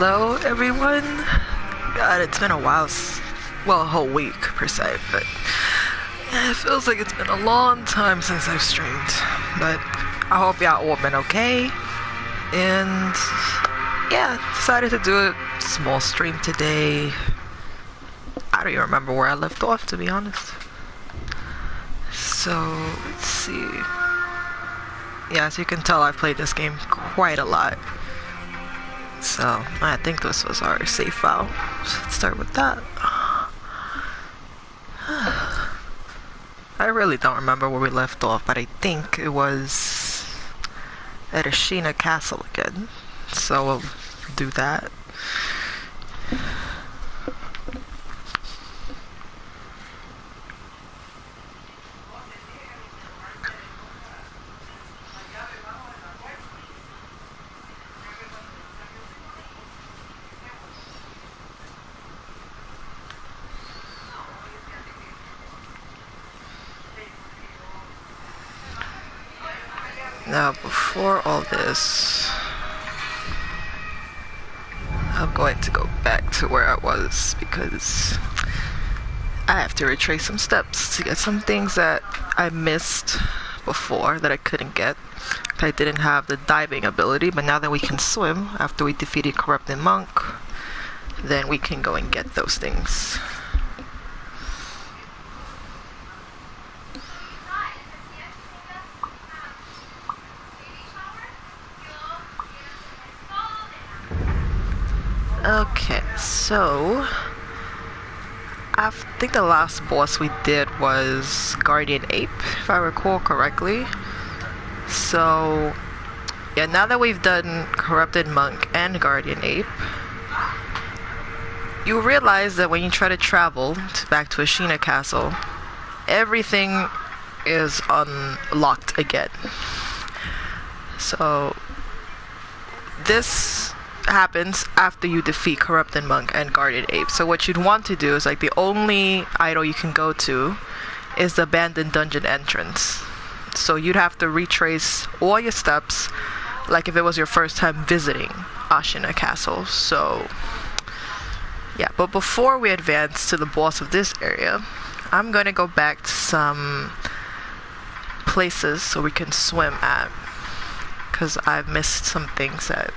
Hello, everyone. God, it's been a while. Well, a whole week per se, but yeah, it feels like it's been a long time since I've streamed. But I hope y'all all been okay. And yeah, decided to do a small stream today. I don't even remember where I left off, to be honest. So let's see. Yeah, as you can tell, I've played this game quite a lot. So I think this was our save file. So let's start with that. I really don't remember where we left off, but I think it was at Ashina Castle again. So we'll do that. Now, before all this, I'm going to go back to where I was because I have to retrace some steps to get some things that I missed before that I couldn't get. I didn't have the diving ability, but now that we can swim after we defeated Corrupted Monk, then we can go and get those things. Okay, so I think the last boss we did was Guardian Ape, if I recall correctly. So yeah, now that we've done Corrupted Monk and Guardian Ape, you realize that when you try to travel back to Ashina Castle, everything is unlocked again. So this happens after you defeat Corrupted Monk and Guardian Ape. So what you'd want to do is, like, the only idol you can go to is the abandoned dungeon entrance. So you'd have to retrace all your steps like if it was your first time visiting Ashina Castle. So yeah, but before we advance to the boss of this area, I'm going to go back to some places so we can swim at, because I've missed some things that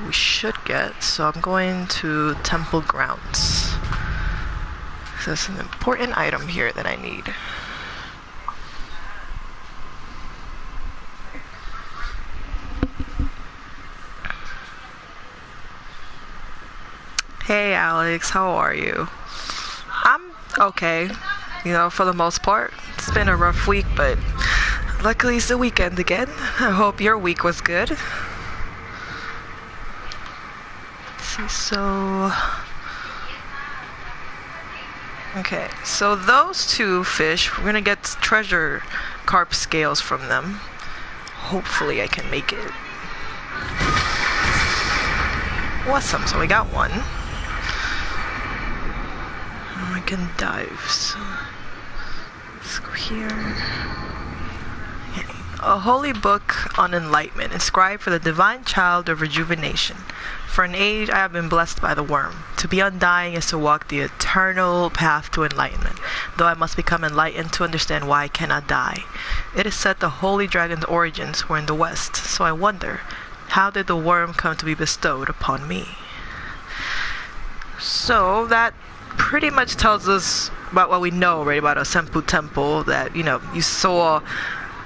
we should get. So I'm going to Temple Grounds. So there's an important item here that I need. Hey Alex, how are you? I'm okay, you know, for the most part. It's been a rough week, but luckily it's the weekend again. I hope your week was good. So okay, so those two fish, we're gonna get treasure carp scales from them. Hopefully I can make it. Awesome, so we got one. I can dive, so let's go here. Okay. A holy book on enlightenment, inscribed for the divine child of rejuvenation. For an age I have been blessed by the worm. To be undying is to walk the eternal path to enlightenment, though I must become enlightened to understand why I cannot die. It is said the holy dragon's origins were in the west, so I wonder, how did the worm come to be bestowed upon me? So that pretty much tells us about what we know already about a Senpu Temple, that, you know, you saw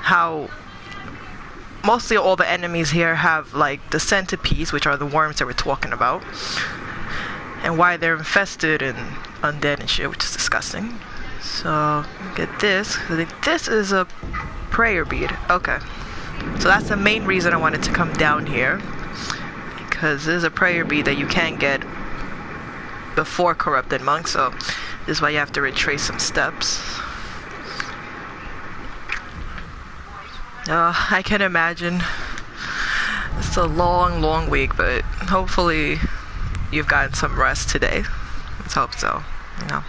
how mostly all the enemies here have, like, the centipedes, which are the worms that we're talking about, and why they're infested and undead and shit, which is disgusting. So get this. I think this is a prayer bead. Okay, so that's the main reason I wanted to come down here, because there's a prayer bead that you can get before Corrupted Monk. So this is why you have to retrace some steps. I can imagine it's a long week, but hopefully you've gotten some rest today. Let's hope so, you know.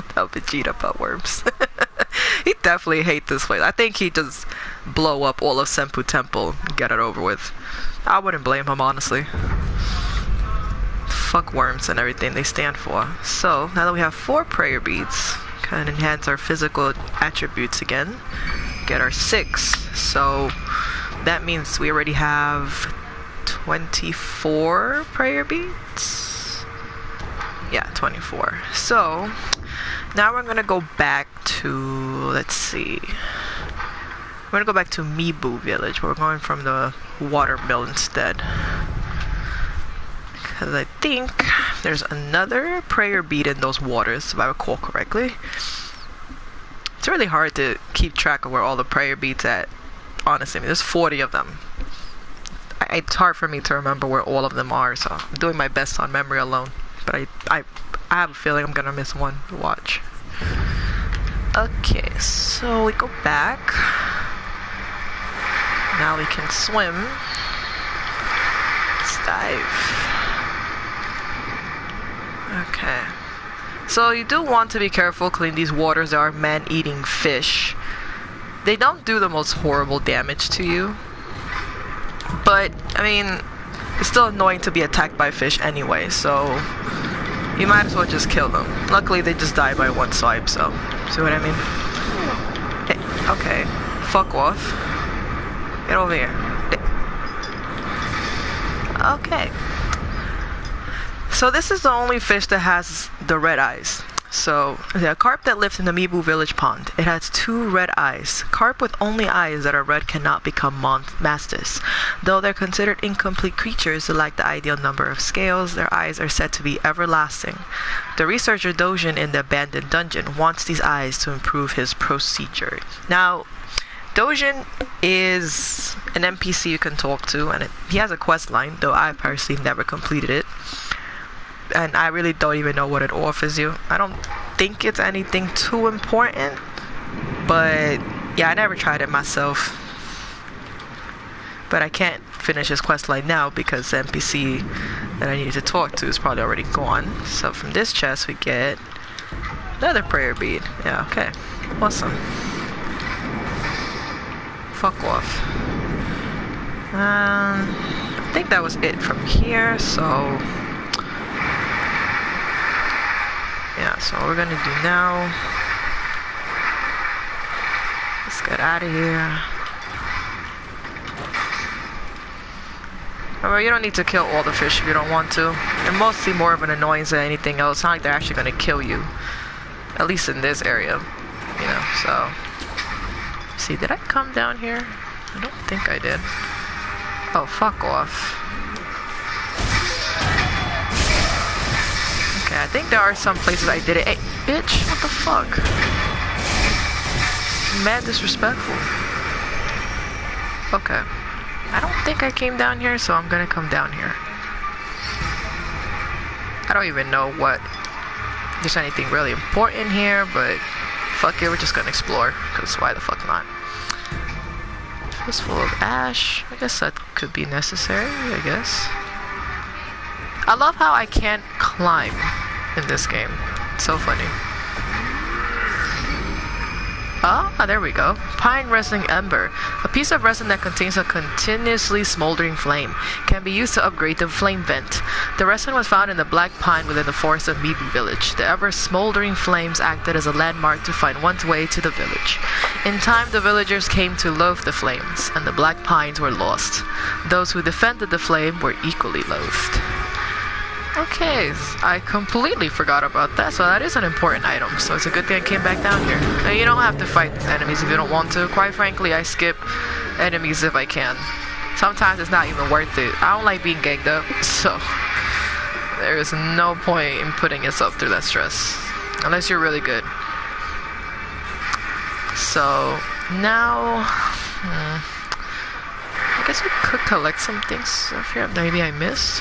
Tell Vegeta about worms. He definitely hates this place. I think he just blow up all of Senpu Temple and get it over with. I wouldn't blame him, honestly. Fuck worms and everything they stand for. So, now that we have 4 prayer beads, can enhance our physical attributes again. Get our 6. So, that means we already have 24 prayer beads? Yeah, 24. So, now we're gonna go back to, let's see. We're gonna go back to Mibu Village. We're going from the water mill instead. Because I think there's another prayer bead in those waters, if I recall correctly. It's really hard to keep track of where all the prayer beads at. Honestly, I mean, there's 40 of them. It's hard for me to remember where all of them are, so I'm doing my best on memory alone. But I have a feeling I'm gonna miss one. Watch. Okay, so we go back. Now we can swim. Let's dive. Okay. So you do want to be careful cleaning these waters. There are man-eating fish. They don't do the most horrible damage to you. But, I mean, it's still annoying to be attacked by fish anyway, so you might as well just kill them. Luckily, they just die by one swipe, so see what I mean? Hey, okay, fuck off. Get over here. Hey. Okay. So this is the only fish that has the red eyes. So, a carp that lives in the Mibu village pond. It has 2 red eyes. Carp with only eyes that are red cannot become masters. Though they're considered incomplete creatures that lack the ideal number of scales, their eyes are said to be everlasting. The researcher Dojin in the abandoned dungeon wants these eyes to improve his procedure. Now, Dojin is an NPC you can talk to, and he has a quest line, though I personally never completed it. And I really don't even know what it offers you. I don't think it's anything too important, but yeah, I never tried it myself. But I can't finish his quest line now because the NPC that I needed to talk to is probably already gone. So from this chest we get another prayer bead. Yeah, okay. Awesome. Fuck off. I think that was it from here, so yeah, so what we're gonna do now, let's get out of here. Remember, you don't need to kill all the fish if you don't want to. They're mostly more of an annoyance than anything else. It's not like they're actually gonna kill you. At least in this area. You know, so. See, did I come down here? I don't think I did. Oh, fuck off. Okay, I think there are some places I did it. Hey, bitch, what the fuck? Mad disrespectful. Okay. I don't think I came down here, so I'm gonna come down here. I don't even know what there's anything really important here, but fuck it, we're just gonna explore, because why the fuck not? It's full of ash. I guess that could be necessary, I guess. I love how I can't climb in this game. It's so funny. Ah, there we go. Pine resin ember. A piece of resin that contains a continuously smoldering flame can be used to upgrade the flame vent. The resin was found in the black pine within the forest of Mibu village. The ever smoldering flames acted as a landmark to find one's way to the village. In time, the villagers came to loathe the flames, and the black pines were lost. Those who defended the flame were equally loathed. Okay, I completely forgot about that, so that is an important item, so it's a good thing I came back down here. Now, you don't have to fight these enemies if you don't want to. Quite frankly, I skip enemies if I can. Sometimes it's not even worth it. I don't like being ganged up, so there is no point in putting yourself through that stress, unless you're really good. So, now, I guess we could collect some things up here. Maybe I missed.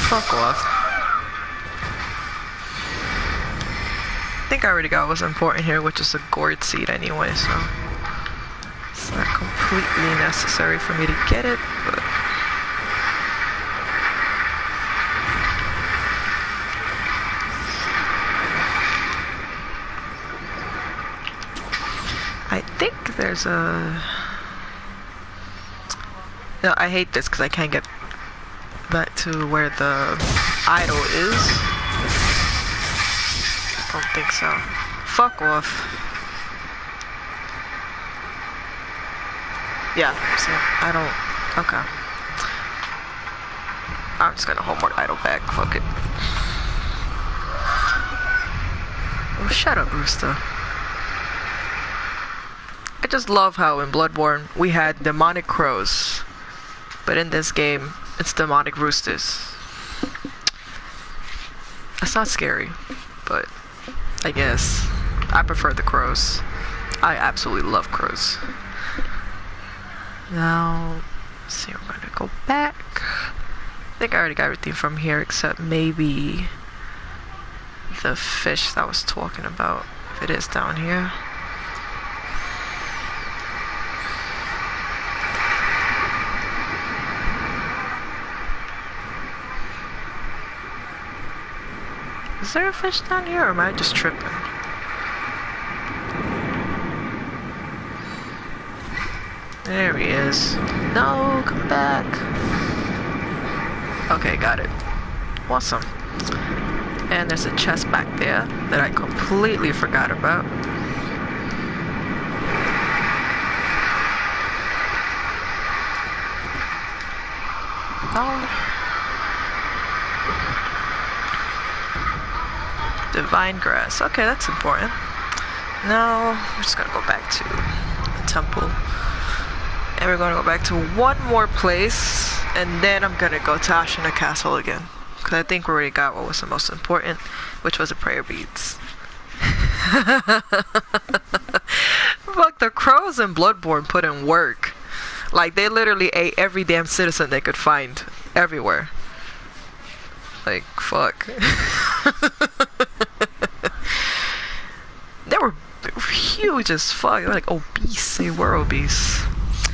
Fuck off. I think I already got what's important here, which is a gourd seed anyway, so it's not completely necessary for me to get it, but there's a... No, I hate this because I can't get back to where the idol is. Don't think so. Fuck off. Yeah, so I don't... Okay. I'm just gonna homework idol back. Fuck it. Oh, shut up, Rooster. I just love how in Bloodborne we had demonic crows. But in this game, it's demonic roosters. That's not scary, but I guess I prefer the crows. I absolutely love crows. Now, let's see, we're gonna go back. I think I already got everything from here except maybe the fish that I was talking about. If it is down here. Is there a fish down here, or am I just tripping? There he is. No, come back. Okay, got it. Awesome. And there's a chest back there that I completely forgot about. Oh. Divine grass. Okay, that's important. Now, we're just gonna go back to the temple. And we're gonna go back to one more place. And then I'm gonna go to Ashina Castle again. Because I think we already got what was the most important, which was the prayer beads. Fuck, the crows in Bloodborne put in work. Like, they literally ate every damn citizen they could find. Everywhere. Like, fuck. They were huge as fuck. They were like obese. They were obese.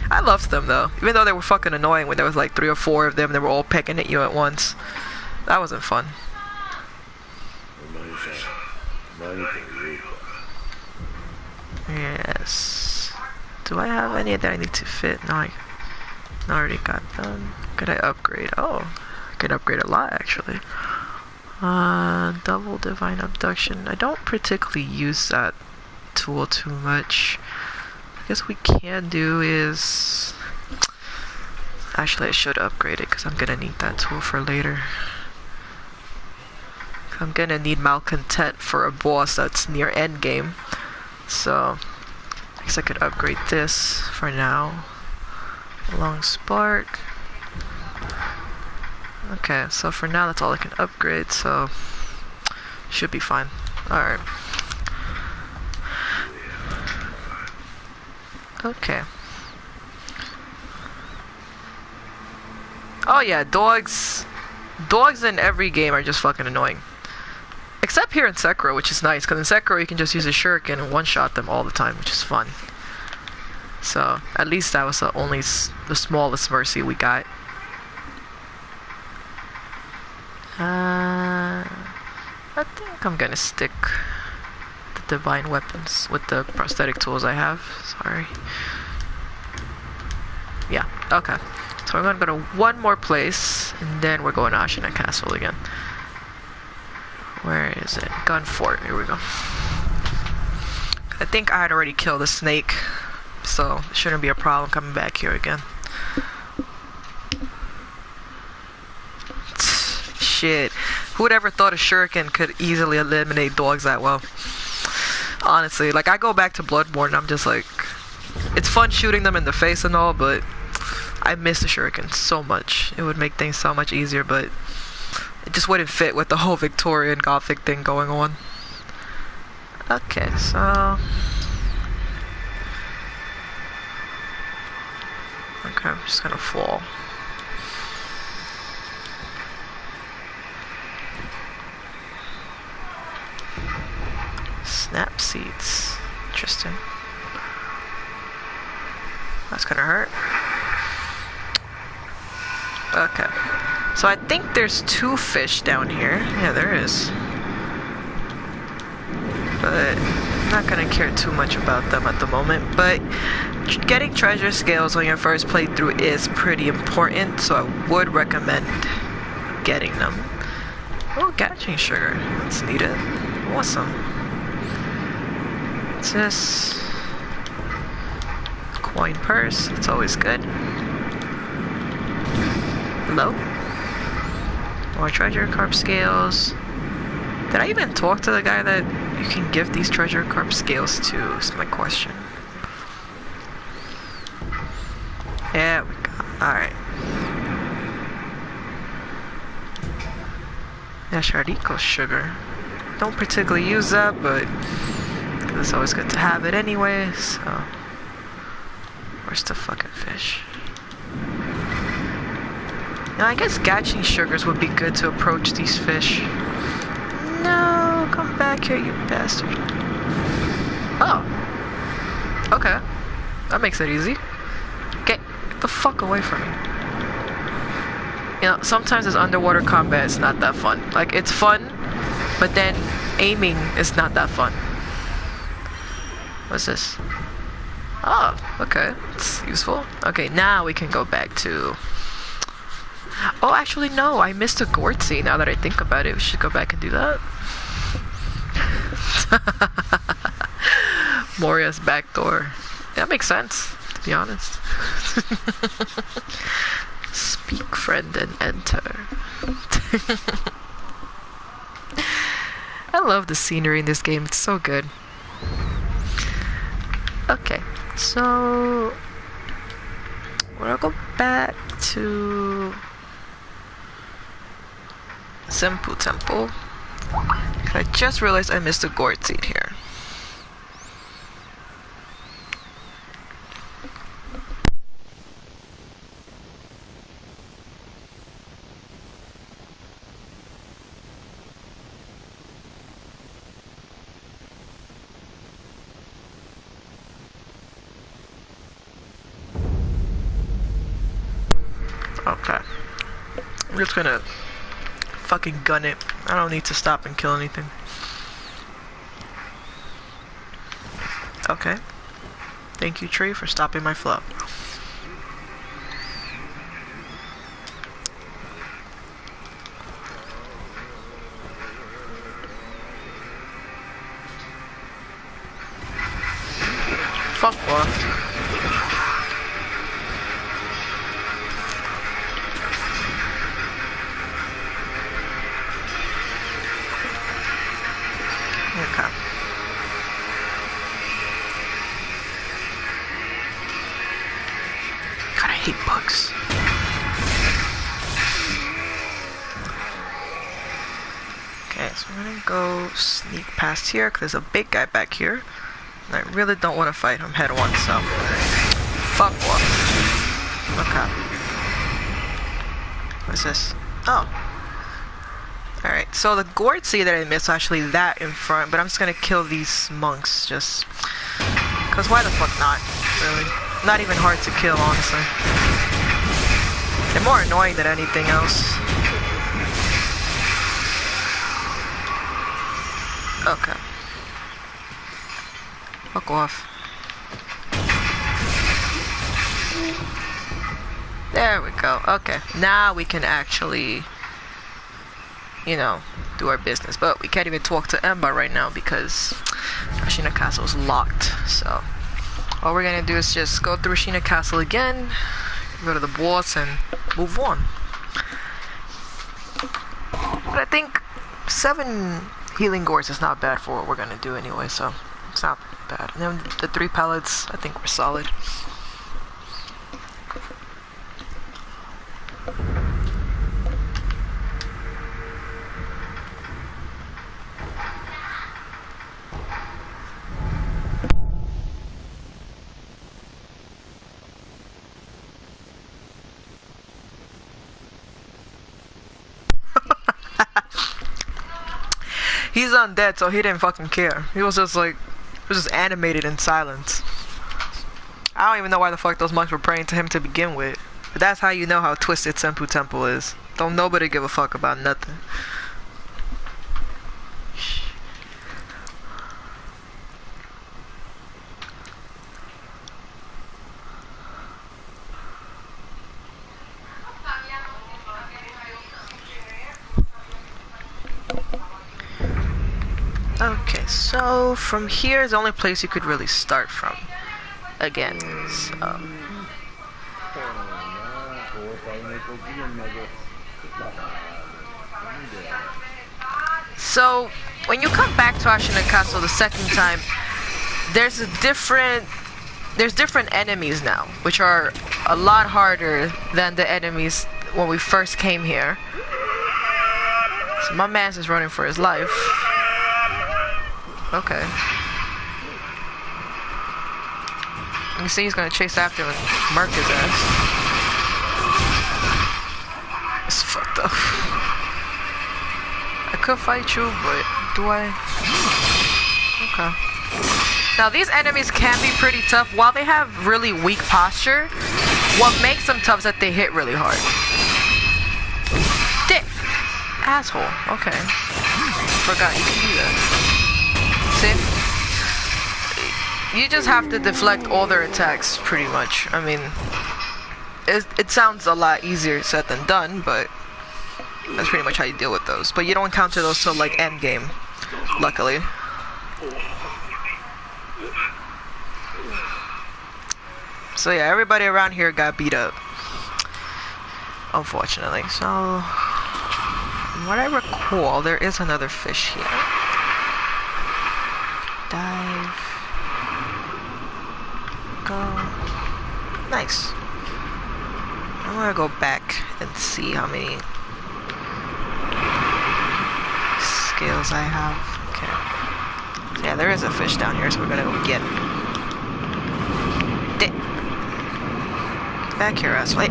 I loved them though. Even though they were fucking annoying when there was like 3 or 4 of them, they were all pecking at you at once. That wasn't fun. Yes. Do I have any that I need to fit? No, I already got them. Could I upgrade? Oh, I could upgrade a lot actually. Double divine abduction. I don't particularly use that tool too much. I guess we can do is... Actually, I should upgrade it because I'm gonna need that tool for later. I'm gonna need Malcontent for a boss that's near endgame. So, I guess I could upgrade this for now. Long spark. Okay, so for now that's all I can upgrade, so should be fine. Alright. Okay. Oh yeah, dogs in every game are just fucking annoying. Except here in Sekiro, which is nice, because in Sekiro you can just use a shuriken and one-shot them all the time, which is fun. So, at least that was the smallest mercy we got. I think I'm gonna stick the divine weapons with the prosthetic tools I have. Sorry. Yeah, okay. So we're gonna go to one more place, and then we're going to Ashina Castle again. Where is it? Gun Fort. Here we go. I think I had already killed a snake, so it shouldn't be a problem coming back here again. Shit. Who would ever thought a shuriken could easily eliminate dogs that well? Honestly, like I go back to Bloodborne and I'm just like, it's fun shooting them in the face and all, but I miss the shuriken so much. It would make things so much easier, but it just wouldn't fit with the whole Victorian Gothic thing going on. Okay, so... Okay, I'm just gonna fall. Snap seeds. Interesting. That's gonna hurt. Okay. So I think there's 2 fish down here. Yeah, there is. But not gonna care too much about them at the moment, but getting treasure scales on your first playthrough is pretty important, so I would recommend getting them. Oh, gathering sugar. That's needed. Awesome. What's this? Coin purse. It's always good. Hello? More treasure carp scales. Did I even talk to the guy that you can give these treasure carp scales to? Is my question. Yeah, we go. Alright. Yeah, Sharico sugar. Don't particularly use that, but it's always good to have it anyway, so. Where's the fucking fish? Now, I guess gathering sugars would be good to approach these fish. No, come back here, you bastard. Oh. Okay. That makes it easy. Get the fuck away from me. You know, sometimes this underwater combat is not that fun. Like, it's fun, but then aiming is not that fun. What's this? Oh, okay. It's useful. Okay, now we can go back to... Oh, actually, no. I missed a Gortzy. Now that I think about it, we should go back and do that. Moria's back door. That makes sense, to be honest. Speak, friend, and enter. I love the scenery in this game. It's so good. Okay, so we'll go back to Senpu Temple. I just realized I missed a gourd seed here. Okay. I'm just gonna fucking gun it. I don't need to stop and kill anything. Okay. Thank you, tree, for stopping my flow. Fuck off. Okay. God, I hate bugs. Okay, so I'm gonna go sneak past here because there's a big guy back here. And I really don't want to fight him head on, so fuck off. Okay. What's this? Oh. Alright, so the gourd seed that I missed, actually that in front, but I'm just gonna kill these monks, just... Cause why the fuck not, really? Not even hard to kill, honestly. They're more annoying than anything else. Okay. Fuck off. There we go, okay. Now we can actually... you know, do our business. But we can't even talk to Emba right now because Ashina Castle is locked. So all we're gonna do is just go through Ashina Castle again, go to the boss, and move on. But I think 7 healing gourds is not bad for what we're gonna do anyway, so it's not bad. And then the 3 pellets, I think we're solid. He's undead, so he didn't fucking care. He was just like, he was just animated in silence. I don't even know why the fuck those monks were praying to him to begin with. But that's how you know how twisted Senpu Temple is. Don't nobody give a fuck about nothing. So from here is the only place you could really start from. Again, so when you come back to Ashina Castle the second time, there's different enemies now, which are a lot harder than the enemies when we first came here. So my man's is running for his life. Okay. You see he's gonna chase after him and mark his ass. It's fucked up. I could fight you, but do I? Okay. Now these enemies can be pretty tough. While they have really weak posture, what makes them tough is that they hit really hard. Dick! Asshole. Okay. Forgot you can do that. See? You just have to deflect all their attacks, pretty much. I mean, it sounds a lot easier said than done, but that's pretty much how you deal with those. But you don't encounter those till like end game, luckily. So yeah, everybody around here got beat up, unfortunately. So, what I recall, there is another fish here. Dive. Go. Nice. I'm gonna go back and see how many scales I have. Okay. So yeah, there is a fish down here, so we're gonna go get it. Back here, asshole.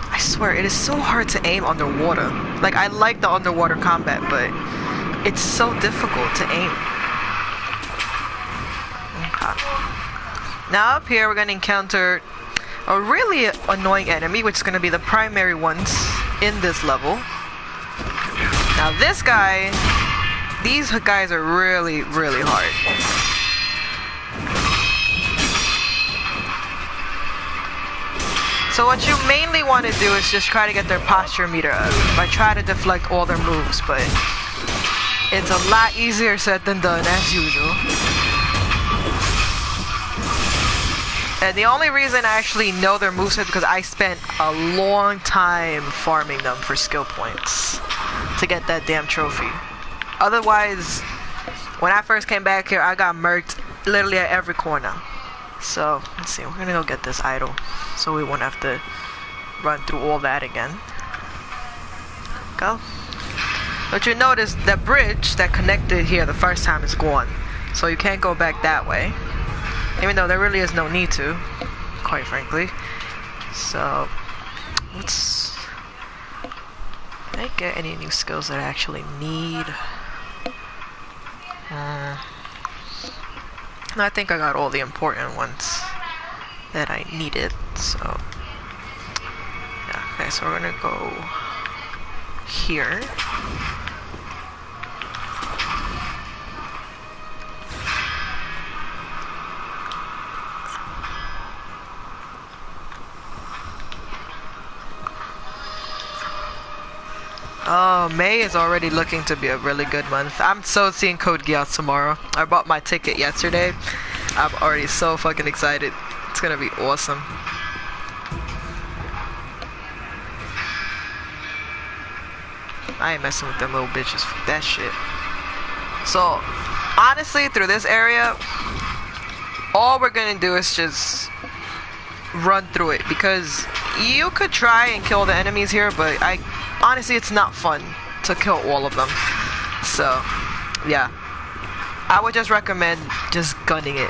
I swear, it is so hard to aim underwater. Like, I like the underwater combat, but it's so difficult to aim. Okay. Now up here, we're gonna encounter a really annoying enemy, which is gonna be the primary ones in this level. Now this guy, these guys are really, really hard. So what you mainly want to do is just try to get their posture meter up by trying to deflect all their moves, but it's a lot easier said than done as usual. And the only reason I actually know their moves is because I spent a long time farming them for skill points to get that damn trophy. Otherwise, when I first came back here, I got murked literally at every corner. So, let's see, we're gonna go get this idol, so we won't have to run through all that again. Go. But you notice that bridge that connected here the first time is gone. So you can't go back that way. Even though there really is no need to, quite frankly. So, let's... Did I get any new skills that I actually need? I think I got all the important ones that I needed, so yeah, okay, so we're gonna go here. Oh, May is already looking to be a really good month. I'm so seeing Code Geass tomorrow. I bought my ticket yesterday. I'm already so fucking excited. It's gonna be awesome. I ain't messing with them little bitches. Fuck that shit. So, honestly, through this area, all we're gonna do is just run through it, because you could try and kill the enemies here, but honestly, it's not fun to kill all of them. So, yeah. I would just recommend just gunning it.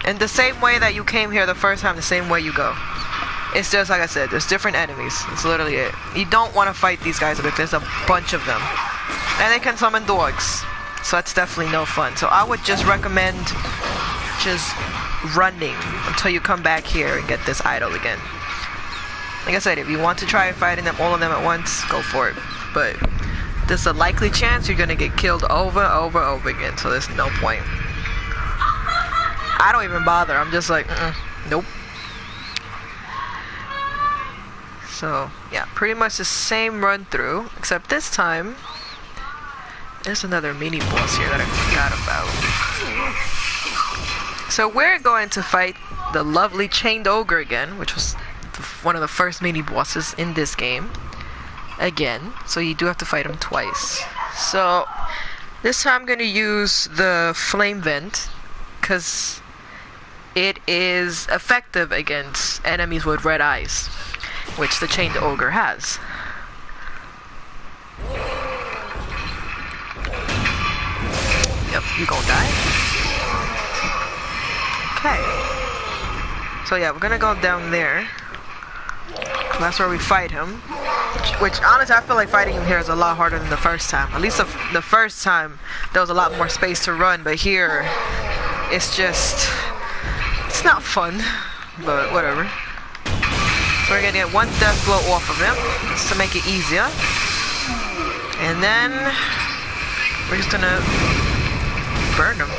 In the same way that you came here the first time, the same way you go. It's just, like I said, there's different enemies. That's literally it. You don't want to fight these guys because there's a bunch of them. And they can summon dogs. So that's definitely no fun. So I would just recommend just running until you come back here and get this idol again. Like I said, if you want to try fighting them, all of them at once, go for it. But there's a likely chance you're gonna get killed over again, so there's no point. I don't even bother. I'm just like, nope. So yeah, pretty much the same run through, except this time There's another mini boss here that I forgot about. So we're going to fight the lovely Chained Ogre again, which was one of the first mini bosses in this game. Again, so you do have to fight him twice. So this time I'm going to use the Flame Vent, because it is effective against enemies with red eyes, which the Chained Ogre has. Yep, you gonna die. Okay. So yeah, we're gonna go down there. That's where we fight him. Which, honestly, I feel like fighting him here is a lot harder than the first time. At least the first time, there was a lot more space to run. But here, it's just... it's not fun. But whatever. So we're gonna get one death blow off of him, just to make it easier. And then... we're just gonna... burn him.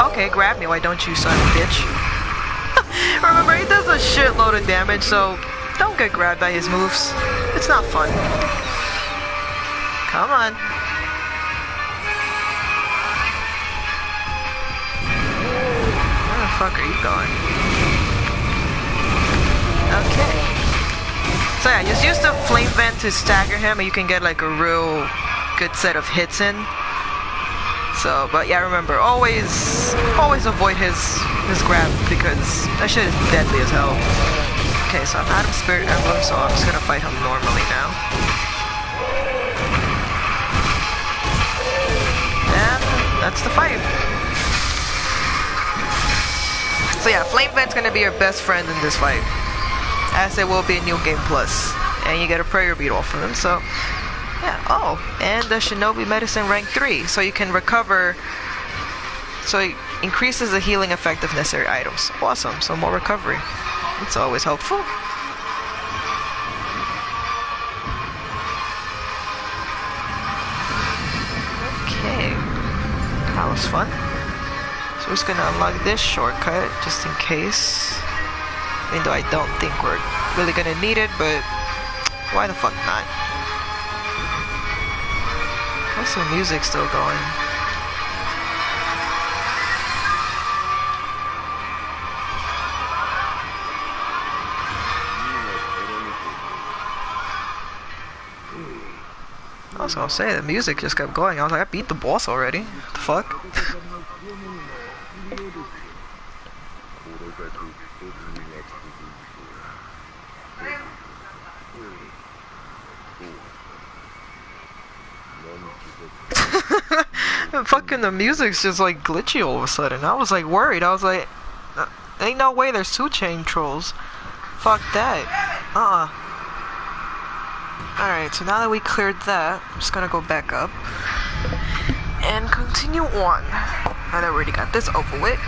Okay, grab me, why don't you, son of a bitch? Remember, he does a shitload of damage, so don't get grabbed by his moves. It's not fun. Come on. Where the fuck are you going? Okay. So yeah, just use the Flame Vent to stagger him, and you can get like a real good set of hits in. So, but yeah, remember, always avoid his grab, because that shit is deadly as hell. Okay, so I'm out of Spirit Emblem, so I'm just gonna fight him normally now. And that's the fight. So yeah, Flame Vent's gonna be your best friend in this fight, as it will be in New Game Plus, and you get a prayer bead off of him. So yeah. Oh, and the Shinobi Medicine rank 3, so you can recover. So it increases the healing effect of necessary items. Awesome. So more recovery. It's always helpful. Okay, that was fun. So we're just gonna unlock this shortcut just in case. Even though I don't think we're really gonna need it, but why the fuck not? What's the music still going? I was gonna say, the music just kept going. I was like, I beat the boss already. What the fuck? Fucking the music's just like glitchy all of a sudden. I was like worried. I was like, ain't no way there's 2 chain trolls. Fuck that. Alright, so now that we cleared that, I'm just gonna go back up and continue on. Now that we already got this over with,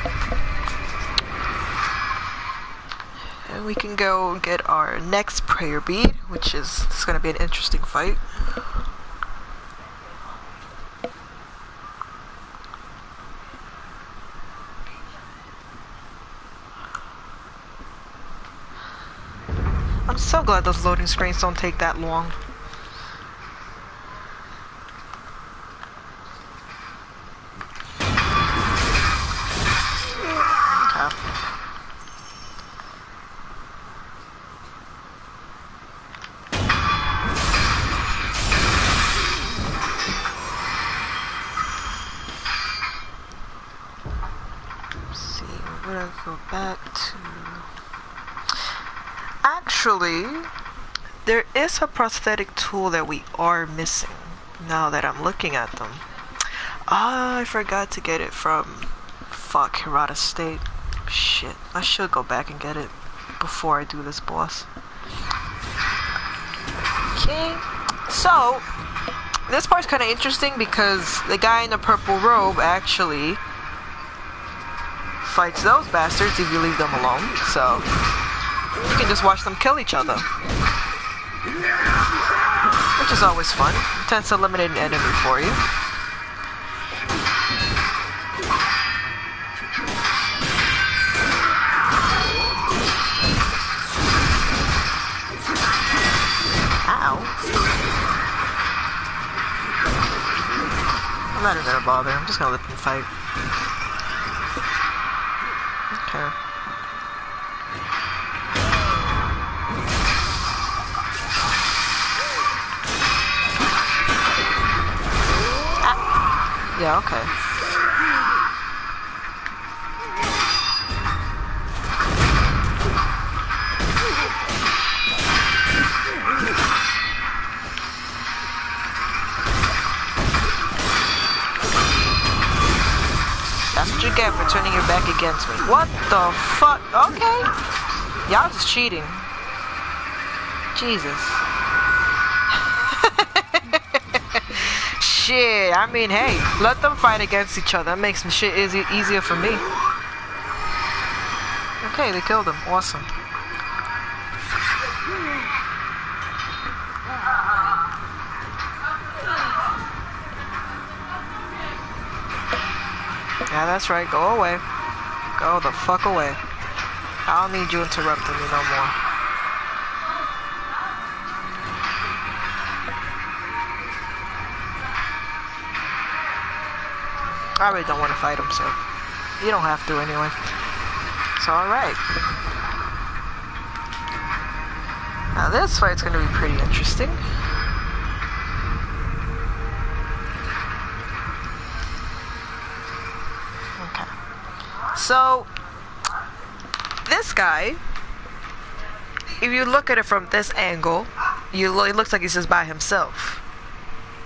and we can go get our next prayer bead, which is gonna be an interesting fight. I'm so glad those loading screens don't take that long. Okay. Let's see, we're gonna go back to... Actually, there is a prosthetic tool that we are missing now that I'm looking at them. Ah, I forgot to get it from Hirata State. Shit, I should go back and get it before I do this boss. Okay, so this part's kind of interesting because the guy in the purple robe actually fights those bastards if you leave them alone, so you can just watch them kill each other, which is always fun. It tends to eliminate an enemy for you. I'm not even gonna bother. I'm just gonna let them fight. Okay. Ah. Yeah, okay. That's what you get for turning your back against me. What the fuck? Okay. Y'all just cheating. Jesus. Shit, I mean, hey, let them fight against each other. That makes shit easier for me. Okay, they killed him. Awesome. Yeah, that's right. Go away. Go the fuck away. I don't need you interrupting me no more. I really don't want to fight him, so you don't have to anyway. It's alright. Now this fight's gonna be pretty interesting. So, this guy, if you look at it from this angle, it looks like he's just by himself.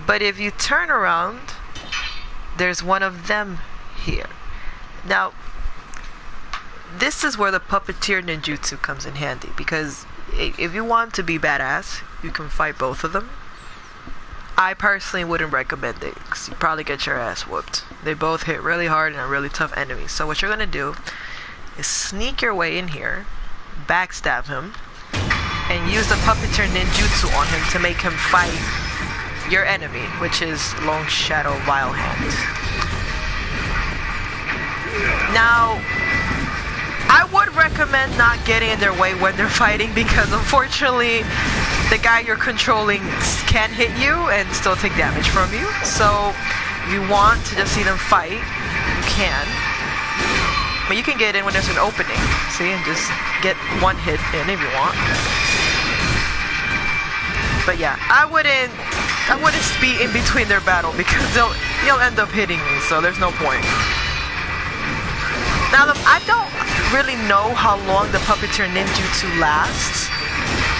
But if you turn around, there's one of them here. Now, this is where the puppeteer ninjutsu comes in handy, because if you want to be badass, you can fight both of them. I personally wouldn't recommend it, because you probably get your ass whooped. They both hit really hard and are really tough enemies. So what you're going to do is sneak your way in here, backstab him, and use the puppeteer ninjutsu on him to make him fight your enemy, which is Long Shadow Vile Hand. Now, I would recommend not getting in their way when they're fighting, because unfortunately the guy you're controlling can hit you and still take damage from you. So if you want to just see them fight, you can. But you can get in when there's an opening, see, and just get one hit in if you want. But yeah, I wouldn't be in between their battle, because you'll end up hitting me, so there's no point. Now, I don't really know how long the puppeteer ninjutsu lasts.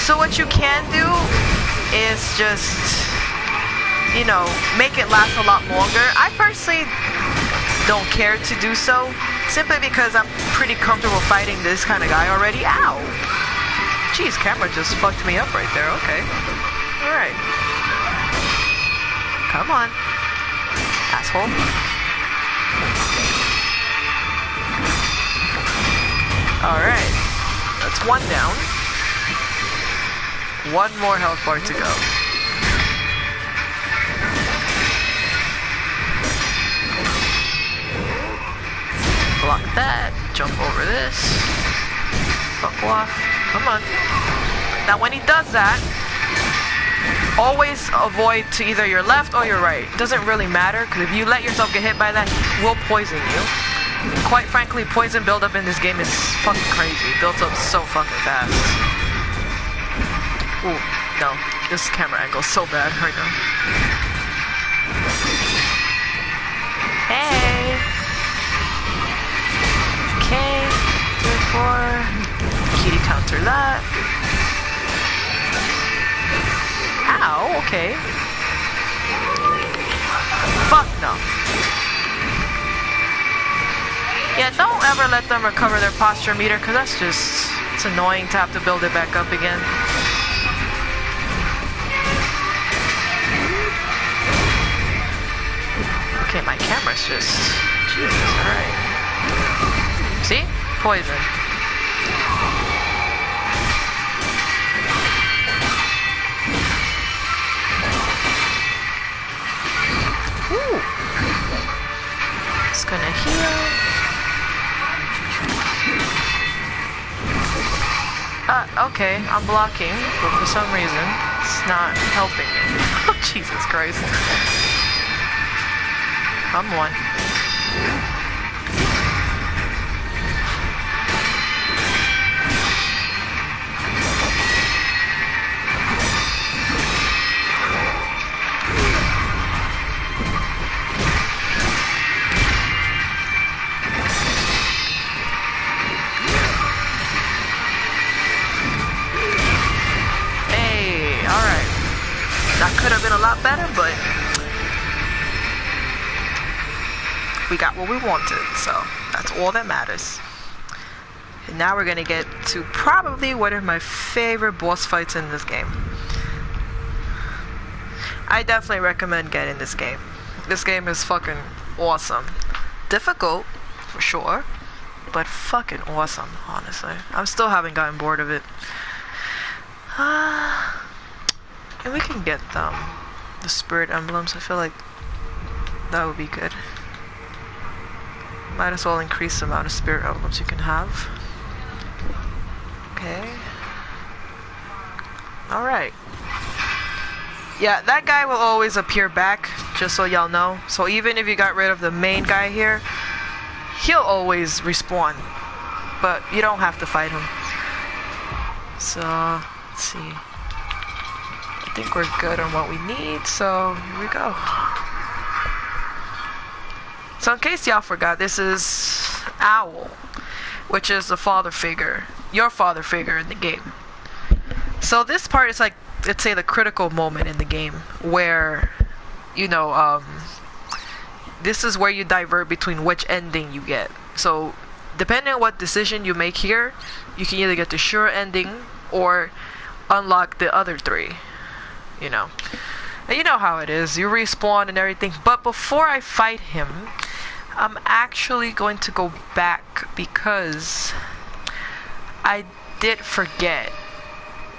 So what you can do is just, you know, make it last a lot longer. I personally don't care to do so, simply because I'm pretty comfortable fighting this kind of guy already. Ow! Jeez, camera just fucked me up right there. Okay. Alright. Come on. Asshole. Alright. That's one down. One more health bar to go. Block that. Jump over this. Fuck off. Come on. Now when he does that, always avoid to either your left or your right. It doesn't really matter, because if you let yourself get hit by that, he will poison you. Quite frankly, poison buildup in this game is fucking crazy. It builds up so fucking fast. Ooh, no. This camera angle is so bad right now. Hey! Okay. 3, 4. Kitty counter that. Ow, okay. Fuck no. Yeah, don't ever let them recover their posture meter, because that's just, it's annoying to have to build it back up again. Okay, my camera's just, Jesus, alright. See? Poison. Ooh. It's gonna heal. Okay, I'm blocking, but for some reason, it's not helping me. Oh, Jesus Christ. Come on. That could have been a lot better, but we got what we wanted, so that's all that matters. And now we're gonna get to probably one of my favorite boss fights in this game. I definitely recommend getting this game. This game is fucking awesome. Difficult, for sure, but fucking awesome, honestly. I still haven't gotten bored of it. And we can get the spirit emblems. I feel like that would be good. Might as well increase the amount of spirit emblems you can have. Okay. Alright. Yeah, that guy will always appear back, just so y'all know. So even if you got rid of the main guy here, he'll always respawn. But you don't have to fight him. So, let's see. I think we're good on what we need, so here we go. So in case y'all forgot, this is Owl, which is the father figure, your father figure in the game. So this part is like, let's say, the critical moment in the game where, you know, this is where you divert between which ending you get. So depending on what decision you make here, you can either get the sure ending or unlock the other three. You know, and you know how it is, you respawn and everything. But before I fight him, I'm actually going to go back because I did forget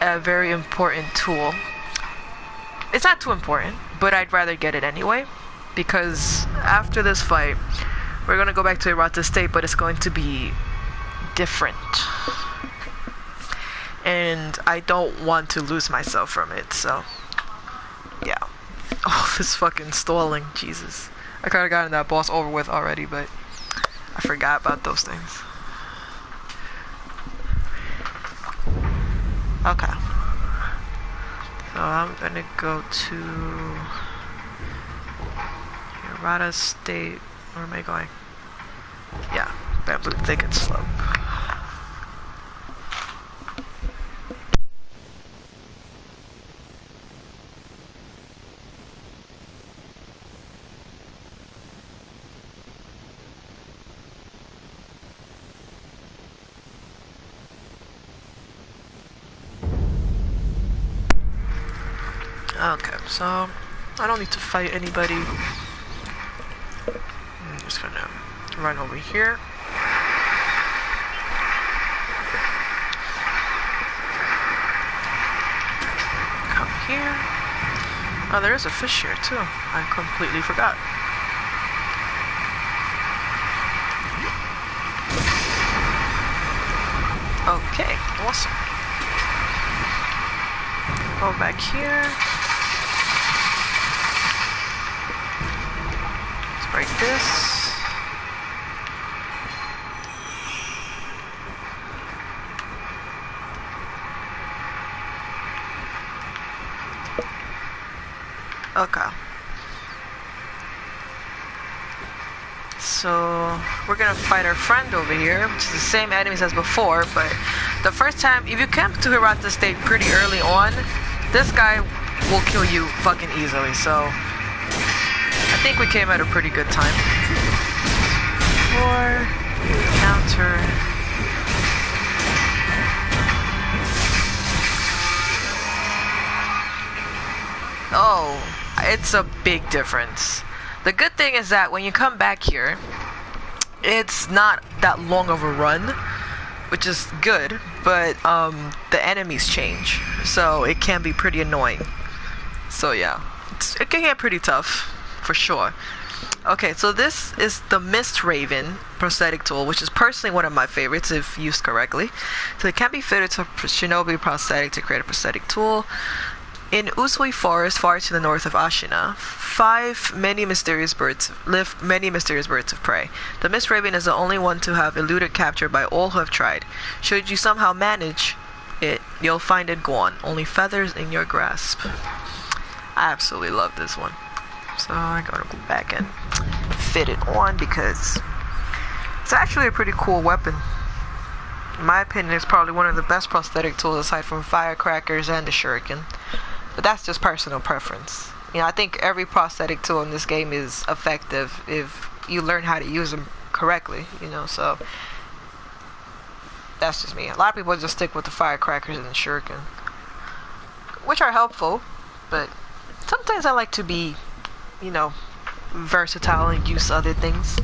a very important tool. It's not too important, but I'd rather get it anyway, because after this fight we're gonna go back to Retracing state, but it's going to be different, and I don't want to lose myself from it. So yeah. Oh, this fucking stalling, Jesus. I could have gotten that boss over with already, but I forgot about those things. Okay. So I'm gonna go to Retracing state. Where am I going? Yeah, Bamboo Thicket Slope. Okay, so I don't need to fight anybody. I'm just gonna run over here. Come here. Oh, there is a fish here too. I completely forgot. Okay, awesome. Go back here. Break this. Okay. So we're gonna fight our friend over here, which is the same enemies as before, but the first time, if you camp to Retracing state pretty early on, this guy will kill you fucking easily, so I think we came at a pretty good time. Or counter. Oh, it's a big difference. The good thing is that when you come back here, it's not that long of a run, which is good, but the enemies change, so it can be pretty annoying. So yeah, it can get pretty tough. For sure. Okay, so this is the Mist Raven prosthetic tool, which is personally one of my favorites if used correctly. So it can be fitted to a Shinobi prosthetic to create a prosthetic tool. In Usui Forest, far to the north of Ashina, many mysterious birds of prey. The Mist Raven is the only one to have eluded capture by all who have tried. Should you somehow manage it, you'll find it gone, only feathers in your grasp. I absolutely love this one. So I'm gonna go back and fit it on because it's actually a pretty cool weapon. In my opinion, it's probably one of the best prosthetic tools aside from firecrackers and the shuriken. But that's just personal preference. You know, I think every prosthetic tool in this game is effective if you learn how to use them correctly, you know, so that's just me. A lot of people just stick with the firecrackers and the shuriken, which are helpful, but sometimes I like to be, you know, versatile and use other things.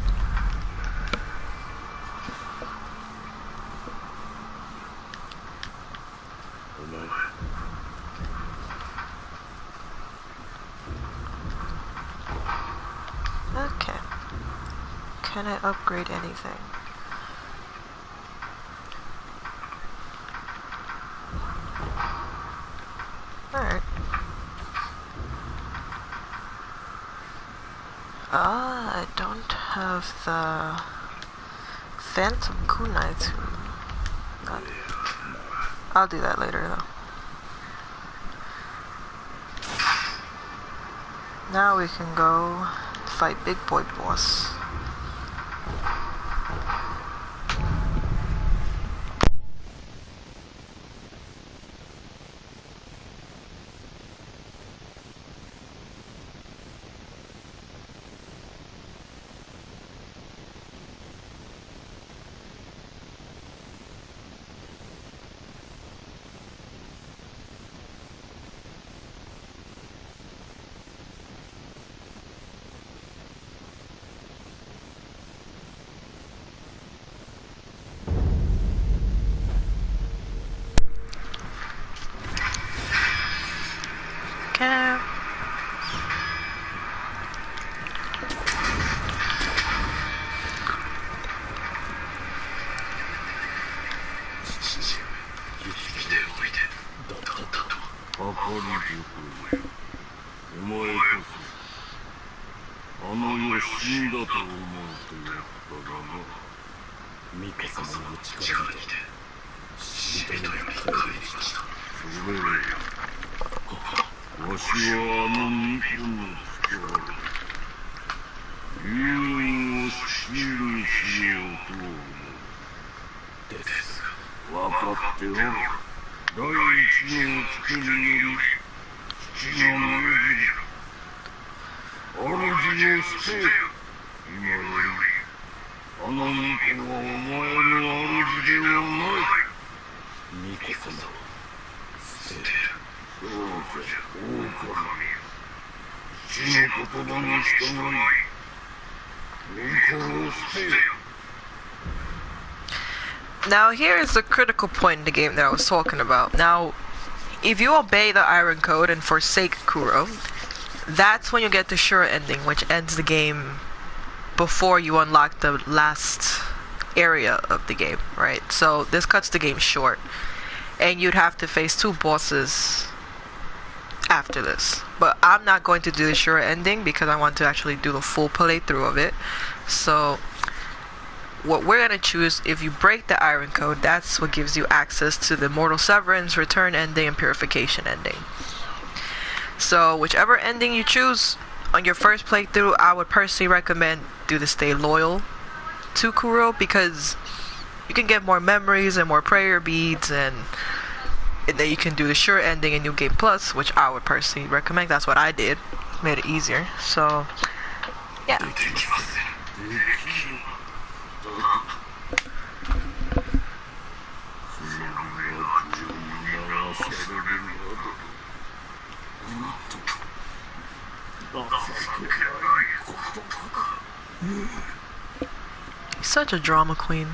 Okay. Can I upgrade anything? Alright. I don't have the Phantom Kunai too. I'll do that later though. Now we can go fight Big Boy Boss. Now here is the critical point in the game that I was talking about. Now, if you obey the Iron Code and forsake Kuro, that's when you get the Shura ending, which ends the game before you unlock the last area of the game, right? So this cuts the game short, and you'd have to face 2 bosses after this. But I'm not going to do the Shura ending because I want to actually do the full playthrough of it. So what we're going to choose, if you break the Iron Code, that's what gives you access to the Mortal Severance, Return ending, and Purification ending. So whichever ending you choose on your first playthrough, I would personally recommend do to stay loyal to Kuro, because you can get more memories and more prayer beads, and then you can do the Shura ending in New Game Plus, which I would personally recommend. That's what I did. Made it easier. So yeah. He's such a drama queen.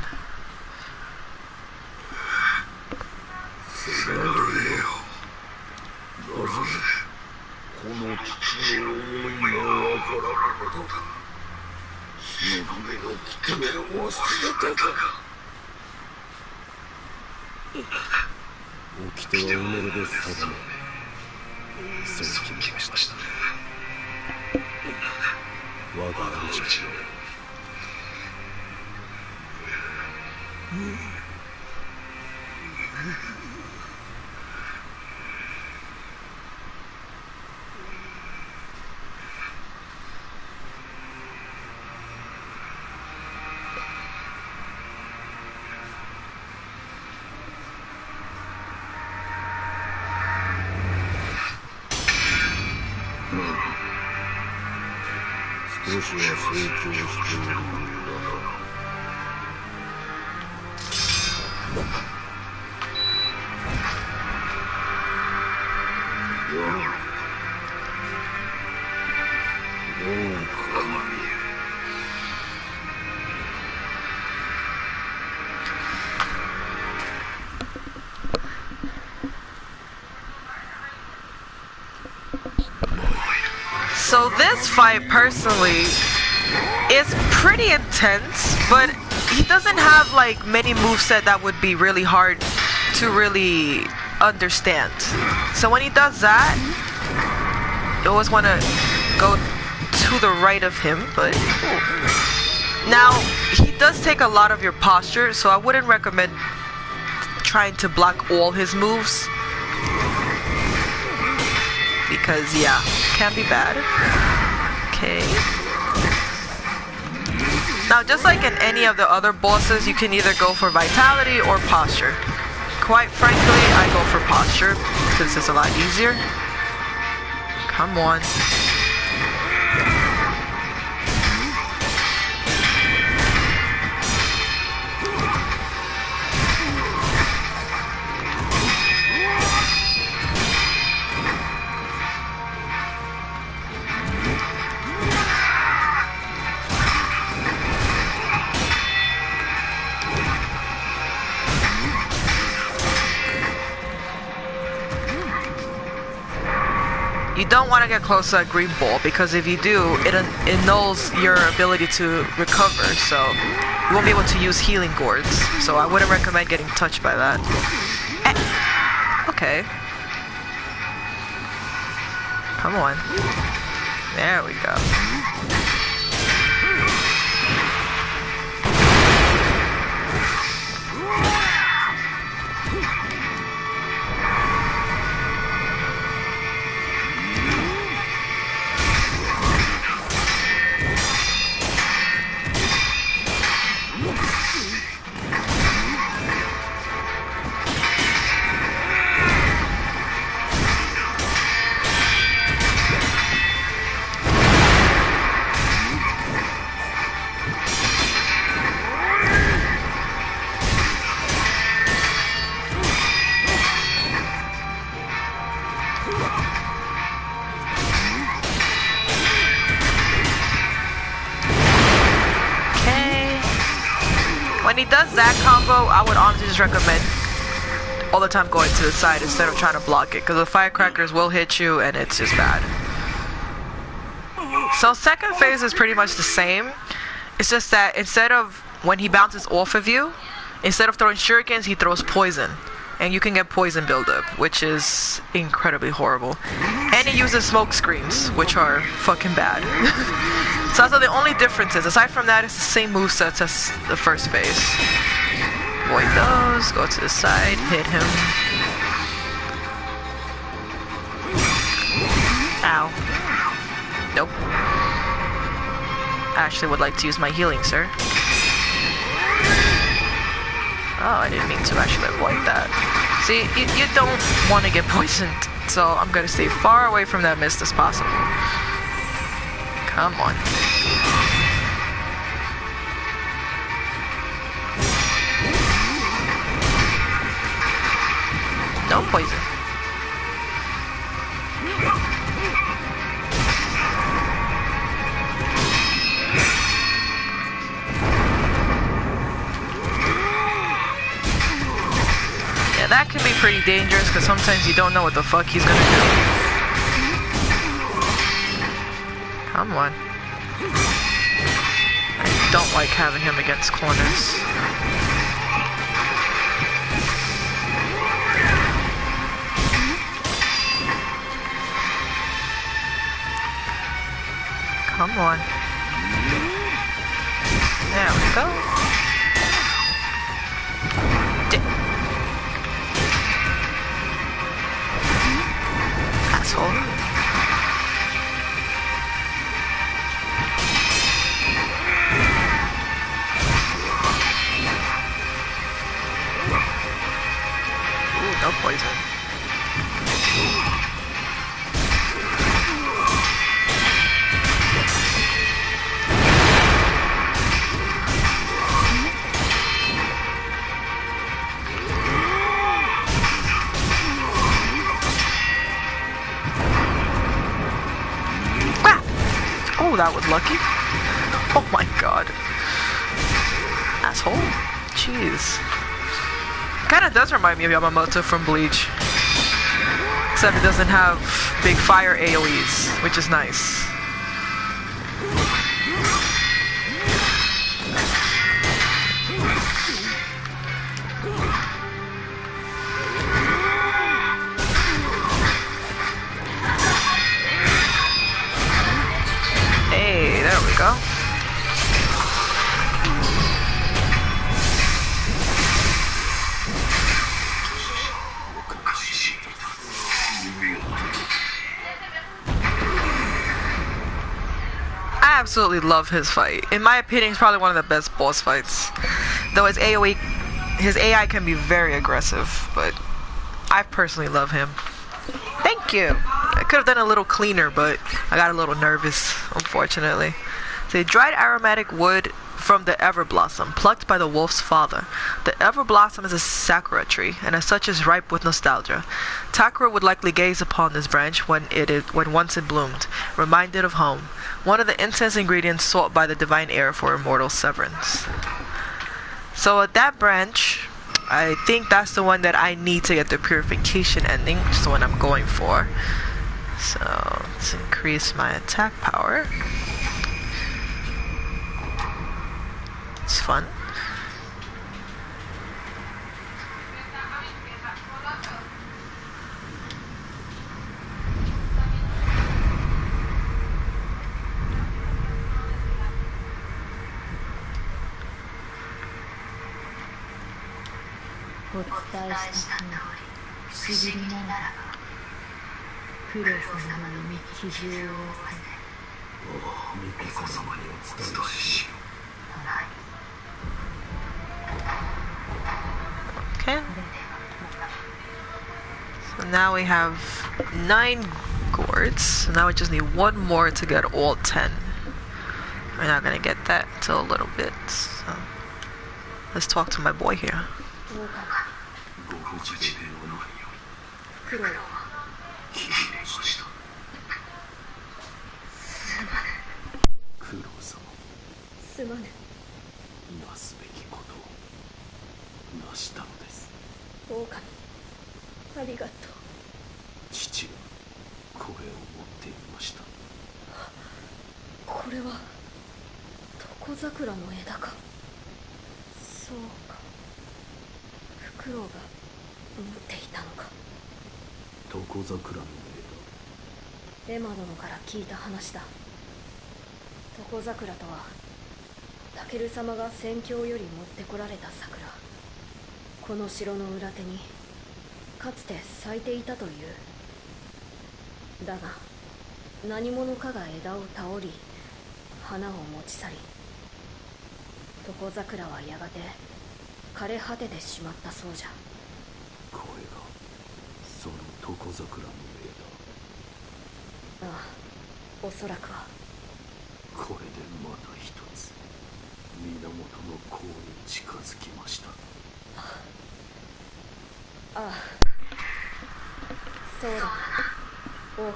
So this fight, personally, is pretty intense, but he doesn't have like many moveset that would be really hard to really understand. So when he does that, you always want to go to the right of him, but now he does take a lot of your posture, so I wouldn't recommend trying to block all his moves, because yeah, can be bad. Okay. Now, just like in any of the other bosses, you can either go for vitality or posture. Quite frankly, I go for posture because it's a lot easier. Come on. You don't want to get close to that green ball, because if you do, it annuls your ability to recover, so you won't be able to use healing gourds. So I wouldn't recommend getting touched by that. Okay. Come on. There we go. When he does that combo, I would honestly just recommend all the time going to the side instead of trying to block it, because the firecrackers will hit you and it's just bad. So second phase is pretty much the same. It's just that instead of when he bounces off of you, instead of throwing shurikens, he throws poison. And you can get poison buildup, which is incredibly horrible. And he uses smoke screens, which are fucking bad. So those are the only differences. Aside from that, it's the same movesets as the first phase. Avoid those, go to the side, hit him. Ow. Nope. I actually would like to use my healing, sir. Oh, I didn't mean to actually avoid that. See, you don't want to get poisoned, so I'm gonna stay far away from that mist as possible. Come on. No poison. That can be pretty dangerous, because sometimes you don't know what the fuck he's gonna do. Come on. I don't like having him against corners. Come on. There we go. Asshole. Ooh, no poison. Oh, that was lucky. Oh my god. Asshole. Jeez. Kinda does remind me of Yamamoto from Bleach. Except it doesn't have big fire AoEs, which is nice. Hey, there we go. I absolutely love his fight. In my opinion, he's probably one of the best boss fights. Though his AoE, his AI can be very aggressive, but I personally love him. Thank you. I could have done a little cleaner, but I got a little nervous, unfortunately. So dried aromatic wood from the Everblossom, plucked by the wolf's father. The Everblossom is a sakura tree, and as such is ripe with nostalgia. Takura would likely gaze upon this branch when once it bloomed, reminded of home. One of the incense ingredients sought by the divine heir for immortal severance. So at that branch, I think that's the one that I need to get the purification ending, which is the one I'm going for. So let's increase my attack power. It's fun. Okay. So now we have 9 gourds. So now we just need 1 more to get all 10. We're not gonna get that until a little bit. So let's talk to my boy here.エマ殿から聞いた話だ。床桜とはタケル様が戦況より持ってこられた桜。この城の裏手にかつて咲いていたという。だが何者かが枝を倒り花を持ち去り、床桜はやがて枯れ果ててしまったそうじゃ。これがその床桜のああ、おそらくは。これでまた一つ源の功に近づきました。ああ、そうだな、狼よ。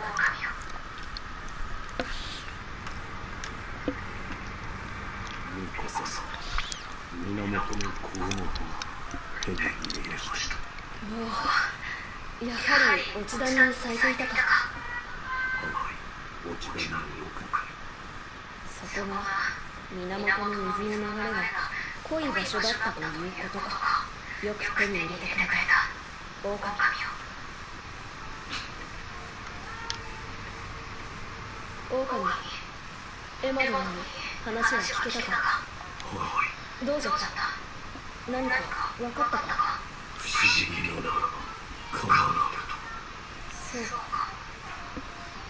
にこそ源の功の手に入れました。おお、やはり落ち谷に咲いていたか。落ち谷の奥。そこが源の水の流れが濃い場所だったということか。よく手に入れてくれた狼よ。狼、エマ殿に話は聞けたか。どうじゃった。何か分かったか。不思議なら叶わぬと。そうか。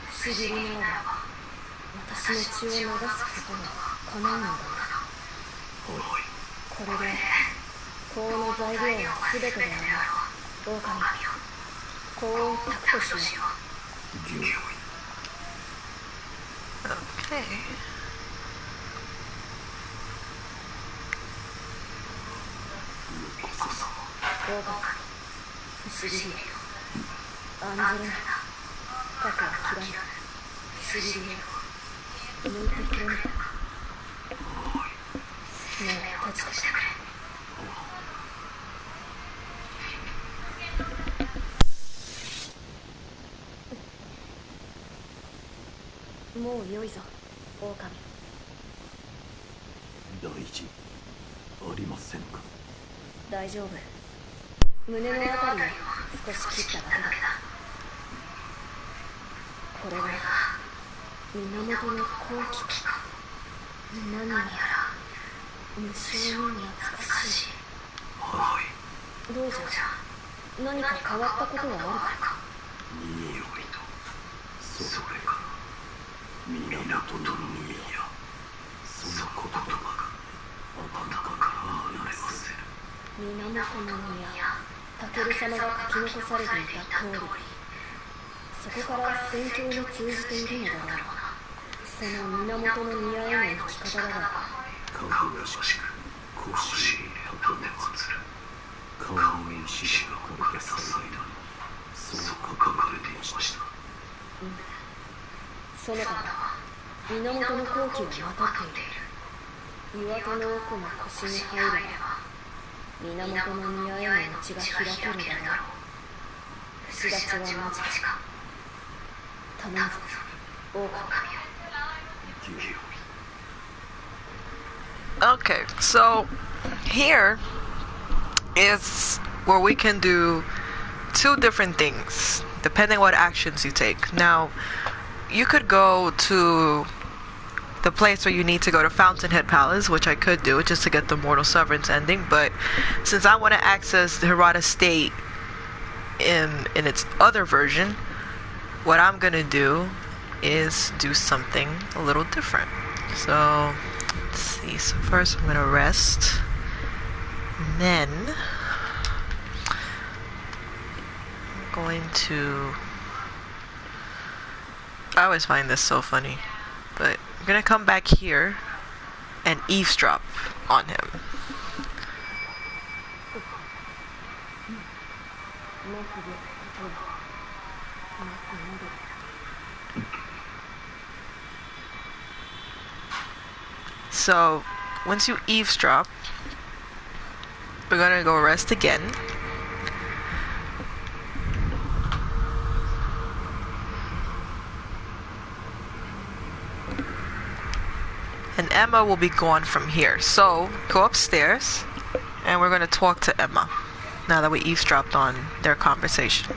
不思議ならば私の血を流すことが叶うのだな。これで幸運の材料は全てであろう。狼よ、幸運を託としよう。Okay. 狼、不思議よ。案ずるな。核は切らぬ。不思議よ。抜いてくれぬか。目を閉じてくれ。もう良いぞ、狼。大事ありませんか。大丈夫。胸のあたりを少し切っただけだ。これは源の好機か。何やら無性に懐かしい。どうじゃ、何か変わったことはあるか。匂いとそれから源の宮、その言葉が頭から離れません。源の宮、武様が書き残されていた通り、そこから戦況に通じているのだろう。その源の宮への生き方だが、かぐわしく腰に立てまつる顔に石が書かれた祭壇にそう書かれていました。その方は源の好機をまとっている。岩戸の奥の腰に入れば源の宮への道が開けるだろう。不死立ちは間近。頼むぞ、狼よ。Okay, so here is where we can do two different things depending what actions you take. Now, you could go to the place where you need to go to Fountainhead Palace, which I could do just to get the Mortal Severance ending, but since I want to access the Hirata State in its other version, what I'm gonna do is do something a little different. So let's see. So first I'm gonna rest, and then I'm going to. I always find this so funny, but I'm gonna come back here and eavesdrop on him. So once you eavesdrop, we're gonna go rest again. And Emma will be gone from here. So go upstairs and we're gonna talk to Emma now that we eavesdropped on their conversation.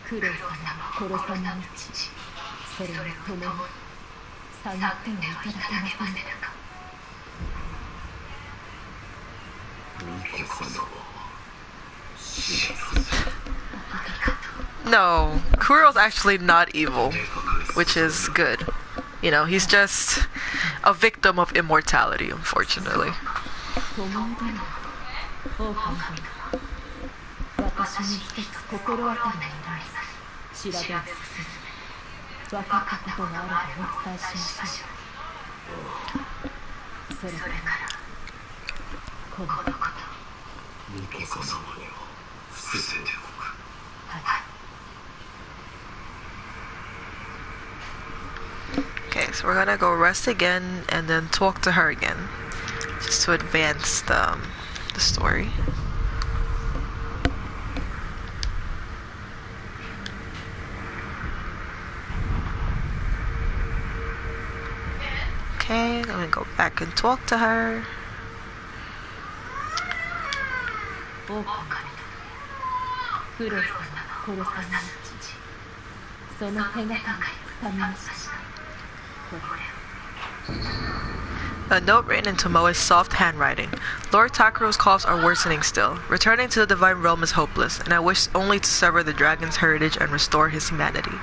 苦労様を殺さぬうちそれを共に探ってはいただけませんか。巫女様を知らせ No, Kuro's actually not evil, which is good. You know, he's just a victim of immortality, unfortunately. 私に一つ心当たりがあります。調べを進め分かったことがあればお伝えしましょう。それからこのこと、巫女様には伏せておく。はい。Okay, so we're gonna go rest again and then talk to her again, just to advance the story. Okay, I'm gonna go back and talk to her. 苦労様を殺さぬうちその手がかりをつかみました。 A note written in Tomoe's soft handwriting. Lord Takuro's coughs are worsening still. Returning to the divine realm is hopeless, and I wish only to sever the dragon's heritage and restore his humanity.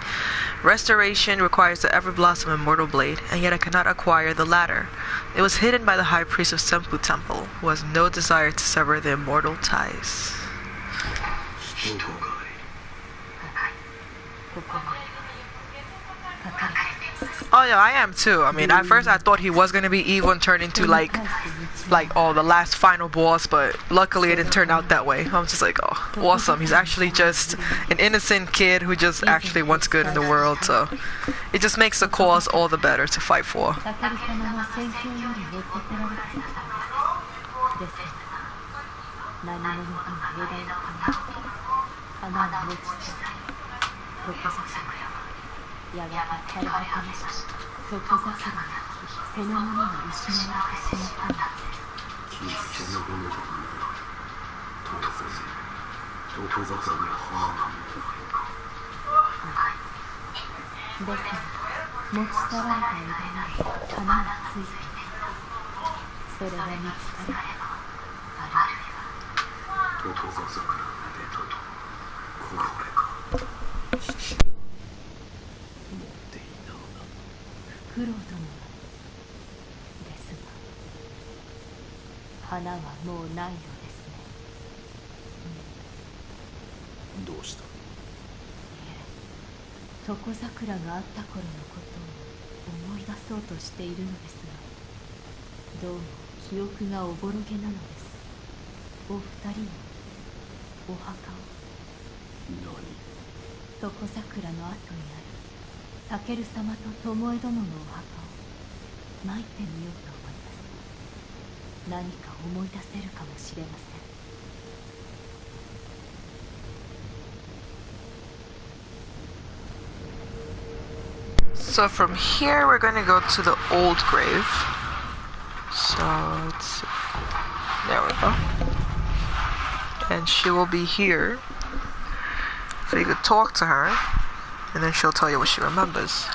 Restoration requires the ever-blossom immortal blade, and yet I cannot acquire the latter. It was hidden by the high priest of Senpu Temple, who has no desire to sever the immortal ties. Oh yeah, I am too. I mean, at first I thought he was gonna be evil and turn into like the last final boss, but luckily it didn't turn out that way. I'm just like, oh, awesome. He's actually just an innocent kid who just actually wants good in the world. So it just makes the cause all the better to fight for. So from here we're going to go to the old grave. So let's see. There we go. And she will be here. So you could talk to her and then she'll tell you what she remembers.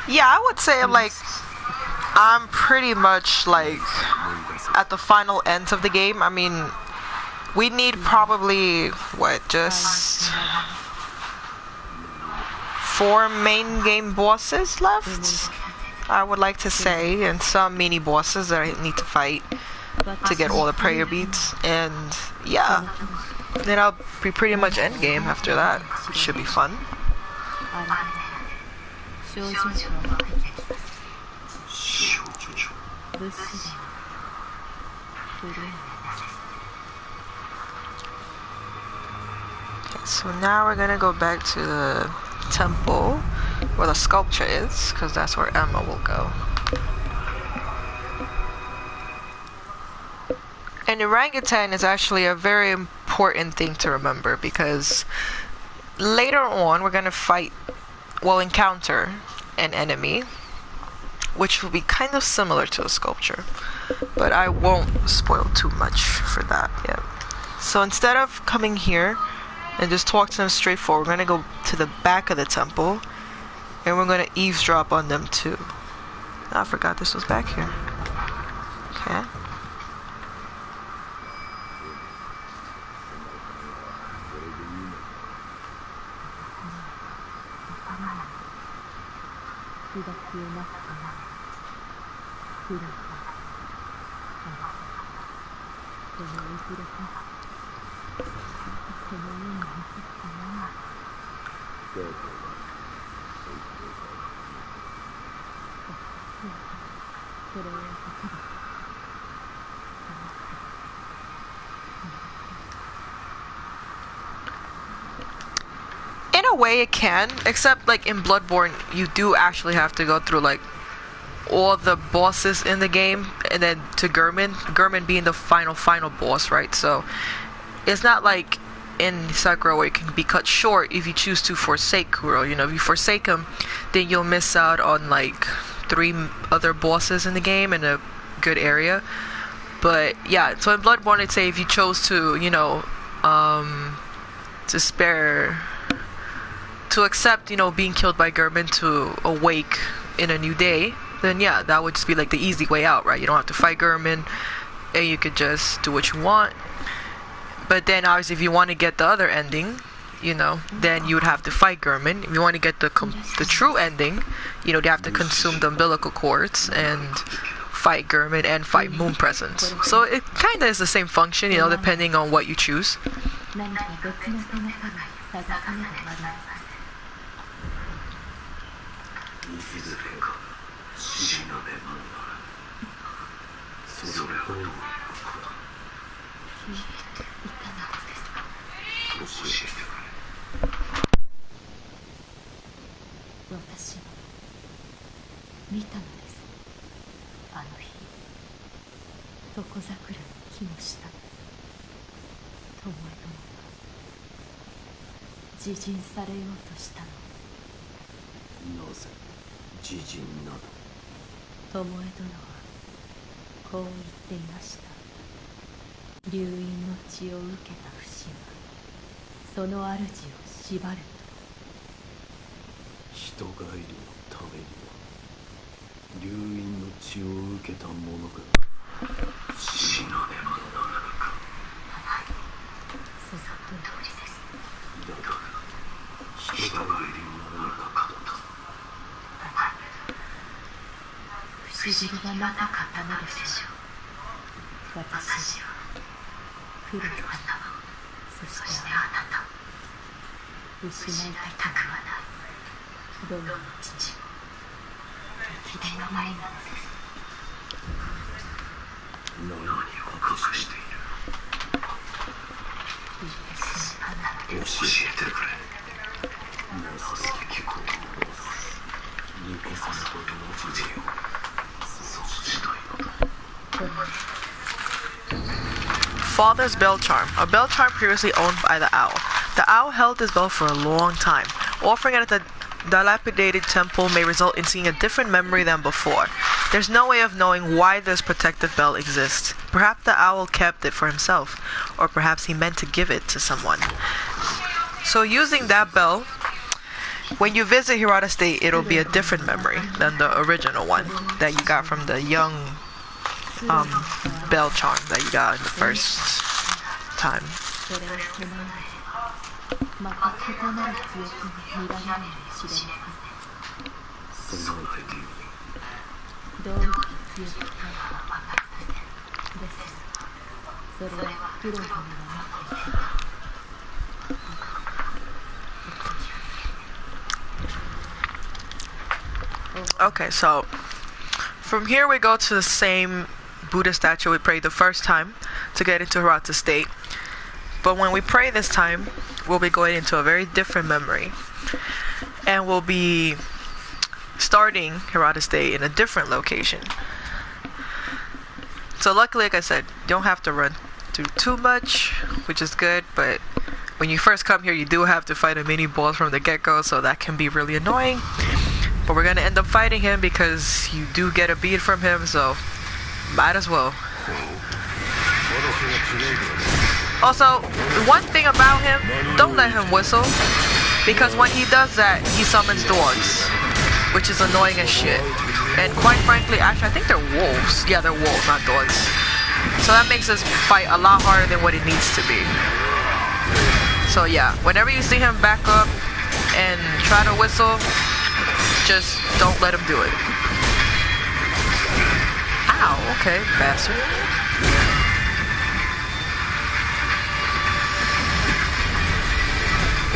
Yeah, I would say I'm pretty much like at the final ends of the game. I mean, we need probably just 4 main game bosses left, I would like to say, and some mini bosses that I need to fight to get all the prayer beads. And yeah, then I'll be pretty much end game after that. Should be fun. Okay, so now we're gonna go back to the temple where the sculpture is, because that's where Emma will go. An orangutan is actually a very important thing to remember, because later on we're gonna encounter an enemy which will be kind of similar to a sculpture, but I won't spoil too much for that yet. So instead of coming here and just talk to them straight forward, we're gonna go to the back of the temple and we're gonna eavesdrop on them too. I forgot this was back here. Okay. In a way it can, except like in Bloodborne you do actually have to go through like all the bosses in the game and then to Gurman being the final boss, right? So it's not like in Sekiro where it can be cut short if you choose to forsake Kuro. You know, if you forsake him, then you'll miss out on like 3 other bosses in the game in a good area. But yeah, so in Bloodborne I'd say if you chose to, you know, to accept, you know, being killed by Gurman to awake in a new day, then yeah, that would just be like the easy way out, right? You don't have to fight Gurman and you could just do what you want. But then obviously if you want to get the other ending, you know, then you would have to fight Gurman. If you want to get the true ending, you know, you have to consume the umbilical cords and fight Gurman and fight Moon Presence. So it kind of is the same function, you know, depending on what you choose. Father's Bell Charm. A bell charm previously owned by the owl. The owl held this bell for a long time. Offering it at the dilapidated temple may result in seeing a different memory than before. There's no way of knowing why this protective bell exists. Perhaps the owl kept it for himself, or perhaps he meant to give it to someone. So using that bell, when you visit Hirata State, it'll be a different memory than the original one that you got from the young bell charm that you got in the first time. Okay, so from here we go to the same Buddha statue we prayed the first time to get into Hirata State. But when we pray this time, we'll be going into a very different memory. And we'll be starting Herodotus Day in a different location. So luckily, like I said, you don't have to run through too much, which is good, but when you first come here, you do have to fight a mini boss from the get-go, so that can be really annoying. But we're gonna end up fighting him because you do get a bead from him, so might as well. Also, one thing about him, don't let him whistle, because when he does that, he summons dogs, which is annoying as shit. And quite frankly, actually, I think they're wolves. Yeah, they're wolves, not dogs. So that makes this fight a lot harder than what it needs to be. So yeah, whenever you see him back up and try to whistle, just don't let him do it. Ow, okay, bastard.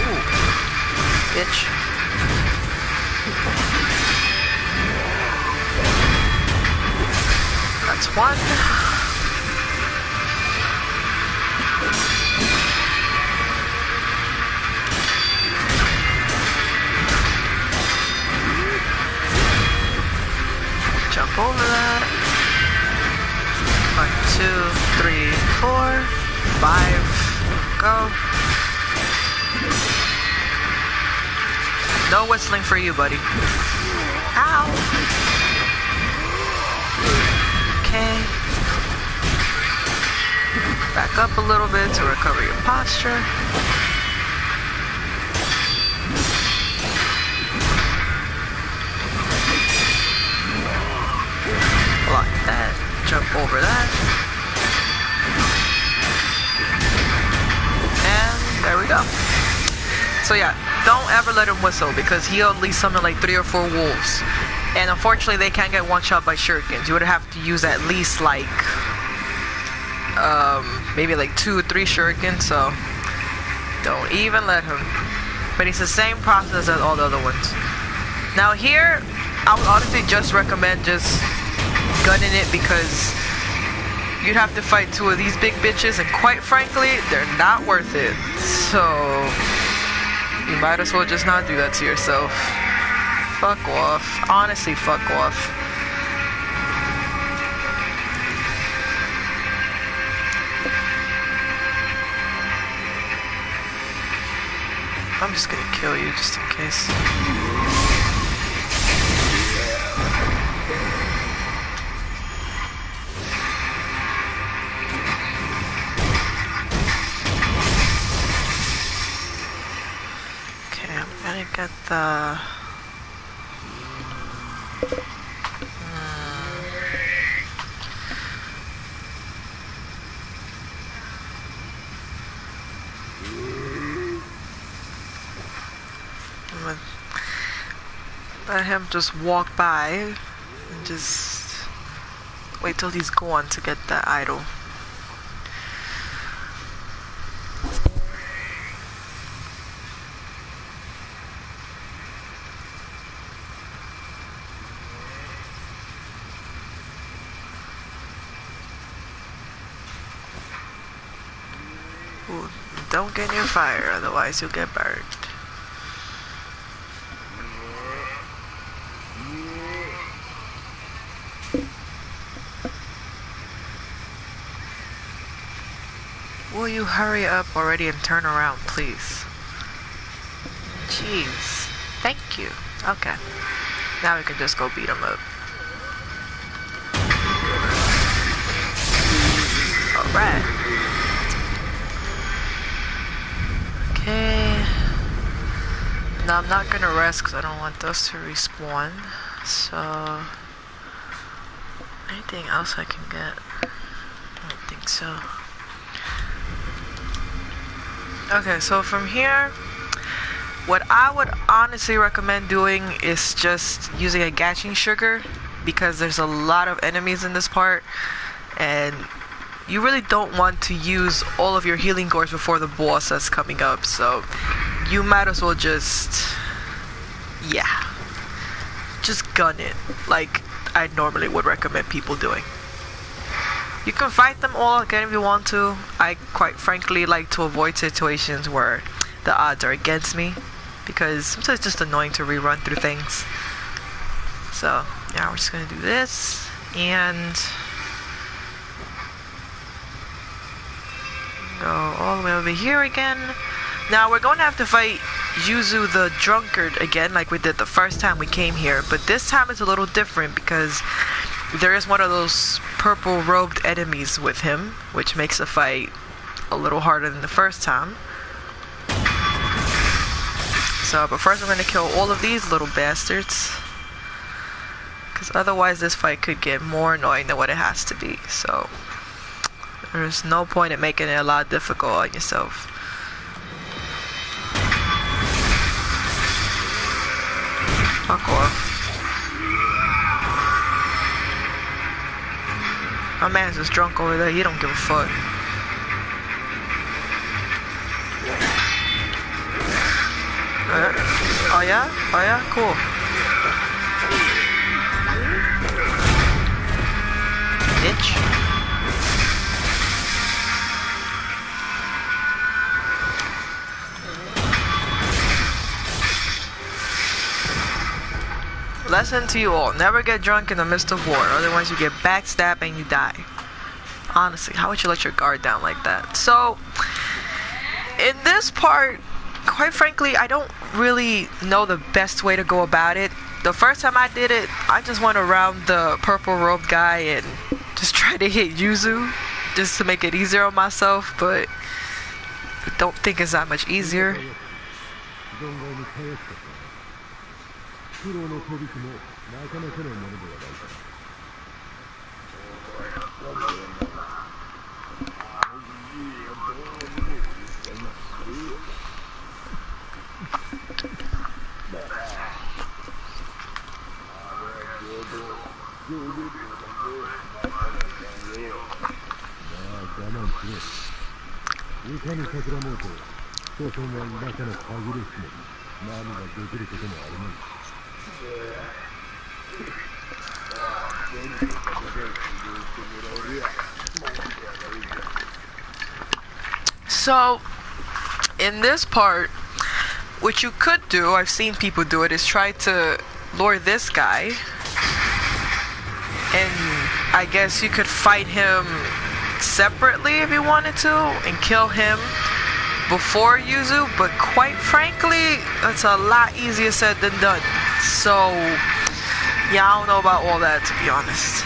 Ooh, bitch. That's one. Jump over that. 1, 2, 3, 4, 5. Go. No whistling for you, buddy. Ow. Okay. Back up a little bit to recover your posture. Block that. Jump over that. And there we go. So yeah, don't ever let him whistle because he'll at least summon like 3 or 4 wolves. And unfortunately, they can't get one shot by shurikens. You would have to use at least like, maybe like 2 or 3 shurikens. So don't even let him. But it's the same process as all the other ones. Now here, I would honestly just recommend just gunning it because you'd have to fight 2 of these big bitches, and quite frankly, they're not worth it. So you might as well just not do that to yourself. Fuck off. Honestly, fuck off. I'm just gonna kill you just in case. Okay, I'm gonna get the... Let him just walk by and just wait till he's gone to get that idol. Ooh, don't get near fire, otherwise you'll get burned. Will you hurry up already and turn around, please? Jeez. Thank you. Okay. Now we can just go beat him up. Alright. Okay. Now I'm not gonna rest because I don't want those to respawn. So... anything else I can get? I don't think so. Okay, so from here, what I would honestly recommend doing is just using a gashing sugar because there's a lot of enemies in this part and you really don't want to use all of your healing cores before the boss that's coming up, so you might as well just, yeah, just gun it like I normally would recommend people doing. You can fight them all again if you want to. I quite frankly like to avoid situations where the odds are against me, because sometimes it's just annoying to rerun through things. So yeah, we're just gonna do this and go all the way over here again. Now we're going to have to fight Yuzu the drunkard again, like we did the first time we came here, but this time it's a little different because there is one of those purple robed enemies with him, which makes the fight a little harder than the first time. So, but first I'm going to kill all of these little bastards, because otherwise this fight could get more annoying than what it has to be. So there's no point in making it a lot difficult on yourself. Fuck off. My man's just drunk over there, he don't give a fuck. Oh yeah? Oh yeah? Cool. Bitch. Lesson to you all, never get drunk in the midst of war, otherwise you get backstabbed and you die. Honestly, how would you let your guard down like that? So, in this part, quite frankly, I don't really know the best way to go about it. The first time I did it, I just went around the purple robed guy and just tried to hit Yuzu, just to make it easier on myself, but I don't think it's that much easier. So, in this part, what you could do, I've seen people do it, is try to lure this guy, and I guess you could fight him separately if you wanted to, and kill him before Yuzu, but quite frankly, it's a lot easier said than done. So, yeah, I don't know about all that, to be honest.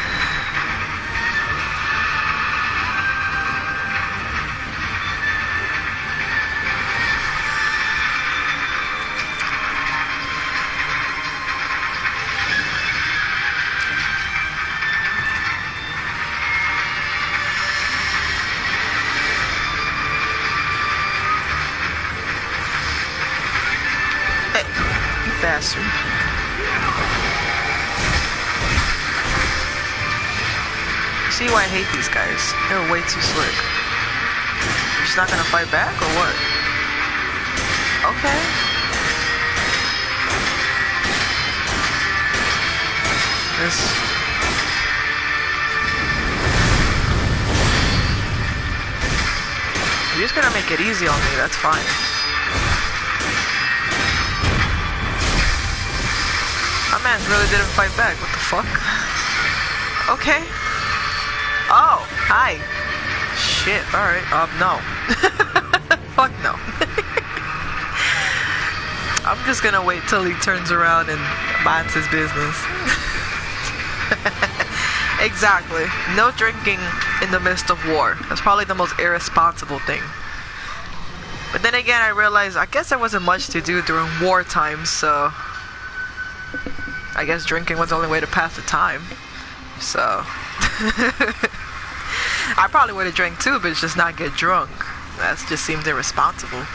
Bastard. See why I hate these guys? They're way too slick. You're just not gonna fight back or what? Okay. You're just gonna make it easy on me, that's fine. My man really didn't fight back. What the fuck? Okay. Oh, hi. Shit. Alright. No. Fuck no. I'm just gonna wait till he turns around and minds his business. Exactly. No drinking in the midst of war. That's probably the most irresponsible thing. But then again, I realized I guess there wasn't much to do during war times, so I guess drinking was the only way to pass the time. So I probably would have drank too, but just not get drunk. That just seems irresponsible.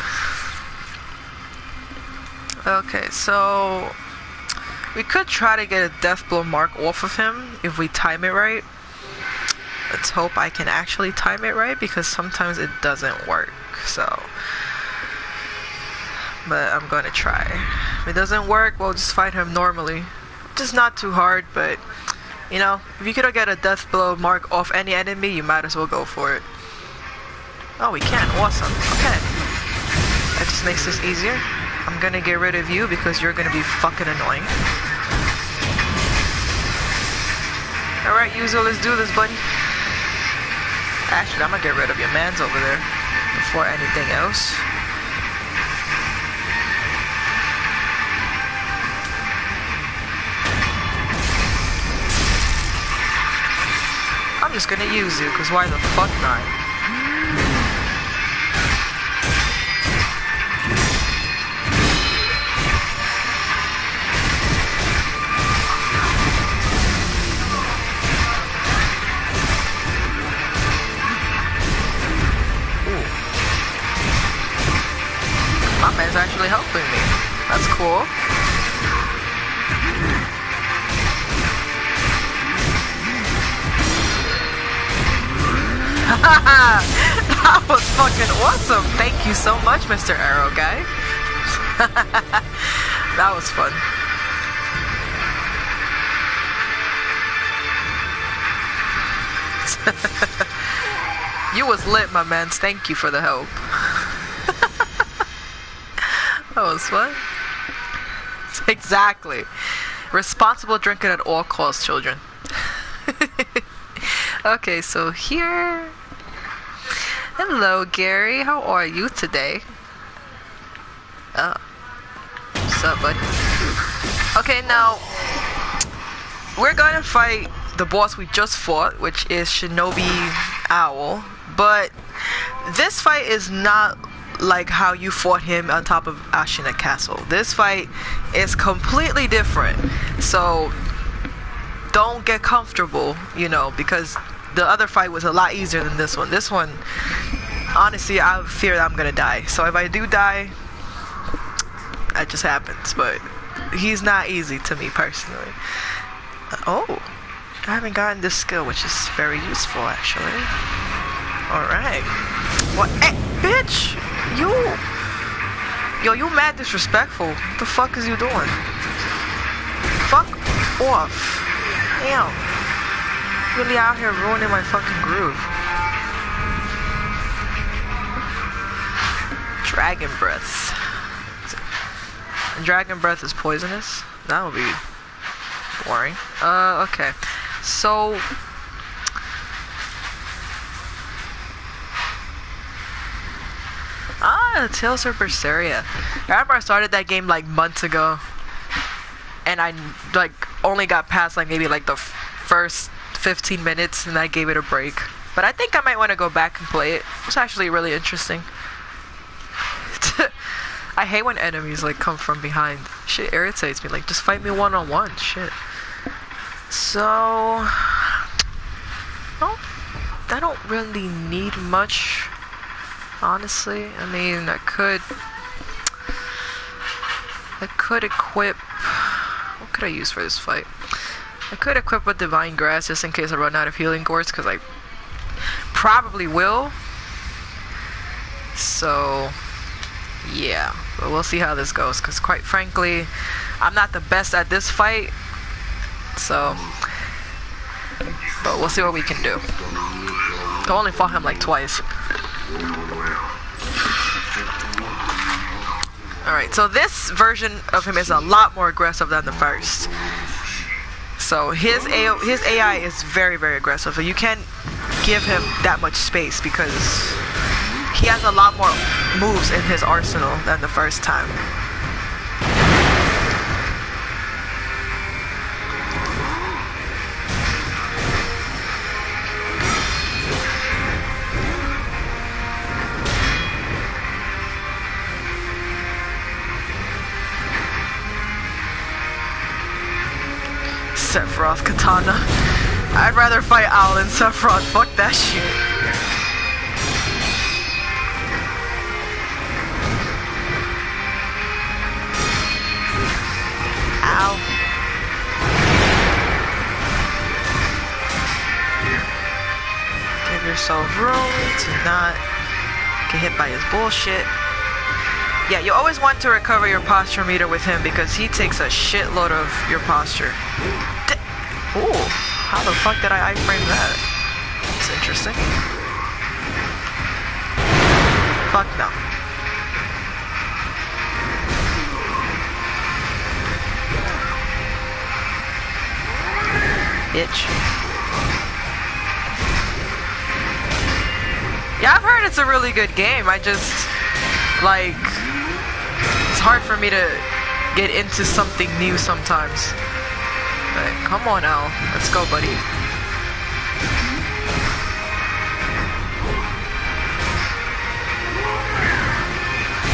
Okay, so we could try to get a death blow mark off of him if we time it right. Let's hope I can actually time it right, because sometimes it doesn't work. So, but I'm gonna try. If it doesn't work, we'll just fight him normally. Just not too hard, but You know, if you could get a death blow mark off any enemy, you might as well go for it. Oh, we can. Awesome. Okay. That just makes this easier. I'm gonna get rid of you because you're gonna be fucking annoying. Alright, Yuzo, let's do this, buddy. Actually, I'm gonna get rid of your mans over there before anything else. I'm just gonna use you, because why the fuck not? My man's actually helping me. That's cool. That was fucking awesome. Thank you so much, Mr. Arrow guy. That was fun. You was lit, my mans. Thank you for the help. That was fun. Exactly. Responsible drinking at all costs, children. Okay, so here. Hello, Gary. How are you today? Oh. What's up, buddy? Okay, now we're gonna fight the boss we just fought, which is Shinobi Owl. But this fight is not like how you fought him on top of Ashina Castle. This fight is completely different. So don't get comfortable, you know, because the other fight was a lot easier than this one. This one, honestly, I fear that I'm gonna die. So if I do die, that just happens. But he's not easy to me personally. Oh, I haven't gotten this skill, which is very useful actually. Alright. What? Hey, bitch! Yo, you mad disrespectful. What the fuck is you doing? Fuck off. Damn. Really out here ruining my fucking groove. Dragon breath. Dragon breath is poisonous? That would be boring. Okay. So Tales of Berseria. I remember I started that game like months ago, and I like only got past like maybe like the first 15 minutes, and I gave it a break. But I think I might want to go back and play it. It's actually really interesting. I hate when enemies like come from behind. Shit irritates me. Like, just fight me one-on-one. Shit. So I don't really need much, honestly. I mean, I could equip. What could I use for this fight? I could equip with Divine Grass just in case I run out of healing gourds, because I probably will. So yeah, but we'll see how this goes, because quite frankly, I'm not the best at this fight. So, but we'll see what we can do. I only fought him like twice. Alright, so this version of him is a lot more aggressive than the first. So his AI is very, very aggressive. So you can't give him that much space because he has a lot more moves in his arsenal than the first time. Sephiroth Katana. I'd rather fight Owl than Sephiroth. Fuck that shit. Ow. Give yourself room to not get hit by his bullshit. Yeah, you always want to recover your posture meter with him because he takes a shitload of your posture. Ooh. How the fuck did I iframe that? It's interesting. Fuck no. Bitch. Yeah, I've heard it's a really good game. I just, like, it's hard for me to get into something new sometimes. But come on, Al. Let's go, buddy.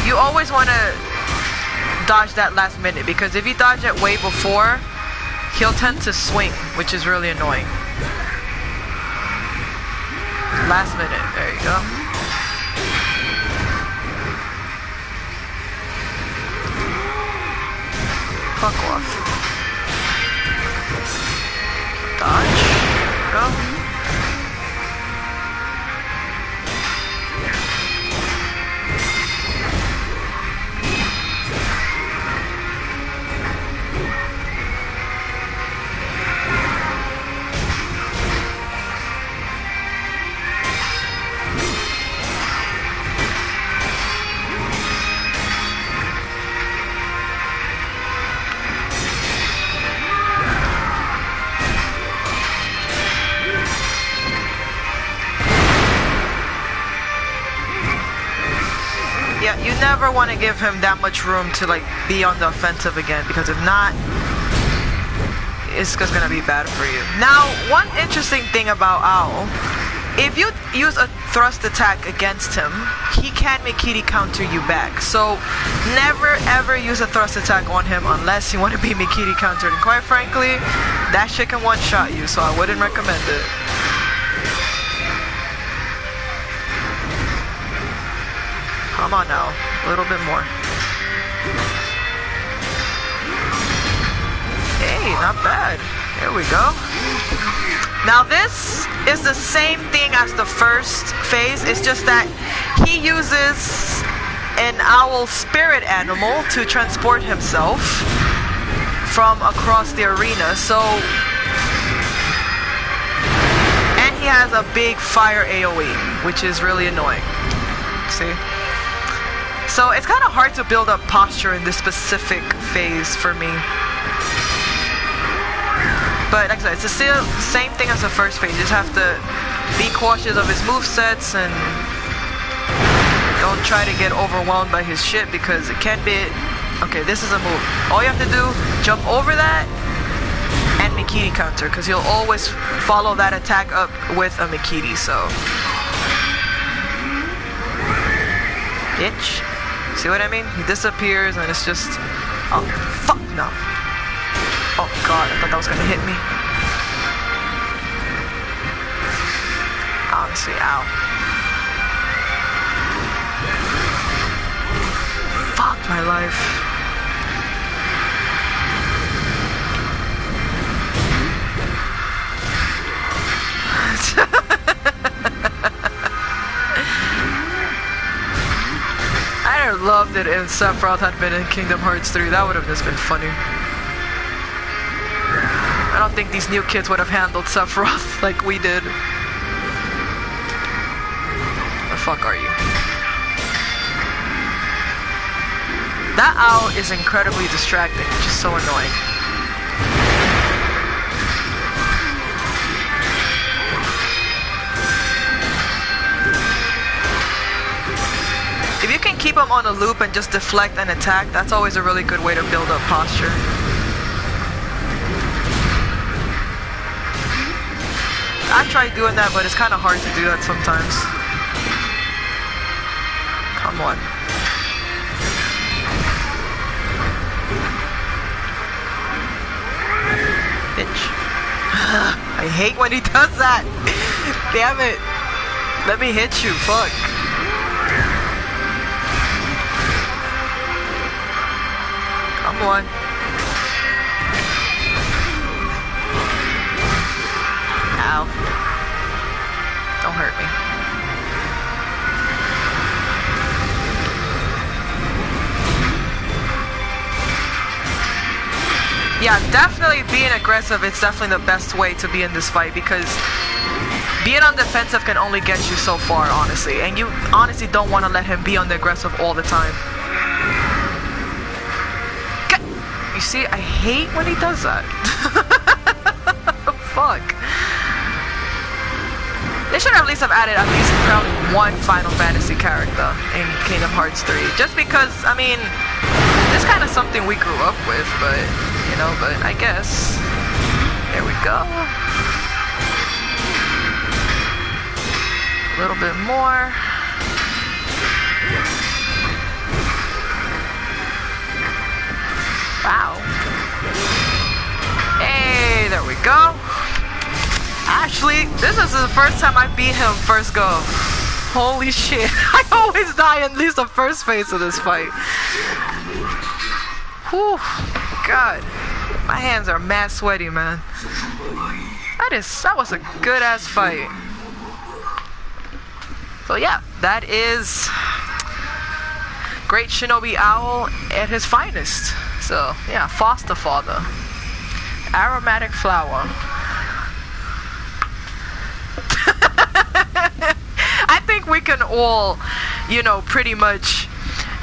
You always want to dodge that last minute, because if you dodge it way before, he'll tend to swing, which is really annoying. Last minute, there you go. Fuck off. Dodge. Go. Yeah, you never want to give him that much room to like be on the offensive again, because if not, it's just gonna be bad for you. Now, one interesting thing about Owl, if you use a thrust attack against him, he can Mikiri counter you back. So never ever use a thrust attack on him unless you want to be Mikiri countered. And quite frankly, that shit can one-shot you, so I wouldn't recommend it. Come on now, a little bit more. Hey, not bad. There we go. Now this is the same thing as the first phase. It's just that he uses an owl spirit animal to transport himself from across the arena. So, and he has a big fire AoE, which is really annoying. See? So it's kind of hard to build up posture in this specific phase for me. But like I said, it's the same thing as the first phase. You just have to be cautious of his movesets and don't try to get overwhelmed by his shit, because it can be... Okay, this is a move. All you have to do, jump over that and Mikiri counter, because he'll always follow that attack up with a Mikiri, so... Bitch. See what I mean? He disappears and it's just... Oh, fuck no. Oh god, I thought that was gonna hit me. Honestly, ow. Fuck my life. I would have loved it if Sephiroth had been in Kingdom Hearts 3. That would have just been funny. I don't think these new kids would have handled Sephiroth like we did. The fuck are you? That owl is incredibly distracting, which is so annoying. If you can keep him on a loop and just deflect and attack, that's always a really good way to build up posture. I tried doing that, but it's kind of hard to do that sometimes. Come on. Bitch. I hate when he does that. Damn it. Let me hit you, fuck. Come on. Ow. Don't hurt me. Yeah, definitely being aggressive. It's definitely the best way to be in this fight because being on defensive can only get you so far, honestly. And you honestly don't want to let him be on the aggressive all the time. You see, I hate when he does that. Fuck. They should at least have added at least probably one Final Fantasy character in Kingdom Hearts 3. Just because, I mean, it's kind of something we grew up with, but, you know, but I guess. There we go. A little bit more. Wow. Hey, there we go. Actually, this is the first time I beat him first go. Holy shit. I always die in at least the first phase of this fight. Whew. God. My hands are mad sweaty, man. That was a good ass fight. So yeah, that is Great Shinobi Owl at his finest. So yeah, foster father. Aromatic flower. I think we can all, you know, pretty much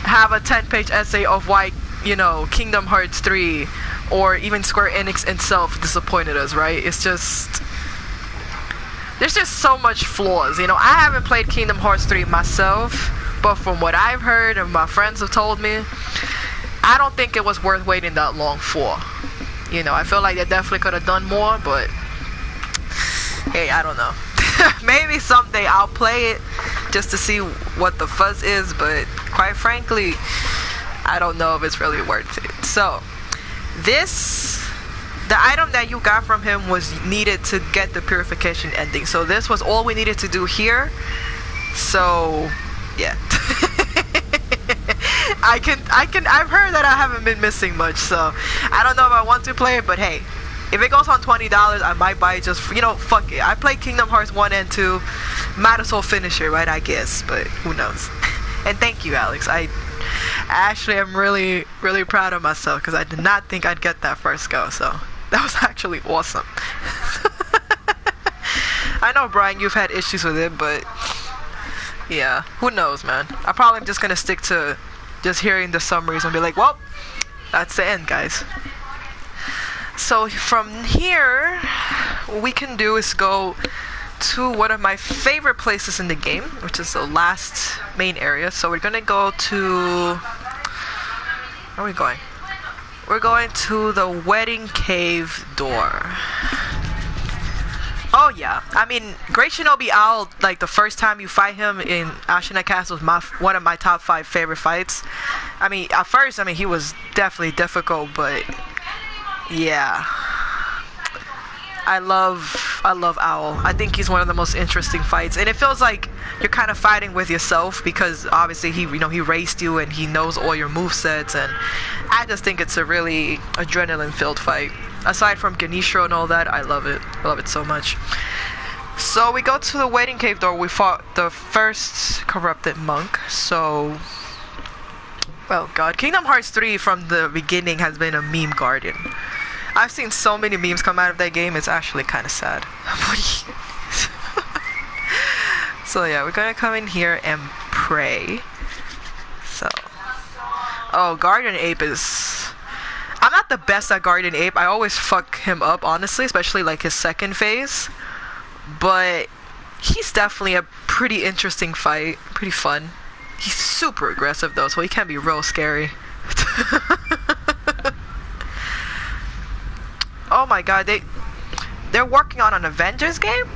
have a 10-page essay of why, you know, Kingdom Hearts 3 or even Square Enix itself disappointed us, right? It's just, there's just so much flaws, you know. I haven't played Kingdom Hearts 3 myself, but from what I've heard and my friends have told me, I don't think it was worth waiting that long for. You know, I feel like they definitely could have done more, but hey, I don't know. Maybe someday I'll play it just to see what the fuzz is, but quite frankly, I don't know if it's really worth it. So, the item that you got from him was needed to get the purification ending. So this was all we needed to do here. So, yeah. I've heard that I haven't been missing much, so I don't know if I want to play it, but hey, if it goes on $20, I might buy it just for, you know, fuck it. I played Kingdom Hearts 1 and 2. Might as well finish it, right? I guess, but who knows. And thank you, Alex. I actually am really, really proud of myself because I did not think I'd get that first go, so that was actually awesome. I know, Brian, you've had issues with it, but yeah, who knows, man. I probably am just going to stick to just hearing the summaries and be like, well, that's the end, guys. So from here, what we can do is go to one of my favorite places in the game, which is the last main area. So we're gonna go to, where are we going? We're going to the Wedding Cave door. Oh yeah, I mean, Great Shinobi Owl, like the first time you fight him in Ashina Castle was one of my top 5 favorite fights. I mean, at first, I mean, he was definitely difficult, but yeah, I love Owl. I think he's one of the most interesting fights, and it feels like you're kind of fighting with yourself because obviously he raised you and he knows all your movesets, and I just think it's a really adrenaline-filled fight. Aside from Ganishro and all that, I love it. I love it so much. So we go to the Wedding Cave door. We fought the first corrupted monk. So, well, God, Kingdom Hearts 3 from the beginning has been a meme garden. I've seen so many memes come out of that game, it's actually kind of sad. So yeah, we're gonna come in here and pray. So, oh, Guardian Ape is... I'm not the best at Guardian Ape. I always fuck him up, honestly, especially like his second phase. But he's definitely a pretty interesting fight, pretty fun. He's super aggressive though, so he can be real scary. Oh my god, they're working on an Avengers game?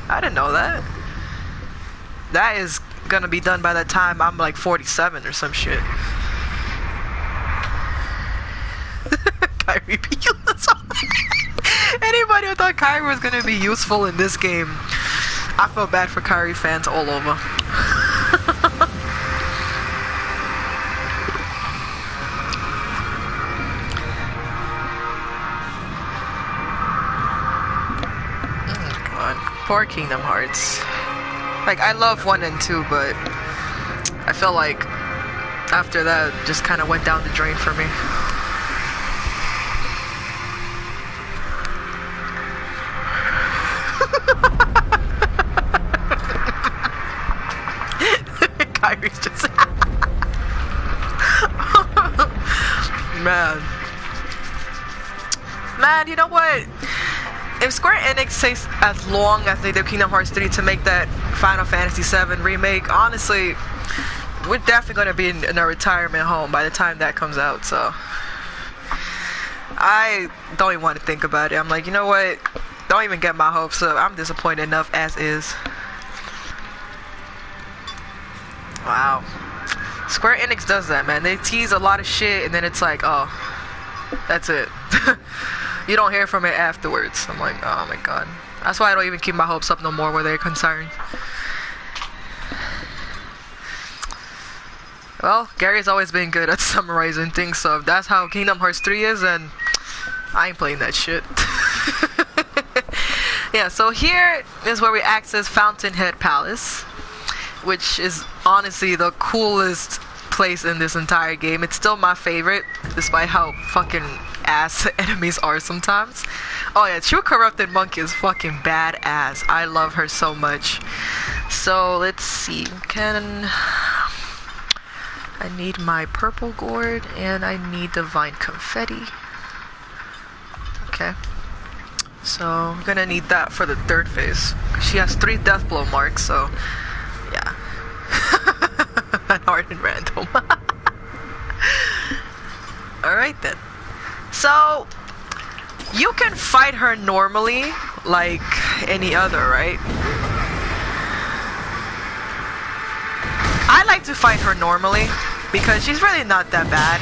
I didn't know that. That is gonna be done by the time I'm like 47 or some shit. Kyrie be useful. Anybody who thought Kyrie was gonna be useful in this game, I feel bad for Kyrie fans all over. Poor Kingdom Hearts. Like, I love 1 and 2, but I feel like after that just kind of went down the drain for me. man. Man, you know what? If Square Enix takes as long as they did Kingdom Hearts 3 to make that Final Fantasy VII remake, honestly, we're definitely going to be in a retirement home by the time that comes out, so I don't even want to think about it. I'm like, you know what? Don't even get my hopes up. I'm disappointed enough as is. Wow. Square Enix does that, man. They tease a lot of shit and then it's like, oh, that's it. You don't hear from it afterwards. I'm like, oh my god. That's why I don't even keep my hopes up no more where they're concerned. Well, Gary's always been good at summarizing things, so if that's how Kingdom Hearts 3 is, then I ain't playing that shit. Yeah, so here is where we access Fountainhead Palace, which is honestly the coolest place in this entire game. It's still my favorite, despite how fucking ass enemies are sometimes. Oh yeah, True Corrupted Monk is fucking badass. I love her so much. So let's see, I need my purple gourd and I need divine confetti. Okay. So I'm gonna need that for the third phase. She has 3 death blow marks, so yeah. Hard and random. Alright then. So you can fight her normally like any other, right? I like to fight her normally because she's really not that bad.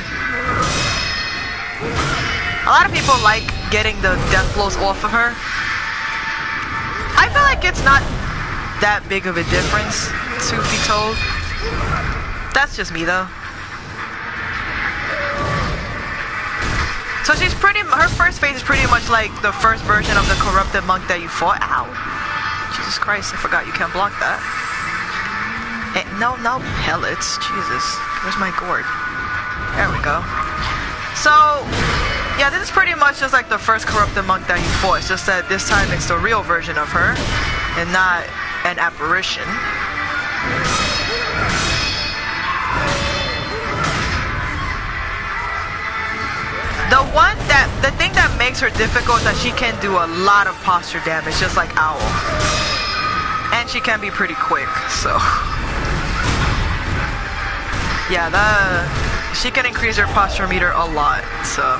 A lot of people like getting the death blows off of her. I feel like it's not that big of a difference, truth be told. That's just me though. So she's her first phase is pretty much like the first version of the corrupted monk that you fought. Ow. Jesus Christ, I forgot you can't block that. No pellets. Jesus. Where's my gourd? There we go. So, yeah, this is pretty much just like the first corrupted monk that you fought. It's just that this time it's the real version of her and not an apparition. The thing that makes her difficult is that she can do a lot of posture damage, just like Owl. And she can be pretty quick, so yeah, she can increase her posture meter a lot, so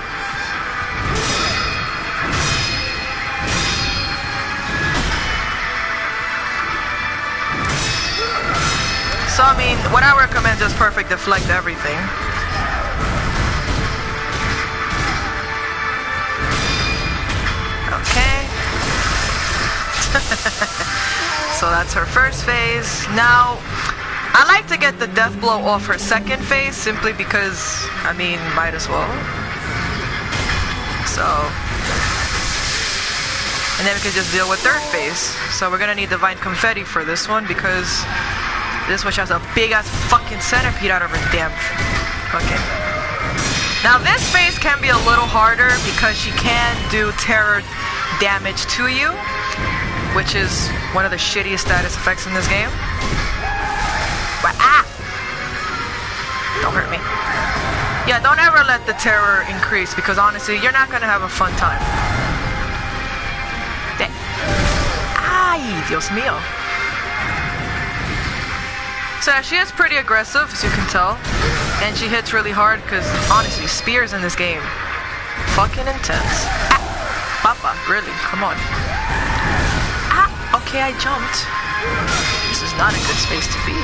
I mean, what I recommend is perfect deflect everything. Okay. So that's her first phase. Now I like to get the death blow off her second phase simply because, I mean, might as well. So, and then we can just deal with third phase. So we're gonna need divine confetti for this one because this witch has a big ass fucking centipede out of her damn. Okay. Now this phase can be a little harder because she can do terror damage to you, which is one of the shittiest status effects in this game. But don't hurt me. Yeah, don't ever let the terror increase because honestly, you're not gonna have a fun time. Ay, Dios mío. So she is pretty aggressive, as you can tell, and she hits really hard because honestly, spears in this game, fucking intense. Papa, really? Come on. Okay, I jumped. This is not a good space to be.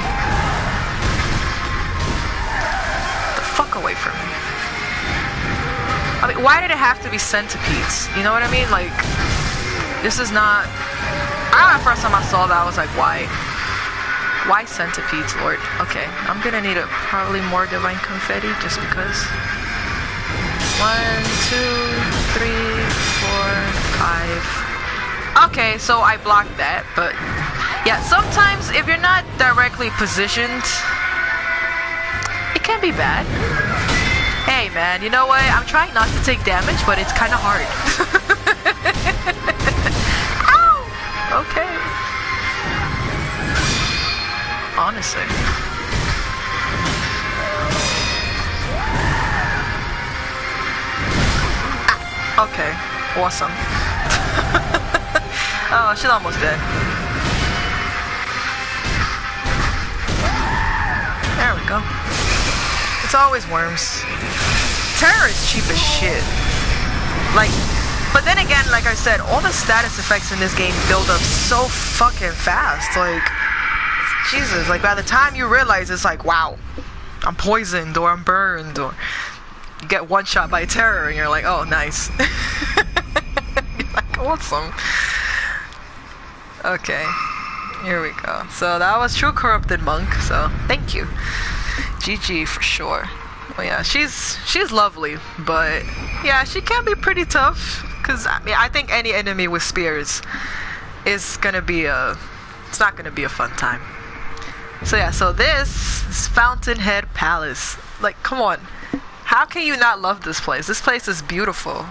The fuck away from me. I mean, why did it have to be centipedes? You know what I mean? Like, this is not... I remember the first time I saw that, I was like, why? Why centipedes, Lord? Okay, I'm gonna need probably more divine confetti, just because. 1, 2, 3, 4, 5. Okay, so I blocked that, but yeah, sometimes if you're not directly positioned, it can be bad. Hey man, you know what? I'm trying not to take damage, but it's kind of hard. Ow! Okay. Honestly. Okay, awesome. Oh, she's almost dead. There we go. It's always worms. Terror is cheap as shit. Like, but then again, like I said, all the status effects in this game build up so fucking fast. Like, Jesus, like by the time you realize it's like, wow, I'm poisoned or I'm burned, or you get one shot by terror and you're like, oh, nice. You're like, awesome. Okay, here we go. So that was True Corrupted Monk, so thank you. GG for sure. Well, yeah, she's lovely, but yeah, she can be pretty tough. Cause I mean, I think any enemy with spears is gonna be it's not gonna be a fun time. So yeah, so this is Fountainhead Palace. Like, come on, how can you not love this place? This place is beautiful.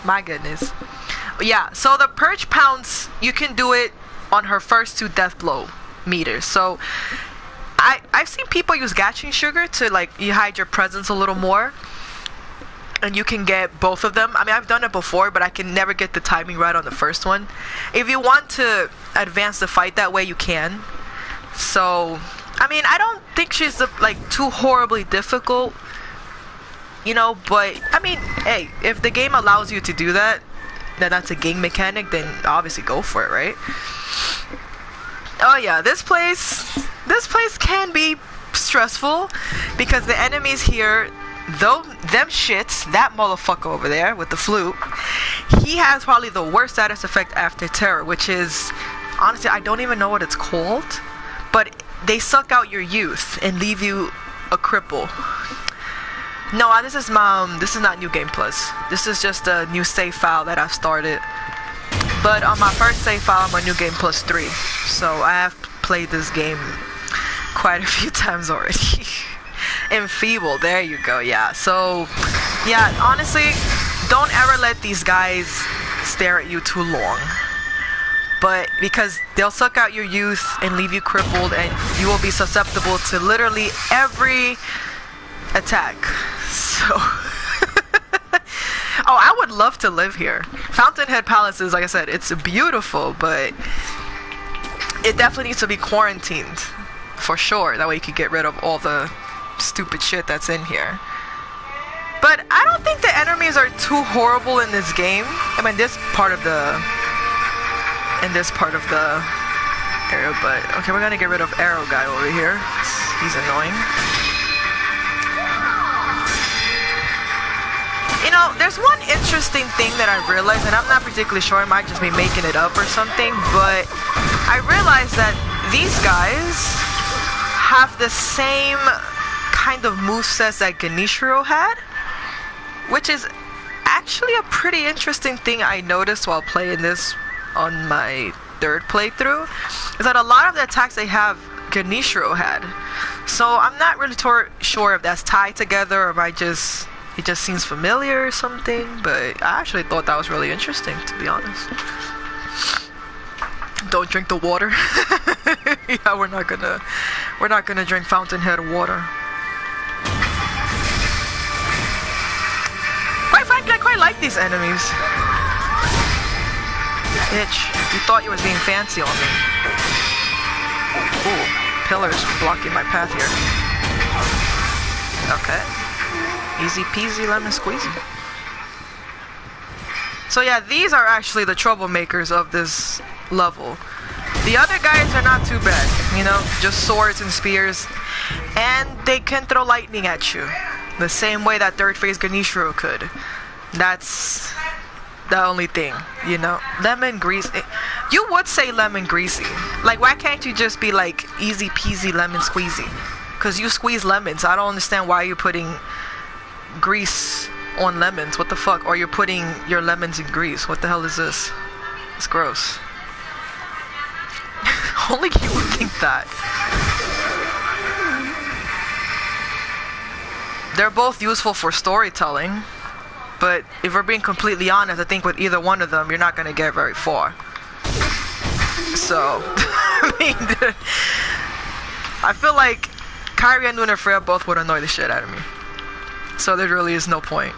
My goodness. Yeah, so the Purge Pounce, you can do it on her first 2 death blow meters. So I've seen people use Gatching Sugar to like you hide your presence a little more, and you can get both of them. I mean, I've done it before, but I can never get the timing right on the first one. If you want to advance the fight that way, you can. So I mean, I don't think she's like too horribly difficult, you know, but I mean, hey, if the game allows you to do that, then that's a game mechanic, then obviously go for it, right? Oh yeah, this place can be stressful because the enemies here, though them shits, that motherfucker over there with the flute, he has probably the worst status effect after terror, which is, honestly, I don't even know what it's called, but they suck out your youth and leave you a cripple. No, this is not New Game Plus. This is just a new save file that I've started. But on my first save file, I'm on New Game Plus 3. So I have played this game quite a few times already. Enfeeble, there you go, yeah. So, yeah, honestly, don't ever let these guys stare at you too long. But because they'll suck out your youth and leave you crippled, and you will be susceptible to literally every attack. So oh, I would love to live here. Fountainhead Palace is, like I said, it's beautiful, but it definitely needs to be quarantined for sure. That way you could get rid of all the stupid shit that's in here. But I don't think the enemies are too horrible in this game. I mean, this part of the area, but okay, we're gonna get rid of Arrow Guy over here. He's annoying. You know, there's one interesting thing that I realized, and I'm not particularly sure, I might just be making it up or something, but I realized that these guys have the same kind of movesets that Ganishiro had, which is actually a pretty interesting thing I noticed while playing this on my 3rd playthrough, is that a lot of the attacks they have, Ganishiro had. So I'm not really sure if that's tied together or if it just seems familiar or something, but I actually thought that was really interesting, to be honest. Don't drink the water. Yeah, we're not gonna drink Fountainhead water. Quite frankly, I quite like these enemies. Bitch, you thought you was being fancy on me. Ooh, pillars blocking my path here. Okay. Easy peasy lemon squeezy. So yeah, these are actually the troublemakers of this level. The other guys are not too bad, you know, just swords and spears, and they can throw lightning at you the same way that 3rd phase Ganishiro could. That's the only thing, you know. Lemon greasy. You would say lemon greasy. Like, why can't you just be like easy peasy lemon squeezy? Because you squeeze lemons. I don't understand why you're putting grease on lemons. What the fuck? Or you're putting your lemons in grease. What the hell is this? It's gross. Only you would think that. They're both useful for storytelling, but if we're being completely honest, I think with either one of them, you're not gonna get very far. So, I mean, I feel like Kairi and Lunafreya both would annoy the shit out of me. So there really is no point.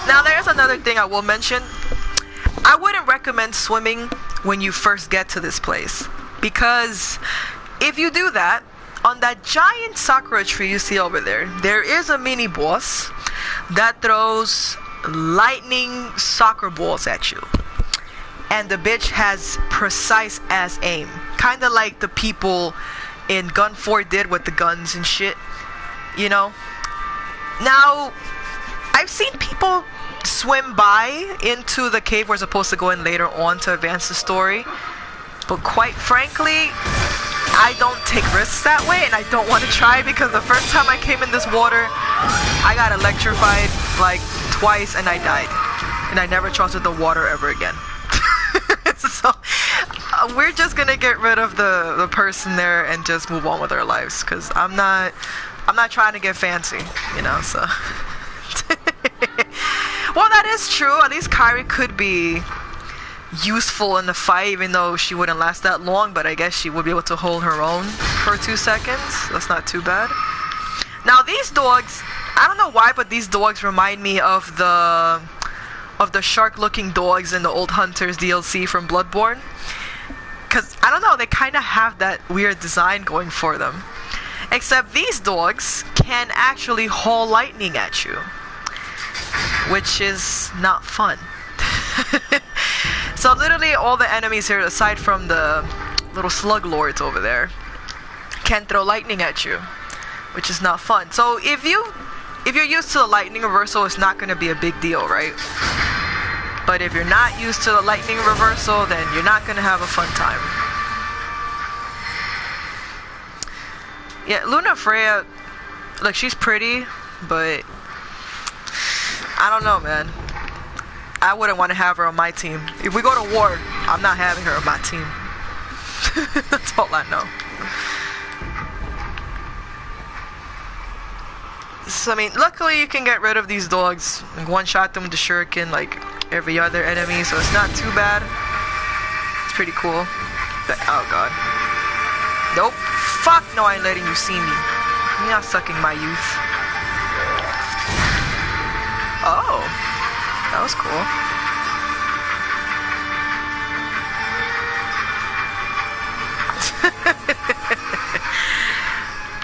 Now there's another thing I will mention. I wouldn't recommend swimming when you first get to this place, because if you do that, on that giant sakura tree you see over there, there is a mini boss that throws lightning soccer balls at you. And the bitch has precise ass aim. Kinda like the people in Gun 4 did with the guns and shit. You know? Now, I've seen people swim by into the cave we're supposed to go in later on to advance the story. But quite frankly, I don't take risks that way, and I don't want to try, because the first time I came in this water, I got electrified like twice and I died. And I never trusted the water ever again. So we're just gonna get rid of the person there and just move on with our lives, because I'm not trying to get fancy, you know. So well, that is true. At least Kairi could be useful in the fight, even though she wouldn't last that long, but I guess she would be able to hold her own for 2 seconds. That's not too bad. Now these dogs, I don't know why, but these dogs remind me of the shark looking dogs in the Old Hunters DLC from Bloodborne, because I don't know, they kind of have that weird design going for them, except these dogs can actually haul lightning at you, which is not fun. So literally all the enemies here, aside from the little slug lords over there, can throw lightning at you, which is not fun. So if you're used to the lightning reversal, it's not going to be a big deal, right? But if you're not used to the lightning reversal, then you're not going to have a fun time. Yeah, Luna Freya, like, she's pretty, but I don't know, man. I wouldn't want to have her on my team. If we go to war, I'm not having her on my team. That's all I know. So, I mean, luckily you can get rid of these dogs and one-shot them with the shuriken like every other enemy, so it's not too bad. It's pretty cool. But, oh god. Nope. Fuck no, I ain't letting you see me. You're not sucking my youth. Oh. That was cool.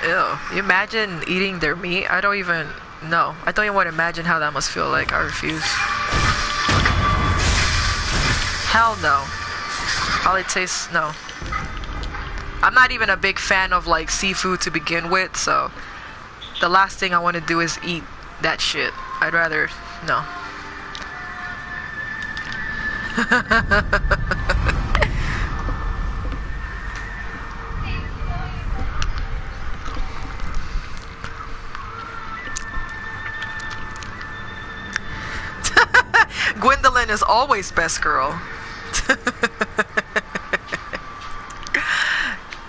Ew. You imagine eating their meat? I don't even know. I don't even want to imagine how that must feel like. I refuse. Hell no. All it tastes, no. I'm not even a big fan of like seafood to begin with, so the last thing I want to do is eat that shit. I'd rather, no. Gwendolyn is always best girl.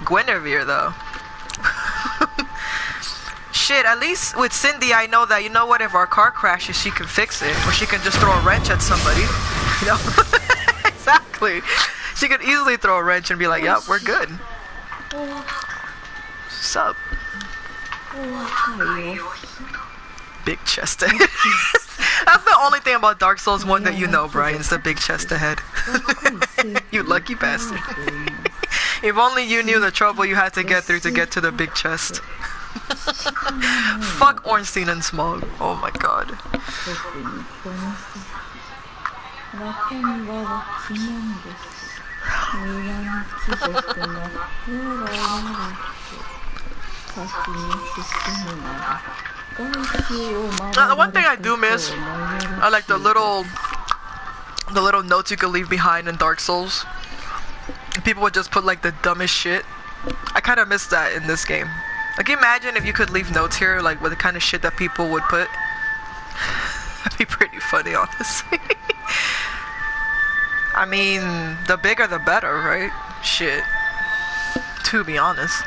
Guinevere though. Shit, at least with Cindy I know that, you know what, if our car crashes she can fix it, or she can just throw a wrench at somebody, you know. Exactly, she could easily throw a wrench and be like, yep, we're good. What's up? Big chest ahead. That's the only thing about Dark Souls 1 that you know, Brian, is the big chest ahead. You lucky bastard. If only you knew the trouble you had to get through to get to the big chest. Fuck Ornstein and Smog. Oh my god. The one thing I do miss are like the little notes you could leave behind in Dark Souls. People would just put like the dumbest shit. I kind of miss that in this game. Like, imagine if you could leave notes here, like with the kind of shit that people would put. That'd be pretty funny, honestly. I mean, the bigger the better, right? Shit. To be honest.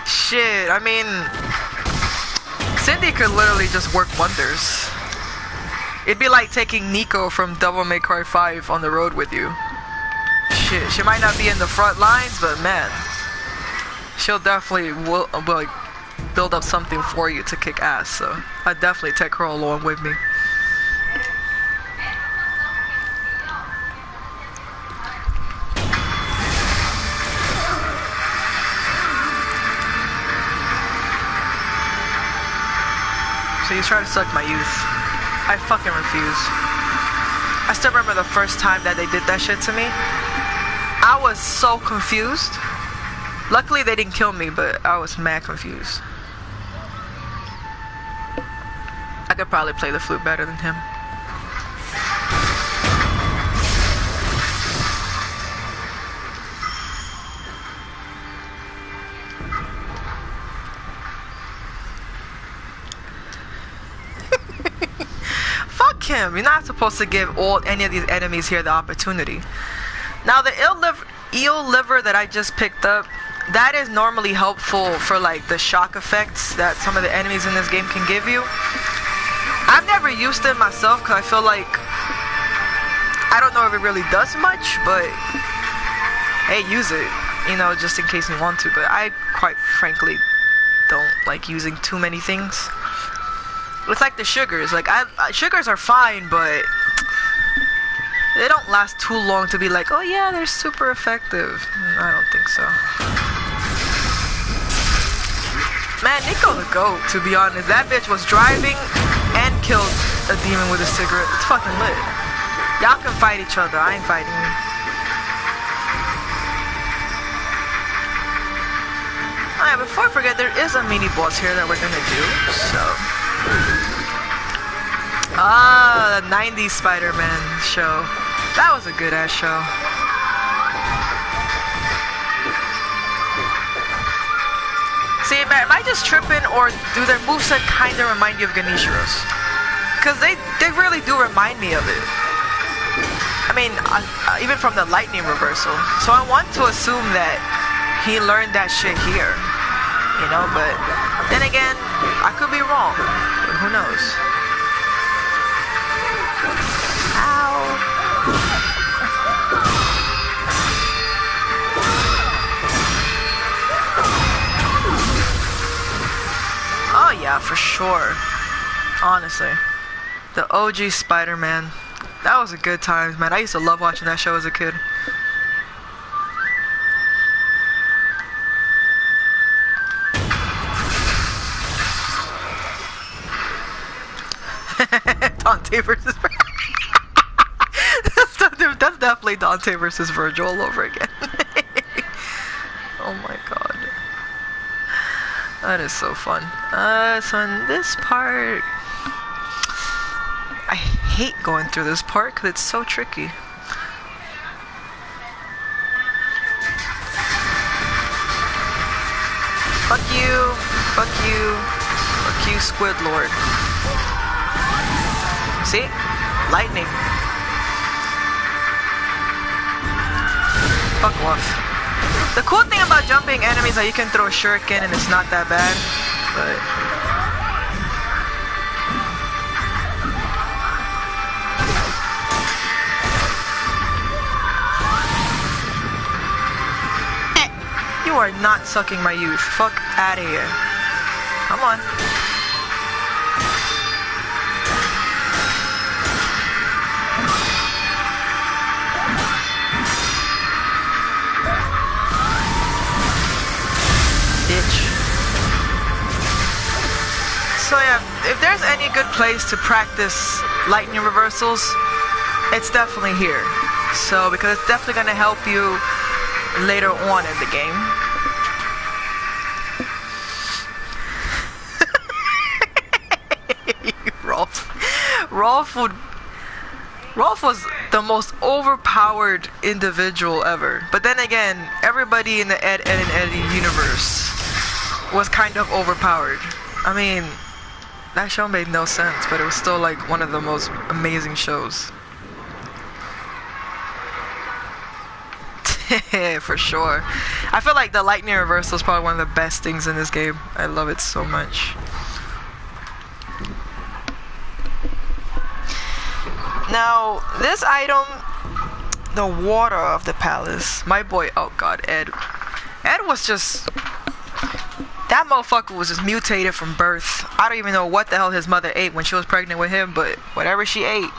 Shit, I mean, Cindy could literally just work wonders. It'd be like taking Nico from Devil May Cry 5 on the road with you. Shit, she might not be in the front lines, but man, she'll definitely will like build up something for you to kick ass. So I definitely take her along with me. So he's trying to suck my youth. I fucking refuse. I still remember the first time that they did that shit to me. I was so confused. Luckily they didn't kill me, but I was mad confused. I could probably play the flute better than him. Fuck him. You're not supposed to give any of these enemies here the opportunity. Now the eel liver that I just picked up, that is normally helpful for like the shock effects that some of the enemies in this game can give you. I've never used it myself because I feel like I don't know if it really does much, but hey, use it, you know, just in case you want to. But I quite frankly don't like using too many things. It's like the sugars. Like sugars are fine, but they don't last too long to be like, oh yeah, they're super effective. I don't think so. Man, Nico the GOAT, to be honest. That bitch was driving and killed a demon with a cigarette. It's fucking lit. Y'all can fight each other. I ain't fighting you. Alright, before I forget, there is a mini boss here that we're gonna do, so. Ah, the 90s Spider-Man show. That was a good ass show. See, man, am I just tripping, or do their moveset kind of remind you of Ganeshiro's? Because they really do remind me of it. I mean, even from the lightning reversal. So I want to assume that he learned that shit here. You know, but then again, I could be wrong. But who knows? Ow. Oh yeah, for sure. Honestly. The OG Spider-Man. That was a good time, man. I used to love watching that show as a kid. Dante versus that's definitely Dante versus Virgil all over again. Oh my god. That is so fun. So in this part, I hate going through this part because it's so tricky. Fuck you, fuck you, fuck you, Squid Lord. See? Lightning. Fuck off. The cool thing about jumping enemies is that you can throw a shuriken and it's not that bad, but... You are not sucking my youth. Fuck out of here. Come on. So yeah, if there's any good place to practice lightning reversals, it's definitely here. So, because it's definitely going to help you later on in the game. Rolf was the most overpowered individual ever. But then again, everybody in the Ed, and Eddie universe was kind of overpowered. I mean, that show made no sense, but it was still like one of the most amazing shows. For sure. I feel like the lightning reversal is probably one of the best things in this game. I love it so much. Now, this item, the water of the palace. My boy, oh god, Ed. Ed was just... That motherfucker was just mutated from birth. I don't even know what the hell his mother ate when she was pregnant with him, but whatever she ate,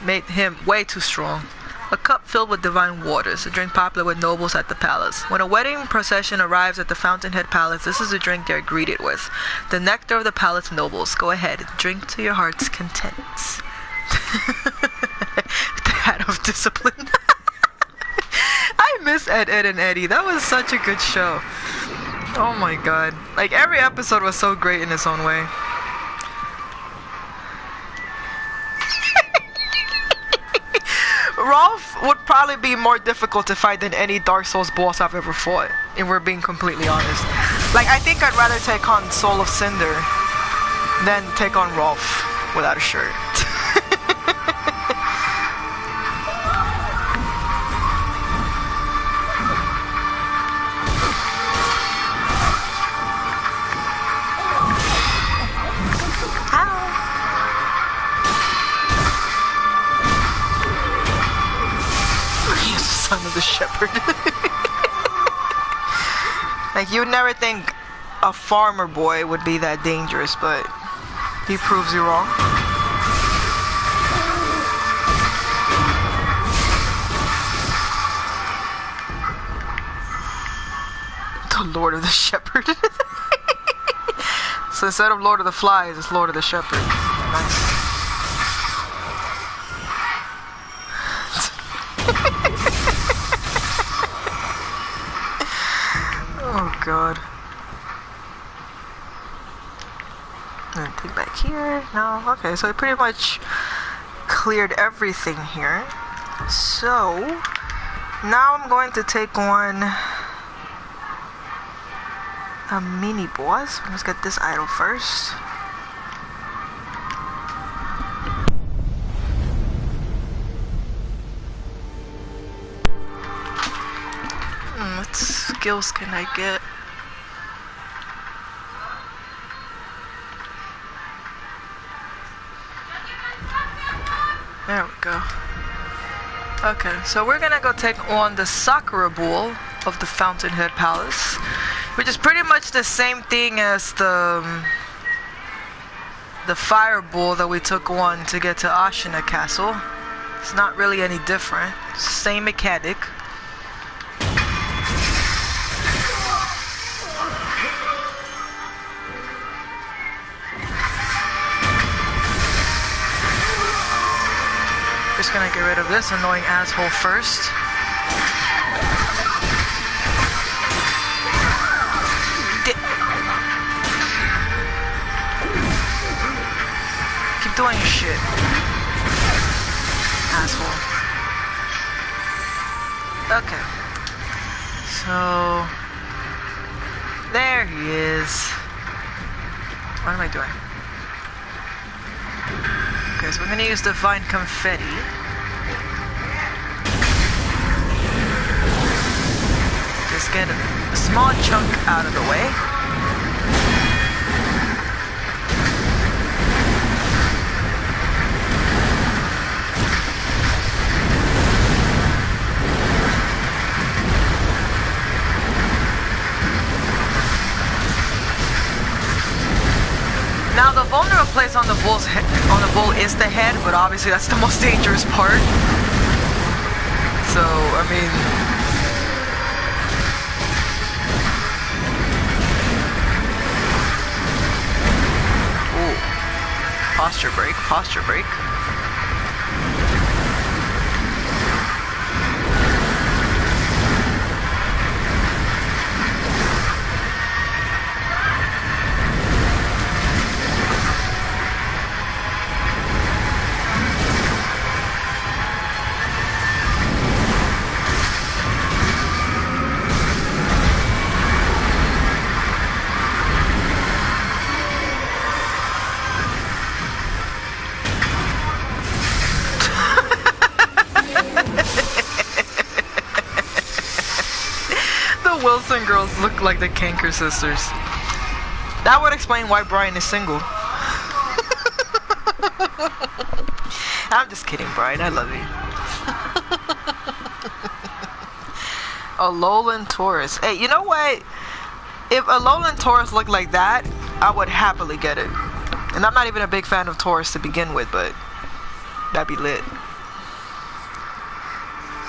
made him way too strong. A cup filled with divine waters, a drink popular with nobles at the palace. When a wedding procession arrives at the Fountainhead Palace, this is the drink they're greeted with. The nectar of the palace nobles. Go ahead, drink to your heart's content. The hat of discipline. I miss Ed, Ed, and Eddie. That was such a good show. Oh my god. Like, every episode was so great in its own way. Rolf would probably be more difficult to fight than any Dark Souls boss I've ever fought, if we're being completely honest. Like, I think I'd rather take on Soul of Cinder than take on Rolf without a shirt. Son of the shepherd. Like, you would never think a farmer boy would be that dangerous, but he proves you wrong. The Lord of the Shepherd. So instead of Lord of the Flies, it's Lord of the Shepherd. Nice. Oh god. Anything back here? No? Okay, so I pretty much cleared everything here. So now I'm going to take on a mini boss. Let's get this idol first. What skills can I get? There we go. Okay, so we're gonna go take on the Sakura Bull of the Fountainhead Palace, which is pretty much the same thing as the Fire Bull that we took on to get to Ashina Castle. It's not really any different. Same mechanic. Just gonna get rid of this annoying asshole first. Keep doing your shit, asshole. Okay. So there he is. What am I doing? Okay, so we're gonna use Divine Confetti. Just get a small chunk out of the way. Now the vulnerable place on the bull is the head, but obviously that's the most dangerous part. So I mean, ooh, posture break, posture break. Wilson girls look like the Canker sisters. That would explain why Brian is single. I'm just kidding, Brian. I love you. A Lowland Taurus. Hey, you know what? If a lowland Taurus looked like that, I would happily get it. And I'm not even a big fan of Taurus to begin with, but that'd be lit.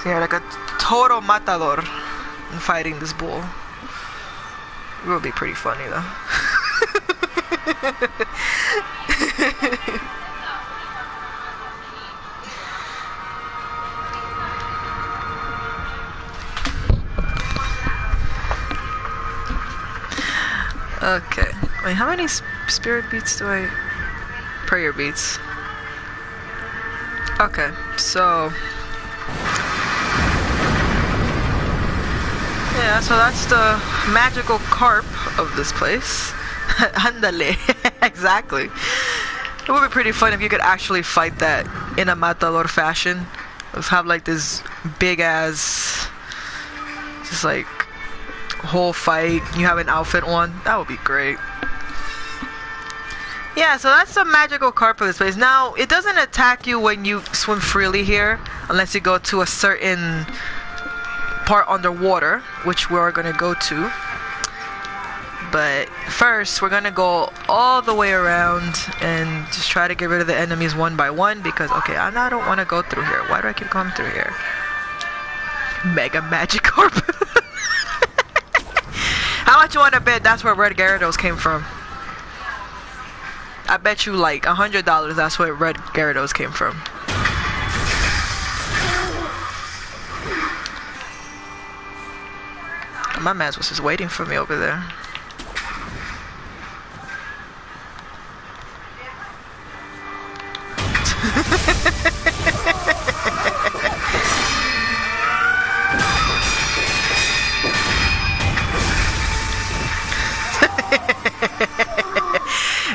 So yeah, like a total matador fighting this bull. It would be pretty funny though. Okay. Wait, how many spirit beats do I... Prayer beats. Okay, so... Yeah, so that's the magical carp of this place. Andale. Exactly. It would be pretty fun if you could actually fight that in a matador fashion. Let's have like this big ass... Just like... whole fight. You have an outfit on. That would be great. Yeah, so that's the magical carp of this place. Now, it doesn't attack you when you swim freely here, unless you go to a certain part underwater, which we're gonna go to. But first, we're gonna go all the way around and just try to get rid of the enemies one by one, because, okay, I don't want to go through here. Why do I keep going through here? Mega Magikarp. How much you want to bet that's where Red Gyarados came from? I bet you like $100 that's where Red Gyarados came from. My man was just waiting for me over there.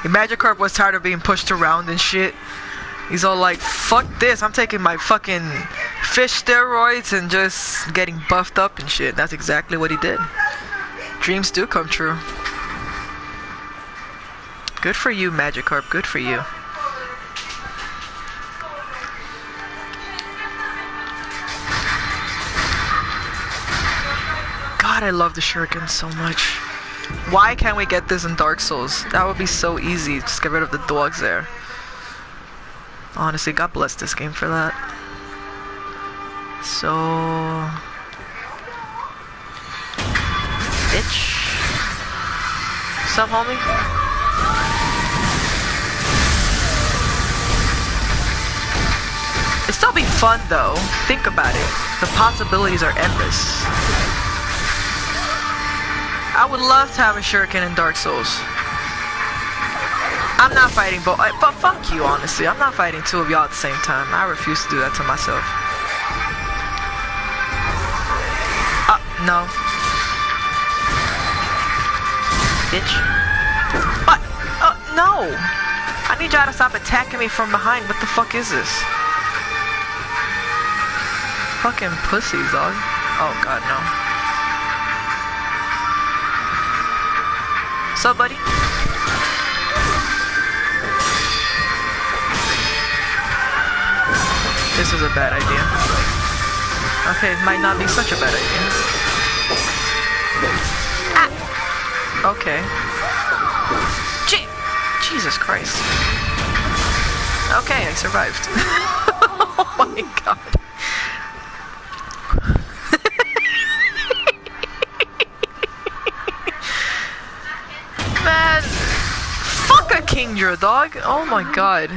Magikarp was tired of being pushed around and shit. He's all like, fuck this, I'm taking my fucking fish steroids and just getting buffed up and shit. That's exactly what he did. Dreams do come true. Good for you, Magikarp, good for you. God, I love the shuriken so much. Why can't we get this in Dark Souls? That would be so easy. Just get rid of the dogs there. Honestly, God bless this game for that. So... Bitch. What's up, homie? It'd still be fun, though. Think about it. The possibilities are endless. I would love to have a shuriken in Dark Souls. I'm not fighting both, but fuck you, honestly. I'm not fighting two of y'all at the same time. I refuse to do that to myself. No. Bitch. What? No! I need y'all to stop attacking me from behind. What the fuck is this? Fucking pussies, dog. Oh god, no. What's up, buddy? This is a bad idea. Okay, it might not be such a bad idea. Ah! Okay. Jesus Christ. Okay, I survived. Oh my god. Man, fuck a Kingdra, dog. Oh my god.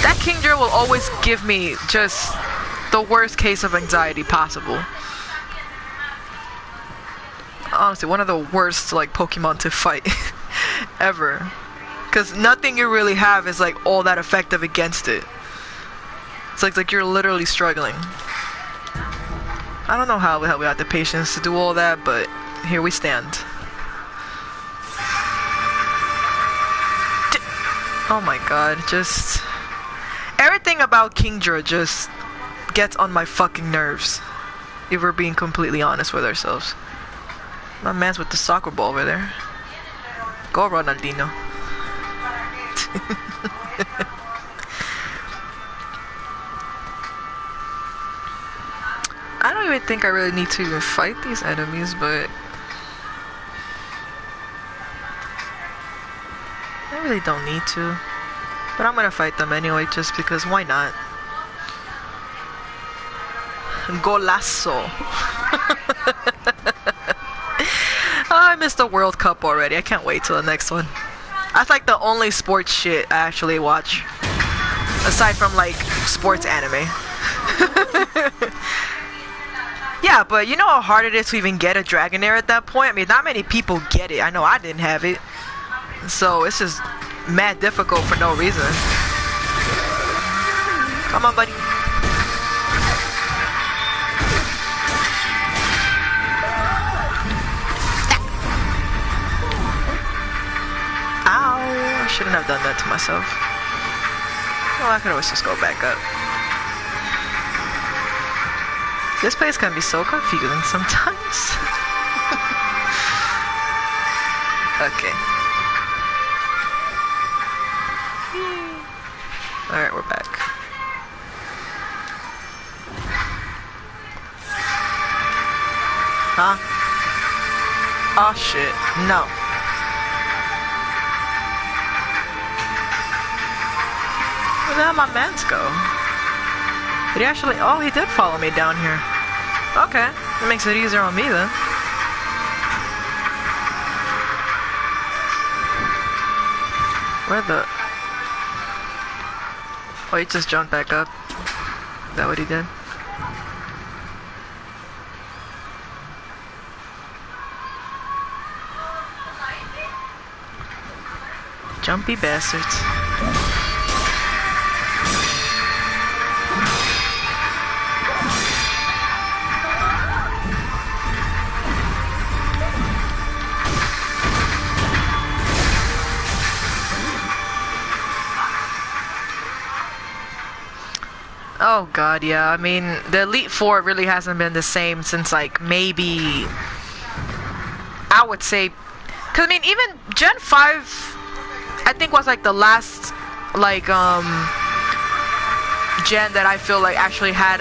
That Kingdra will always give me just the worst case of anxiety possible. Honestly, one of the worst like Pokemon to fight ever. Cause nothing you really have is like all that effective against it. It's like you're literally struggling. I don't know how the hell we had the patience to do all that, but here we stand. Oh my god, just... everything about Kingdra just gets on my fucking nerves. If we're being completely honest with ourselves. My man's with the soccer ball over there. Go Ronaldinho. I don't even think I really need to even fight these enemies, but... really don't need to. But I'm gonna fight them anyway, just because why not? Golazo. I missed the World Cup already. I can't wait till the next one. That's like the only sports shit I actually watch. Aside from like sports anime. Yeah, but you know how hard it is to even get a Dragonair at that point? I mean, not many people get it. I know I didn't have it. So it's just mad difficult for no reason. Come on, buddy. Ow, I shouldn't have done that to myself. Well, I could always just go back up. This place can be so confusing sometimes. Okay. Alright, we're back. Huh? Oh shit, no. Where the hell my mans go? Did he actually? Oh, he did follow me down here. Okay, that makes it easier on me then. Where the? Oh, he just jumped back up. Is that what he did? Jumpy bastards. Oh god, yeah. I mean, the Elite Four really hasn't been the same since like maybe I would say, cause I mean even Gen 5 I think was like the last like gen that I feel like actually had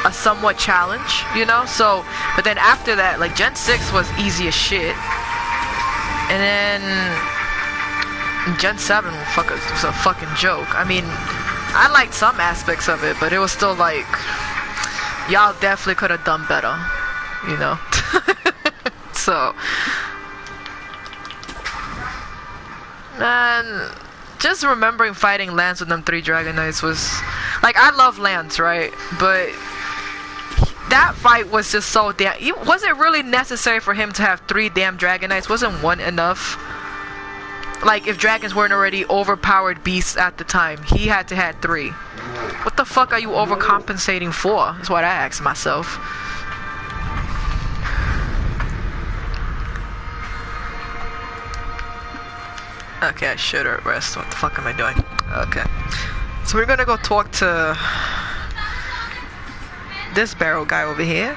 a somewhat challenge, you know? So but then after that, like Gen 6 was easy as shit. And then Gen 7 was a fucking joke. I mean, I liked some aspects of it, but it was still like, y'all definitely could have done better, you know? So, man, just remembering fighting Lance with them 3 Dragon Knights was, like, I love Lance, right? But that fight was just so damn, was it really necessary for him to have 3 damn Dragon Knights? Wasn't 1 enough? Like, if dragons weren't already overpowered beasts at the time, he had to have 3. What the fuck are you overcompensating for? That's what I asked myself. Okay, I should rest. What the fuck am I doing? Okay. So we're gonna go talk to this barrel guy over here.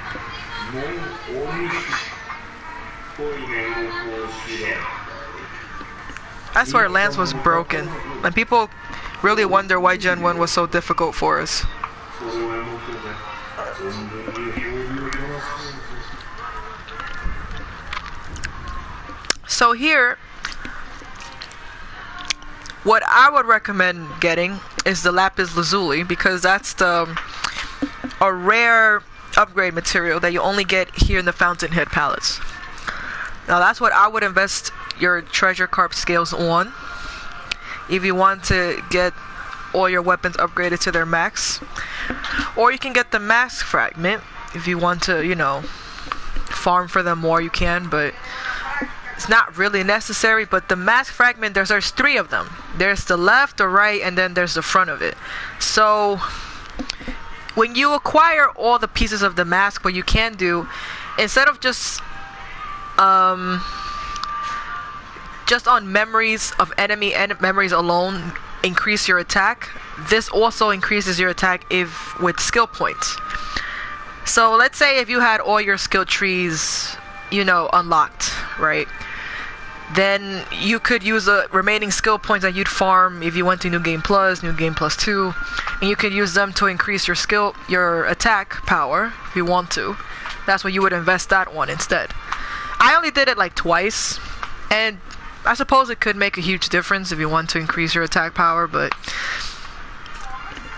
I swear Lance was broken, and people really wonder why Gen 1 was so difficult for us. So here, what I would recommend getting is the Lapis Lazuli, because that's a rare upgrade material that you only get here in the Fountainhead Palace. Now that's what I would invest your treasure carp scales on if you want to get all your weapons upgraded to their max. Or you can get the mask fragment if you want to, you know, farm for them more, you can, but it's not really necessary. But the mask fragment, there's 3 of them. There's the left, the right, and then there's the front of it. So when you acquire all the pieces of the mask, what you can do, instead of just on memories of enemy and memories alone increase your attack, this also increases your attack if with skill points. So let's say if you had all your skill trees, you know, unlocked, right? Then you could use the remaining skill points that you'd farm if you went to New Game Plus, New Game Plus 2, and you could use them to increase your attack power if you want to. That's what you would invest that one instead. I only did it like twice, and I suppose it could make a huge difference if you want to increase your attack power, but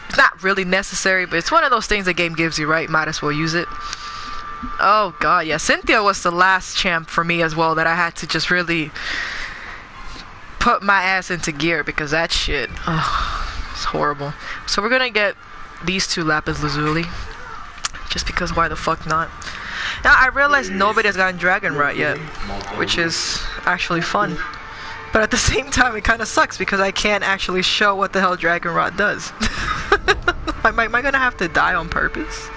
it's not really necessary. But it's one of those things the game gives you, right? Might as well use it. Oh god, yeah, Cynthia was the last champ for me as well that I had to just really put my ass into gear, because that shit, it's horrible. So we're gonna get these two lapis lazuli, just because why the fuck not? Now I realized nobody has gotten dragon rot yet, which is actually fun. But at the same time, it kind of sucks because I can't actually show what the hell dragon rot does. Am I gonna have to die on purpose?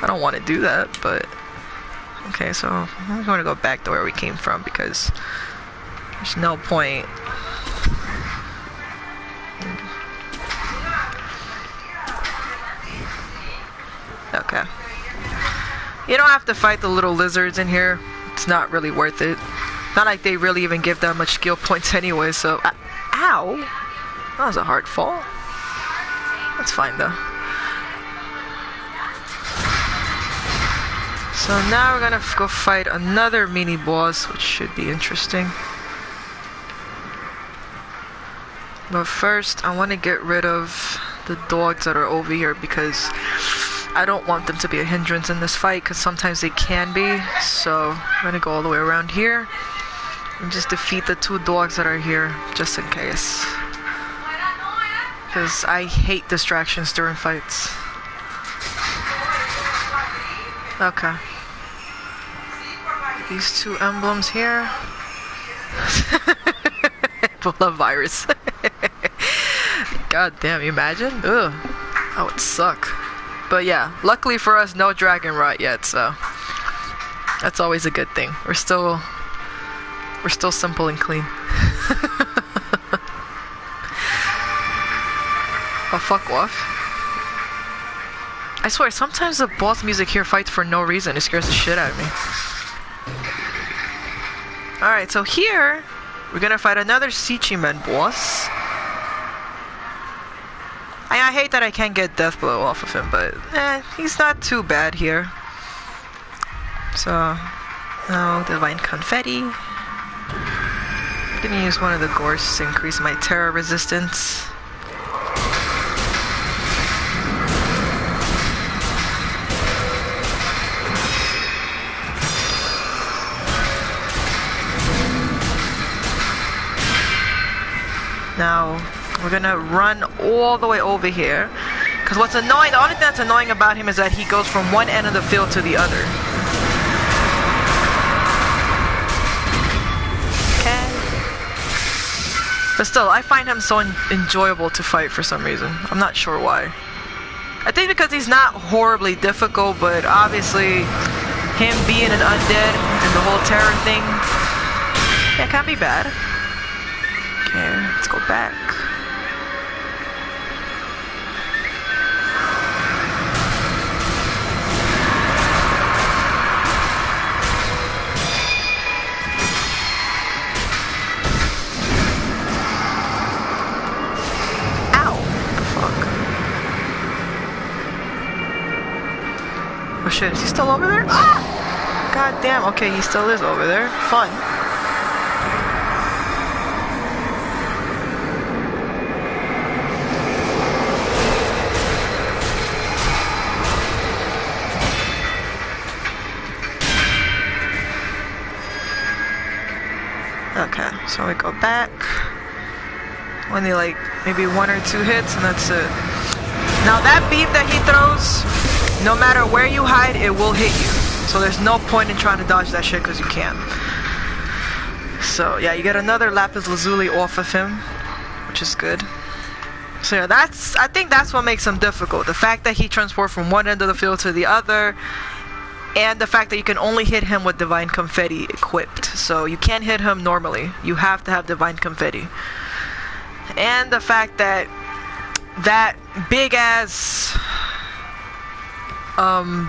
I don't want to do that, but okay, so I'm going to go back to where we came from because there's no point. Okay. You don't have to fight the little lizards in here. It's not really worth it. Not like they really even give that much skill points anyway, so... ow! That was a hard fall. That's fine though. So now we're gonna go fight another mini boss, which should be interesting. But first, I want to get rid of the dogs that are over here because I don't want them to be a hindrance in this fight, because sometimes they can be. So I'm gonna go all the way around here and just defeat the two dogs that are here, just in case. Because I hate distractions during fights. Okay. These two emblems here. Ebola virus. God damn, you imagine? Ugh. That would suck. But yeah, luckily for us, no dragon rot yet, so that's always a good thing. We're still simple and clean. Oh, fuck off. I swear, sometimes the boss music here fights for no reason. It scares the shit out of me. Alright, so here, we're gonna fight another Sichimen boss. I hate that I can't get Death Blow off of him, but he's not too bad here. So, now Divine Confetti. I'm gonna use one of the Gorse to increase my Terra resistance. Now, we're gonna run all the way over here. Because what's annoying, the only thing that's annoying about him is that he goes from one end of the field to the other. Okay. But still, I find him so enjoyable to fight for some reason. I'm not sure why. I think because he's not horribly difficult, but obviously, him being an undead and the whole terror thing, yeah, it can be bad. Okay, let's go back. Ow! What the fuck? Oh shit, is he still over there? Ah! God damn, okay, he still is over there. Fun. Okay, so we go back. Only like maybe 1 or 2 hits and that's it. Now that beam that he throws, no matter where you hide, it will hit you. So there's no point in trying to dodge that shit because you can't. So yeah, you get another Lapis Lazuli off of him, which is good. So yeah, I think that's what makes him difficult. The fact that he transports from one end of the field to the other, and the fact that you can only hit him with Divine Confetti equipped. So you can't hit him normally. You have to have Divine Confetti. And the fact that that big ass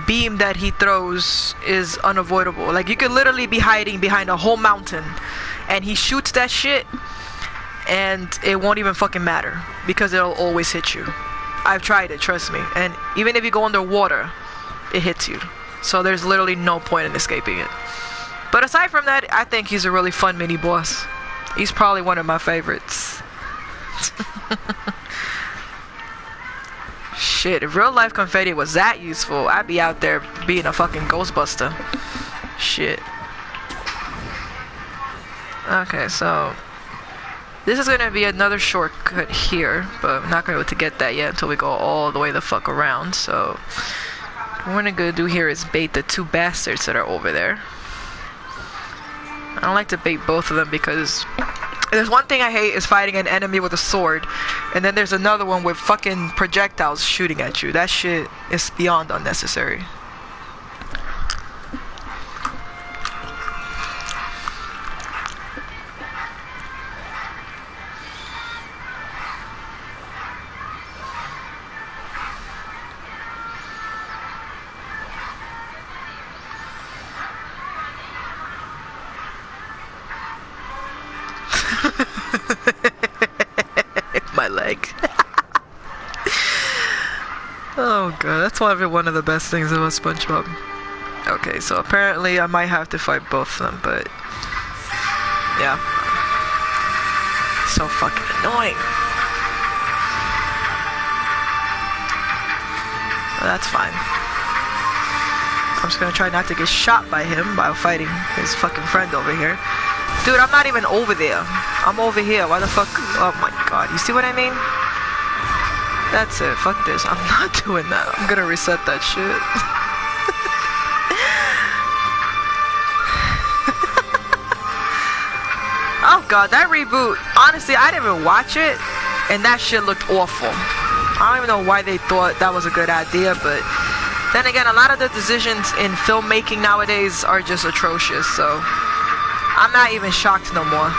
beam that he throws is unavoidable. Like, you could literally be hiding behind a whole mountain and he shoots that shit and it won't even fucking matter because it'll always hit you. I've tried it, trust me. And even if you go underwater, it hits you. So there's literally no point in escaping it. But aside from that, I think he's a really fun mini boss. He's probably one of my favorites. Shit, if real life confetti was that useful, I'd be out there being a fucking Ghostbuster. Shit. Okay, so this is gonna be another shortcut here, but I'm not gonna be able to get that yet until we go all the way the fuck around. So what we're gonna do here is bait the two bastards that are over there. I don't like to bait both of them because there's one thing I hate is fighting an enemy with a sword, and then there's another one with fucking projectiles shooting at you. That shit is beyond unnecessary. My leg. Oh god, that's one of the best things about SpongeBob. Okay, so apparently I might have to fight both of them, but yeah. So fucking annoying. Well, that's fine. I'm just gonna try not to get shot by him while fighting his fucking friend over here. Dude, I'm not even over there. I'm over here. Why the fuck? Oh my god. You see what I mean? That's it. Fuck this. I'm not doing that. I'm gonna reset that shit. Oh god, that reboot. Honestly, I didn't even watch it, and that shit looked awful. I don't even know why they thought that was a good idea, but then again, a lot of the decisions in filmmaking nowadays are just atrocious, so I'm not even shocked no more.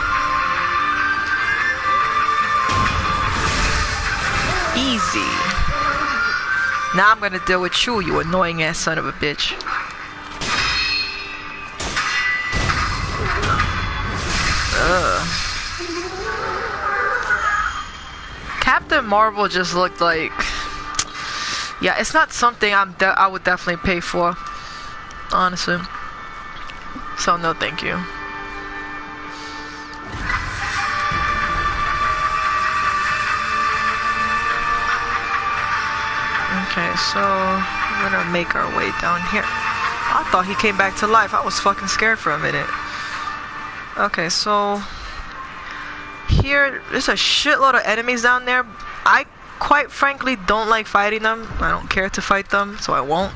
Easy. Now I'm gonna deal with you, you annoying ass son of a bitch. Ugh. Captain Marvel just looked like... Yeah, it's not something I would definitely pay for, honestly. So no thank you. Okay, so we're gonna make our way down here. I thought he came back to life. I was fucking scared for a minute. Okay, so here there's a shitload of enemies down there. I quite frankly don't like fighting them. I don't care to fight them, so I won't.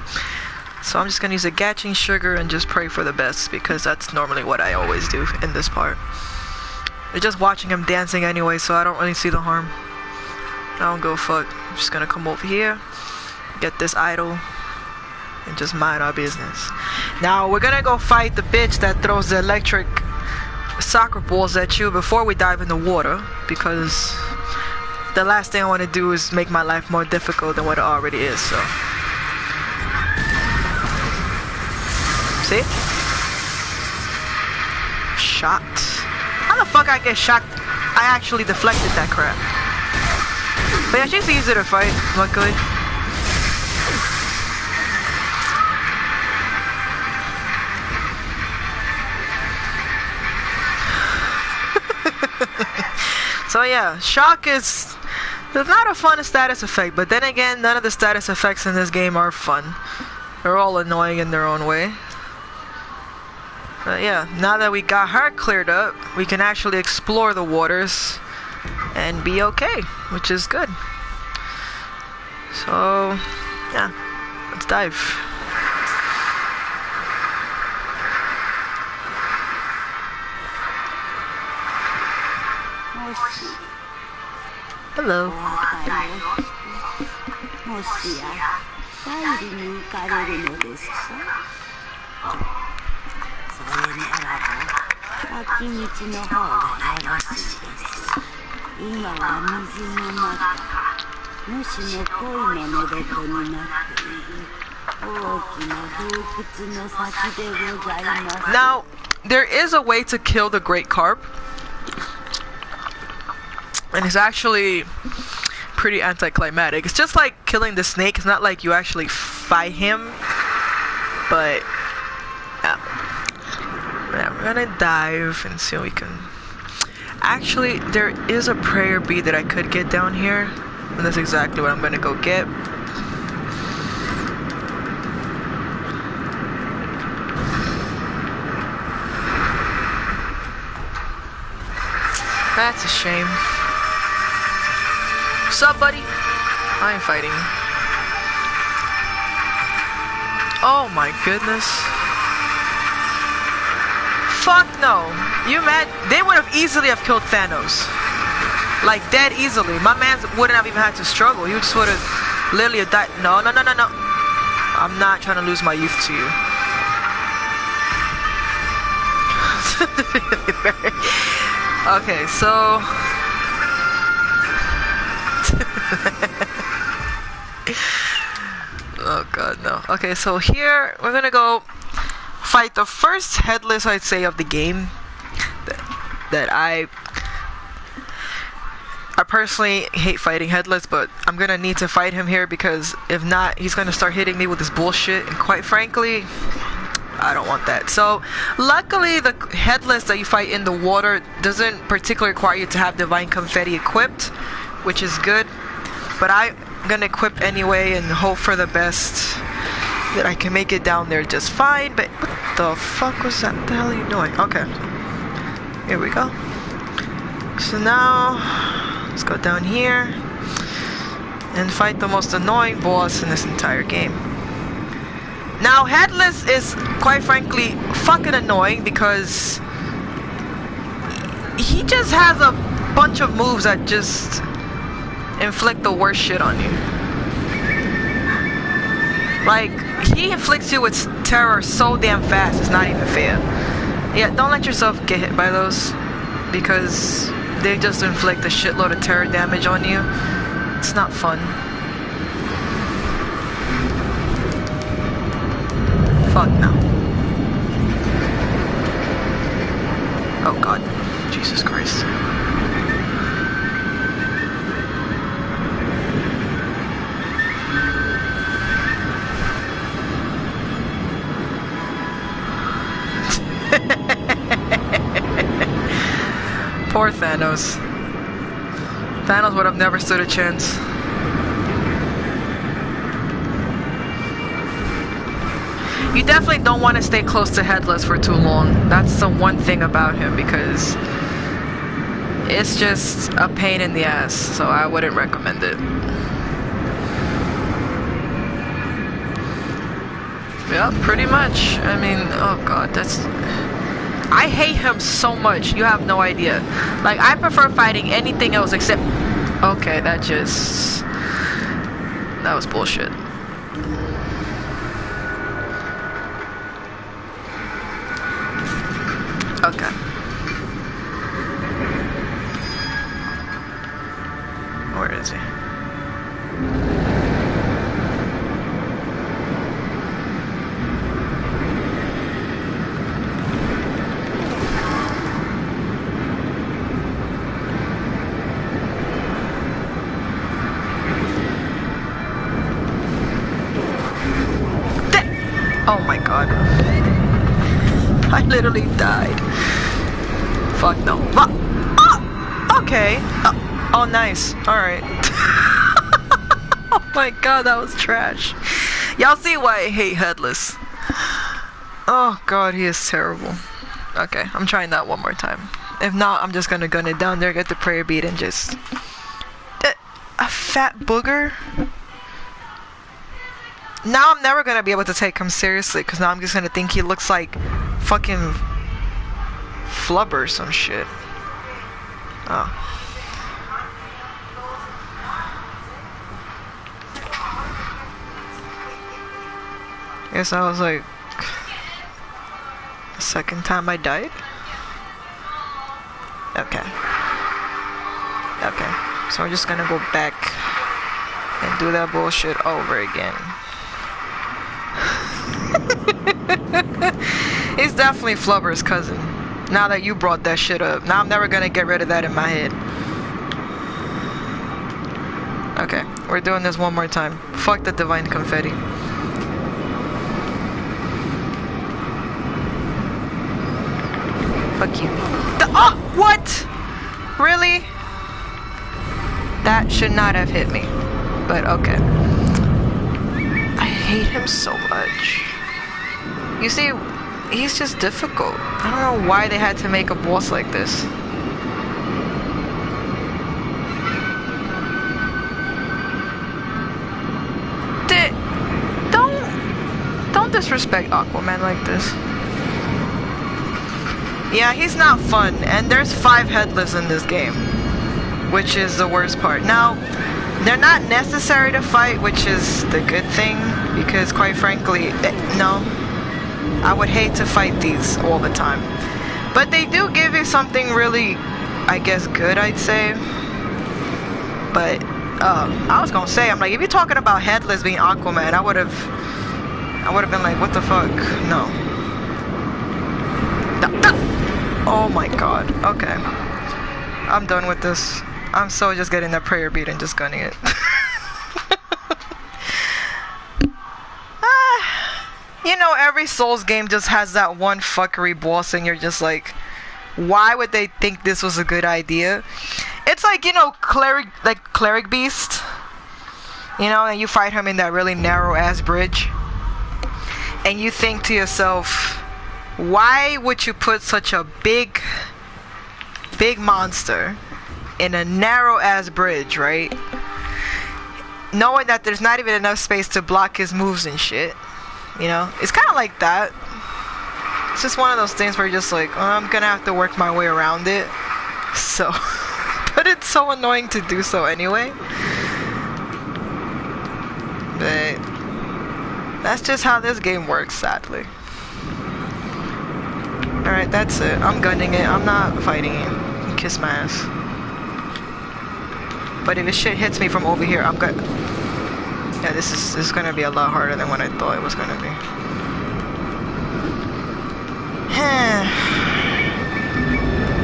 So I'm just gonna use a Gatching Sugar and just pray for the best, because that's normally what I always do in this part. You're just watching him dancing anyway, so I don't really see the harm. I don't go fuck. I'm just gonna come over here, get this idol, and just mind our business. Now we're gonna go fight the bitch that throws the electric soccer balls at you before we dive in the water, because the last thing I want to do is make my life more difficult than what it already is. So see? Shot. How the fuck I get shot? I actually deflected that crap. But yeah, she's easy to fight, luckily. So yeah, shock is not a fun status effect, but then again, none of the status effects in this game are fun. They're all annoying in their own way. But yeah, now that we got her cleared up, we can actually explore the waters and be okay, which is good. So yeah, let's dive. Hello. Now, there is a way to kill the great carp, and it's actually pretty anticlimactic. It's just like killing the snake. It's not like you actually fight him, but yeah, we're gonna dive and see what we can. Actually, there is a prayer bead that I could get down here. And that's exactly what I'm gonna go get. That's a shame. What's up, buddy? I ain't fighting. Oh my goodness. Fuck no. You mad? They would have easily have killed Thanos. Like dead easily. My man wouldn't have even had to struggle. He just would have literally died. No. I'm not trying to lose my youth to you. Okay, so oh god, no. Okay, so here we're gonna go fight the first headless, I'd say, of the game that I personally hate fighting headless, but I'm gonna need to fight him here because if not, he's gonna start hitting me with this bullshit, and quite frankly, I don't want that. So luckily the headless that you fight in the water doesn't particularly require you to have divine confetti equipped, which is good, but I'm gonna equip anyway and hope for the best that I can make it down there just fine. But what the fuck was that? What the hell are you doing? Okay, here we go. So now let's go down here and fight the most annoying boss in this entire game. Now, headless is, quite frankly, fucking annoying because he just has a bunch of moves that just inflict the worst shit on you. Like, he inflicts you with terror so damn fast, it's not even fair. Yeah, don't let yourself get hit by those because they just inflict a shitload of terror damage on you. It's not fun. Fuck no. Oh god. Jesus Christ. Poor Thanos. Thanos would have never stood a chance. You definitely don't want to stay close to headless for too long. That's the one thing about him, because it's just a pain in the ass, so I wouldn't recommend it. Yeah, pretty much. I mean, oh god, that's... I hate him so much, you have no idea. Like, I prefer fighting anything else except... Okay, that just... That was bullshit. Okay. Where is he? Oh my god. I literally died. Fuck no. Oh, okay. Oh, nice. Alright. Oh my god, that was trash. Y'all see why I hate headless. Oh god, he is terrible. Okay, I'm trying that one more time. If not, I'm just gonna gun it down there, get the prayer bead, and just... A fat booger? Now I'm never gonna be able to take him seriously, because now I'm just gonna think he looks like fucking flubber or some shit. Oh. Guess I was like the second time I died. Okay. Okay. So we're just gonna go back and do that bullshit over again. He's definitely Flubber's cousin. Now that you brought that shit up. Now I'm never gonna get rid of that in my head. Okay, we're doing this one more time. Fuck the divine confetti. Fuck you. Oh, what? really? That should not have hit me. But okay. I hate him so much. You see, he's just difficult. I don't know why they had to make a boss like this. Don't disrespect Aquaman like this. Yeah, he's not fun, and there's 5 headless in this game, which is the worst part. Now, they're not necessary to fight, which is the good thing, because quite frankly, no, I would hate to fight these all the time. But they do give you something really, I guess, good, I'd say. But, I was gonna say, I'm like, if you're talking about headless being Aquaman, I would have been like, what the fuck? No. Oh my god. Okay. I'm done with this. I'm so just getting that prayer beat and just gunning it. You know, every Souls game just has that one fuckery boss and you're just like, why would they think this was a good idea? It's like, you know, Cleric Beast. You know, and you fight him in that really narrow ass bridge. And you think to yourself, why would you put such a big monster in a narrow ass bridge, right? Knowing that there's not even enough space to block his moves and shit. You know, it's kind of like that. It's just one of those things where you're just like, oh, I'm gonna have to work my way around it. So, but it's so annoying to do so anyway. But that's just how this game works, sadly. Alright, that's it. I'm gunning it. I'm not fighting it. Kiss my ass. But if this shit hits me from over here, I'm good. Yeah, this is gonna be a lot harder than what I thought it was gonna be.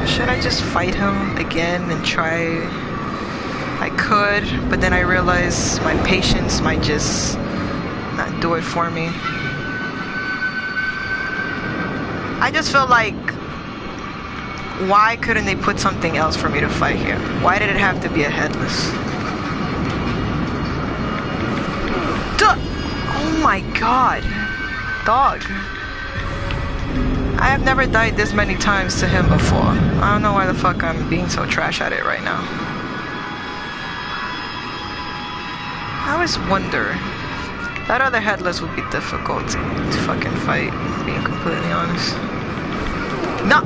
Should I just fight him again and try? I could, but then I realize my patience might just not do it for me. I just feel like, why couldn't they put something else for me to fight here? Why did it have to be a headless? Duh! Oh my god. Dog. I have never died this many times to him before. I don't know why the fuck I'm being so trash at it right now. I always wonder. That other headless would be difficult to fucking fight, being completely honest. No!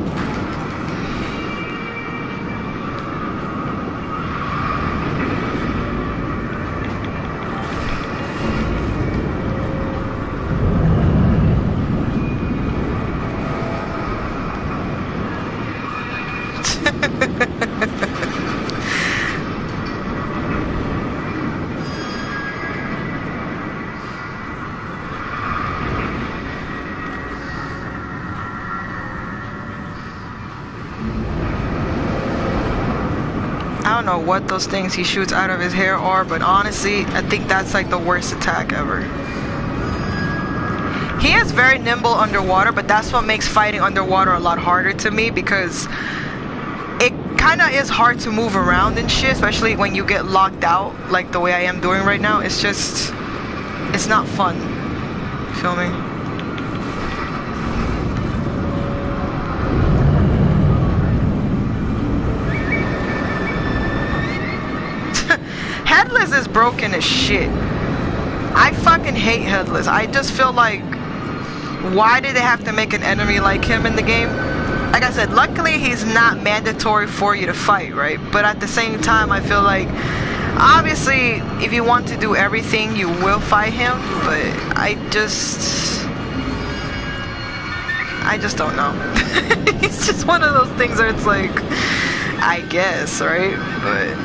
I don't know what those things he shoots out of his hair are, but honestly, I think that's like the worst attack ever. He is very nimble underwater, but that's what makes fighting underwater a lot harder to me, because it kind of is hard to move around and shit, especially when you get locked out like the way I am doing right now. It's just, it's not fun. Feel me? Headless is broken as shit. I fucking hate Headless. I just feel like, why did they have to make an enemy like him in the game? Like I said, luckily he's not mandatory for you to fight, right? But at the same time, I feel like, obviously, if you want to do everything, you will fight him. But I just don't know. It's just one of those things where it's like, I guess, right? But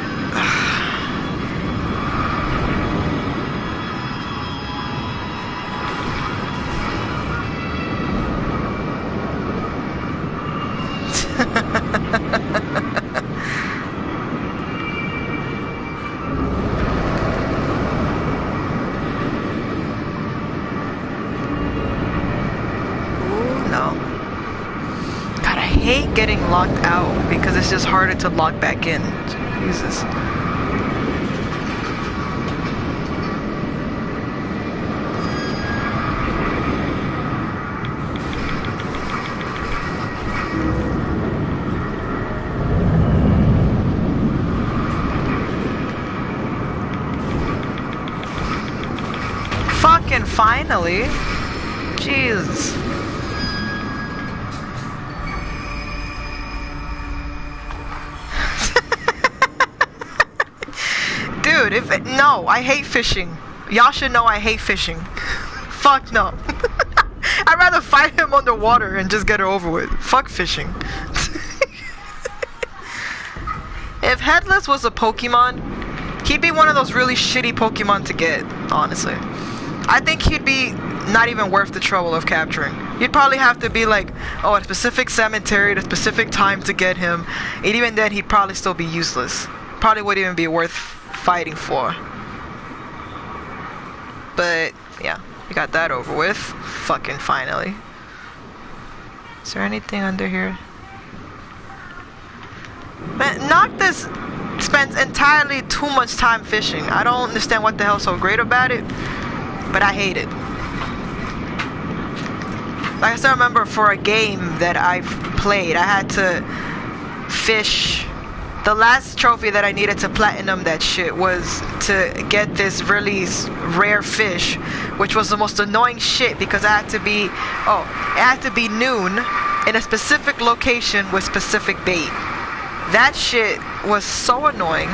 hate getting locked out because it's just harder to log back in. Jesus. Fucking finally. Jeez. Dude, no, I hate fishing. Y'all should know I hate fishing. Fuck no. I'd rather fight him underwater and just get it over with. Fuck fishing. If Headless was a Pokemon, he'd be one of those really shitty Pokemon to get, honestly. I think he'd be not even worth the trouble of capturing. You'd probably have to be like, oh, a specific cemetery at a specific time to get him. And even then, he'd probably still be useless. Probably wouldn't even be worth fighting for. But, yeah, we got that over with. Fucking finally. Is there anything under here? Man, Noctis spends entirely too much time fishing. I don't understand what the hell's so great about it, but I hate it. Like, I still remember for a game that I've played, I had to fish. The last trophy that I needed to platinum that shit was to get this really rare fish, which was the most annoying shit because it had to be noon in a specific location with specific bait. That shit was so annoying.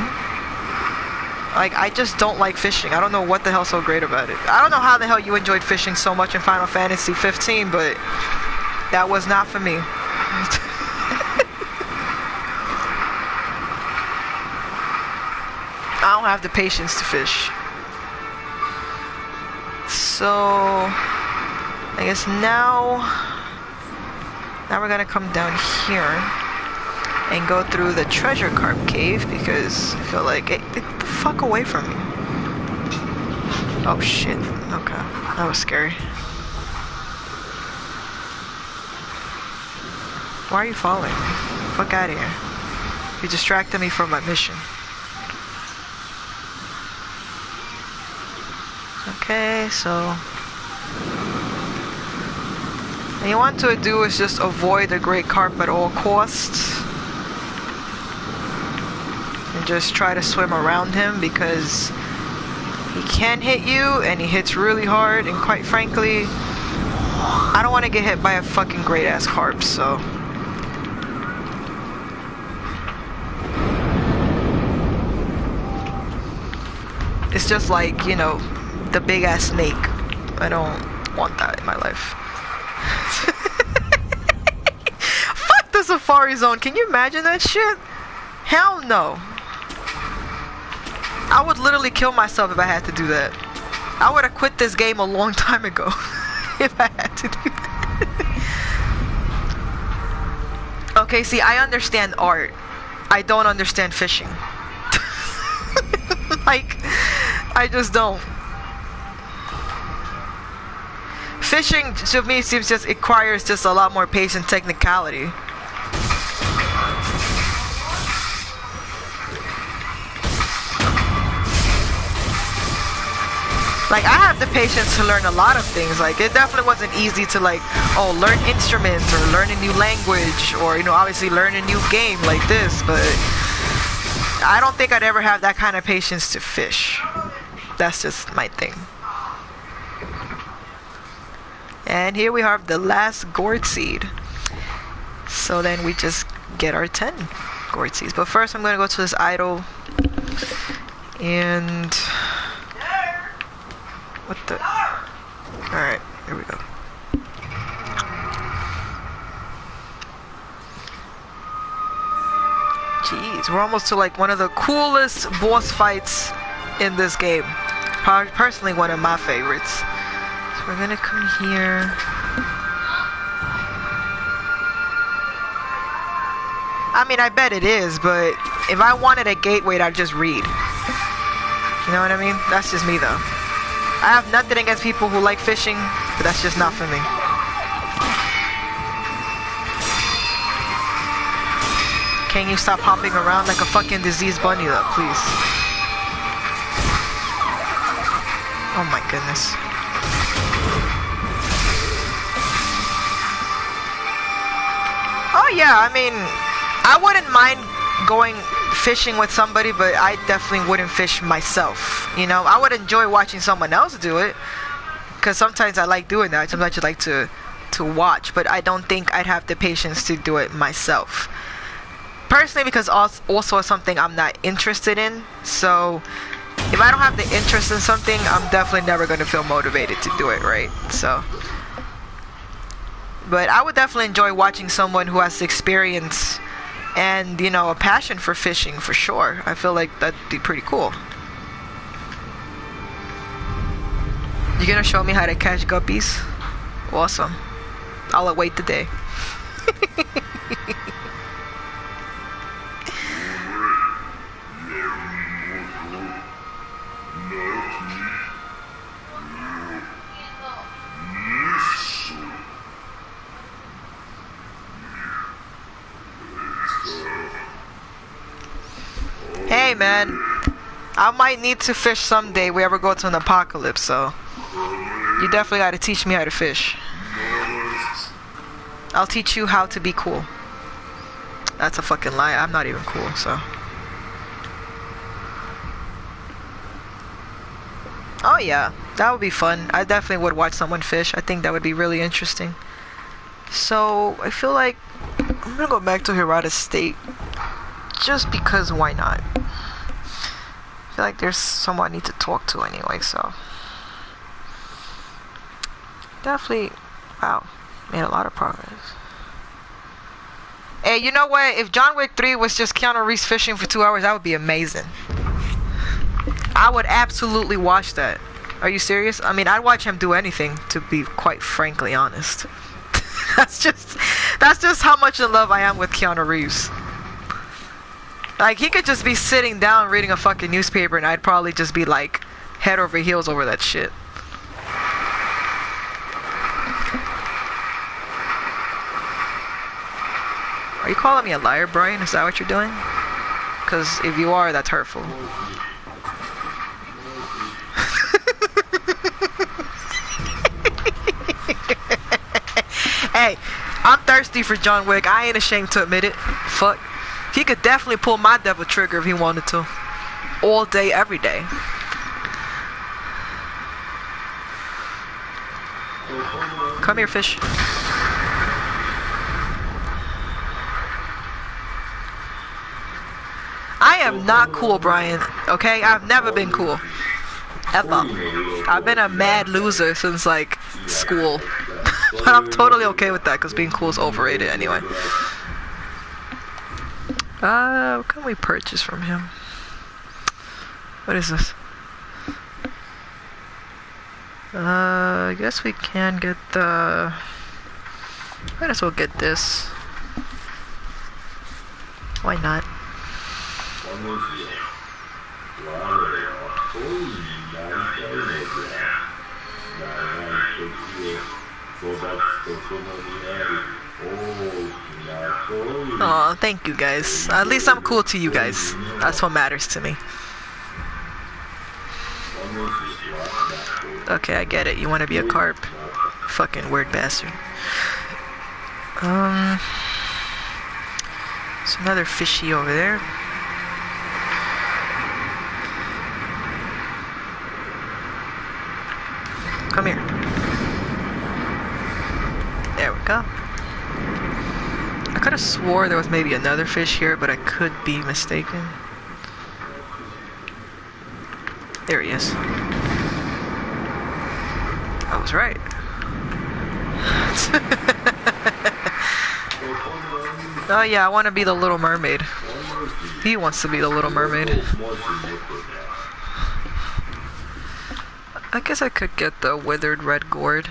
Like, I just don't like fishing. I don't know what the hell's so great about it. I don't know how the hell you enjoyed fishing so much in Final Fantasy 15, but that was not for me. I don't have the patience to fish. So, I guess now we're gonna come down here and go through the treasure carp cave because I feel like get the fuck away from me. Oh shit. Okay. That was scary. Why are you following me? Fuck out of here. You distracted me from my mission. Okay, so what you want to do is just avoid the great carp at all costs. And just try to swim around him because he can hit you and he hits really hard, and quite frankly, I don't want to get hit by a fucking great ass carp, so. It's just like, you know, the big ass snake. I don't want that in my life. Fuck the Safari Zone. Can you imagine that shit? Hell no. I would literally kill myself if I had to do that. I would have quit this game a long time ago if I had to do that. Okay, see, I understand art. I don't understand fishing. Like, I just don't. Fishing to me seems just requires just a lot more patience, technicality. Like, I have the patience to learn a lot of things. Like, it definitely wasn't easy to, like, oh, learn instruments or learn a new language or, you know, obviously learn a new game like this, but I don't think I'd ever have that kind of patience to fish. That's just my thing. And here we have the last gourd seed. So then we just get our 10 gourd seeds. But first I'm going to go to this idol. And what the? Alright, here we go. Jeez, we're almost to like one of the coolest boss fights in this game. Personally, one of my favorites. So we're gonna come here. I mean, I bet it is, but if I wanted a gateway, I'd just read. You know what I mean? That's just me, though. I have nothing against people who like fishing, but that's just not for me. Can you stop hopping around like a fucking diseased bunny though, please? Oh my goodness. Oh yeah, I mean, I wouldn't mind going fishing with somebody, but I definitely wouldn't fish myself. You know, I would enjoy watching someone else do it, because sometimes I like doing that. Sometimes I like to watch, but I don't think I'd have the patience to do it myself. Personally, because also something I'm not interested in. So if I don't have the interest in something, I'm definitely never going to feel motivated to do it, right? So, but I would definitely enjoy watching someone who has experience and, you know, a passion for fishing, for sure. I feel like that'd be pretty cool. You're gonna show me how to catch guppies? Awesome. I'll await the day. Hey man, I might need to fish someday if we ever go to an apocalypse, so you definitely gotta teach me how to fish. I'll teach you how to be cool. That's a fucking lie, I'm not even cool, so. Oh yeah, that would be fun. I definitely would watch someone fish. I think that would be really interesting. So, I feel like I'm gonna go back to Hirata State. Just because, why not? I feel like there's someone I need to talk to anyway, so. Definitely, wow, made a lot of progress. Hey, you know what? If John Wick 3 was just Keanu Reeves fishing for 2 hours, that would be amazing. I would absolutely watch that. Are you serious? I mean, I'd watch him do anything, to be quite frankly honest. that's just how much in love I am with Keanu Reeves. Like, he could just be sitting down reading a fucking newspaper and I'd probably just be like head over heels over that shit. Are you calling me a liar, Brian? Is that what you're doing? Because if you are, that's hurtful. Hey, I'm thirsty for John Wick. I ain't ashamed to admit it. Fuck. He could definitely pull my devil trigger if he wanted to. All day, every day. Come here, fish. I am not cool, Brian. Okay? I've never been cool. Ever. I've been a mad loser since, like, school. But I'm totally okay with that, because being cool is overrated anyway. What can we purchase from him? What is this? I guess we can get the... Might as well get this. Why not? Oh, thank you guys. At least I'm cool to you guys. That's what matters to me. Okay, I get it. You want to be a carp? Fucking weird bastard. There's another fishy over there. Come here. There we go. I could have swore there was maybe another fish here, but I could be mistaken. There he is. I was right. Oh yeah, I want to be the Little Mermaid. He wants to be the Little Mermaid. I guess I could get the Withered Red Gourd.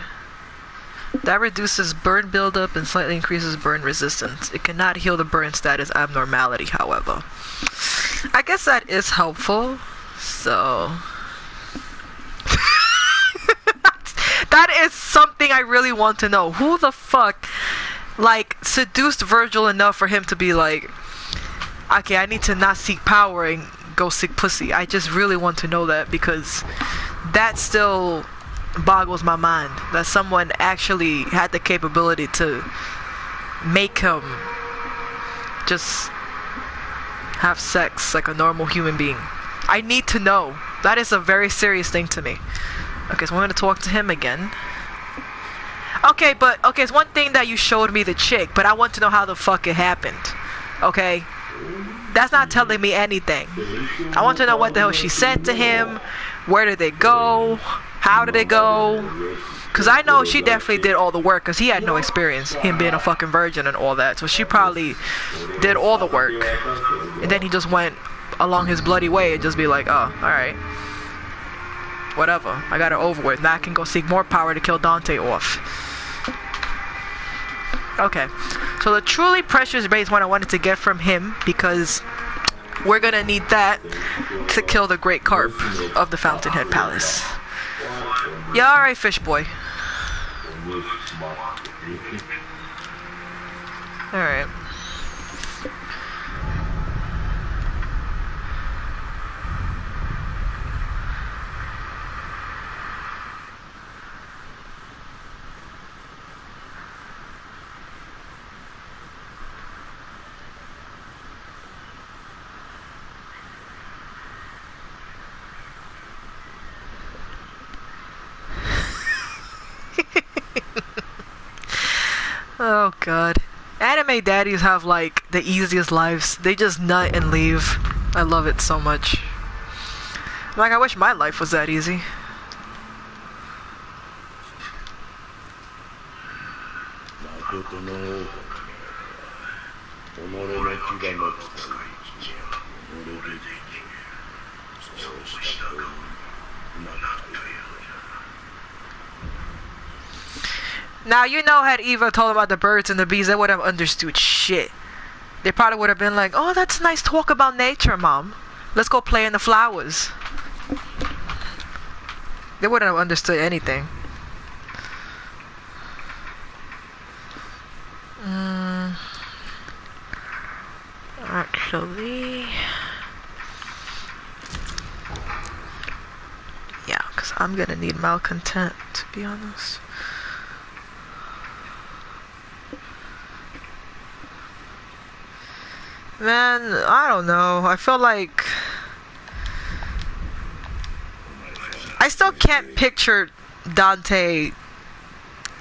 That reduces burn buildup and slightly increases burn resistance. It cannot heal the burn status abnormality, however. I guess that is helpful. So... that is something I really want to know. Who the fuck, like, seduced Virgil enough for him to be like, Okay, I need to not seek power and go seek pussy. I just really want to know that, because that still boggles my mind that someone actually had the capability to make him just have sex like a normal human being. I need to know. That is a very serious thing to me. Okay, so we're gonna talk to him again. Okay, it's one thing that you showed me the chick, but I want to know how the fuck it happened. Okay? That's not telling me anything. I want to know what the hell she said to him. Where did they go? How did they go? Because I know she definitely did all the work, because he had no experience, him being a fucking virgin and all that. So she probably did all the work. And then he just went along his bloody way and just be like, oh, alright. Whatever. I got it over with. Now I can go seek more power to kill Dante off. Okay. So the truly precious base one I wanted to get from him, because we're gonna need that to kill the great carp of the Fountainhead Palace. Yeah, alright, fish boy. Alright. Oh god. Anime daddies have like the easiest lives. They just nut and leave. I love it so much. Like, I wish my life was that easy. Now, you know, had Eva told about the birds and the bees, they would have understood shit. They probably would have been like, oh, that's nice talk about nature, Mom. Let's go play in the flowers. They wouldn't have understood anything. Actually... yeah, because I'm gonna need malcontent, to be honest. Man, I don't know. I feel like... I still can't picture Dante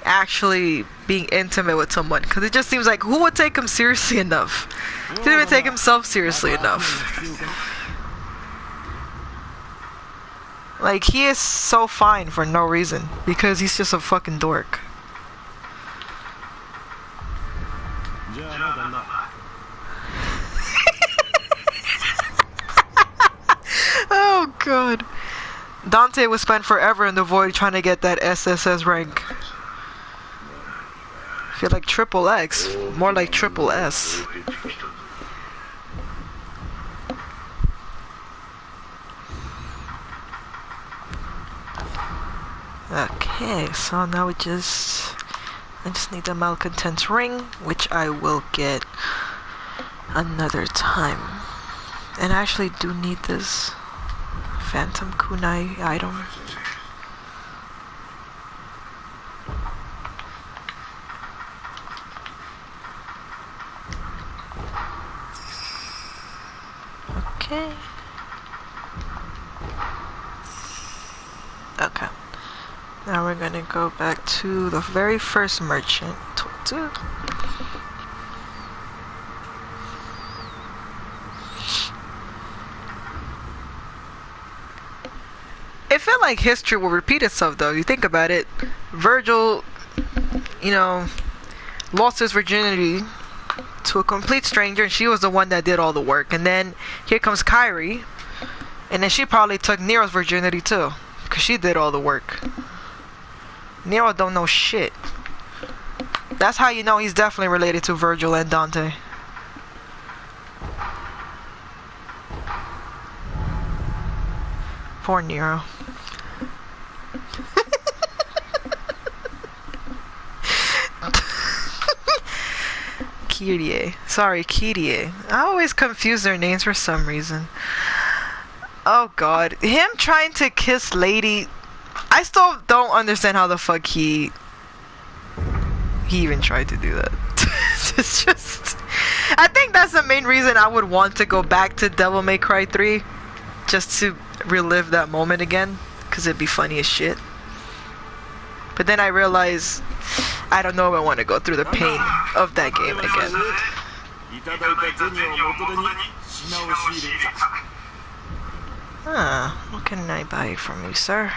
actually being intimate with someone, because it just seems like, who would take him seriously enough? He didn't even take himself seriously enough. Like, he is so fine for no reason, because he's just a fucking dork. Oh god. Dante would spend forever in the void trying to get that SSS rank. I feel like triple X, more like triple S. Okay, so now I just need the malcontent's ring, which I will get another time. And I actually do need this Phantom Kunai item. Okay. Okay. Now we're gonna go back to the very first merchant. It felt like history will repeat itself, though. You think about it. Virgil, you know, lost his virginity to a complete stranger, and she was the one that did all the work. And then here comes Kyrie, and then she probably took Nero's virginity too, because she did all the work. Nero don't know shit. That's how you know he's definitely related to Virgil and Dante. Poor Nero. Kirie. Sorry, Kirie. I always confuse their names for some reason. Oh god. Him trying to kiss Lady. I still don't understand how the fuck he even tried to do that. It's just... I think that's the main reason I would want to go back to Devil May Cry 3. Just to relive that moment again. Because it'd be funny as shit. But then I realize I don't know if I want to go through the pain of that game again. What can I buy from you, sir?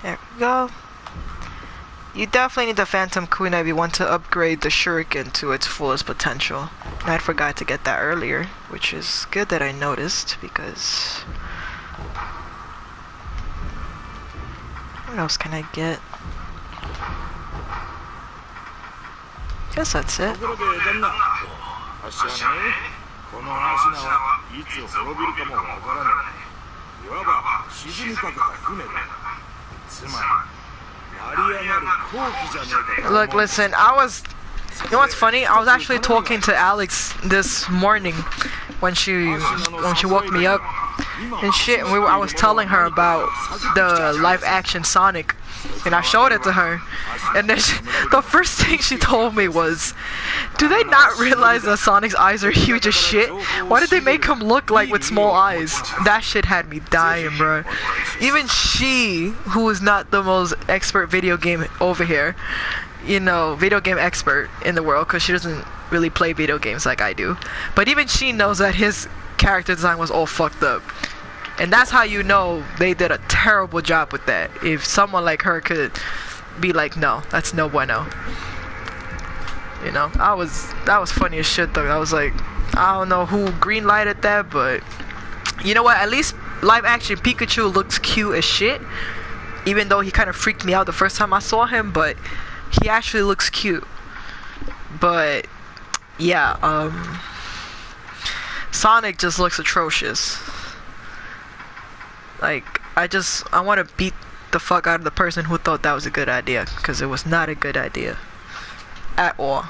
There we go. You definitely need the Phantom Queen if you want to upgrade the Shuriken to its fullest potential. And I forgot to get that earlier, which is good that I noticed, because... What else can I get? Guess that's it. Look, listen, you know what's funny? I was actually talking to Alex this morning when she woke me up and shit, and I was telling her about the live action Sonic, and I showed it to her, and then the first thing she told me was, do they not realize that Sonic's eyes are huge as shit? Why did they make him look like with small eyes? That shit had me dying, bro. Even she, who is not the most expert video game over here, you know, video game expert in the world, because she doesn't really play video games like I do, but even she knows that his character design was all fucked up. And that's how you know they did a terrible job with that. If someone like her could be like, no, that's no bueno. You know, that was funny as shit though. I was like, I don't know who green lighted that, but you know what, at least live action Pikachu looks cute as shit, even though he kind of freaked me out the first time I saw him, but he actually looks cute. But yeah, Sonic just looks atrocious. Like, I want to beat the fuck out of the person who thought that was a good idea, because it was not a good idea at all.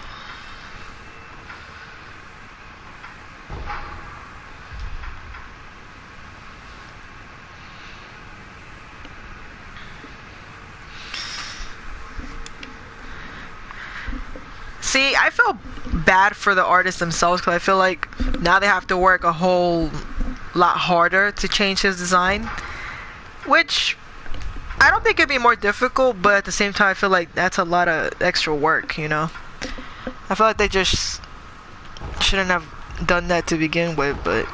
See, I feel bad for the artists themselves, because I feel like now they have to work a whole lot harder to change his design, which I don't think it'd be more difficult, but at the same time I feel like that's a lot of extra work, you know. I feel like they just shouldn't have done that to begin with, but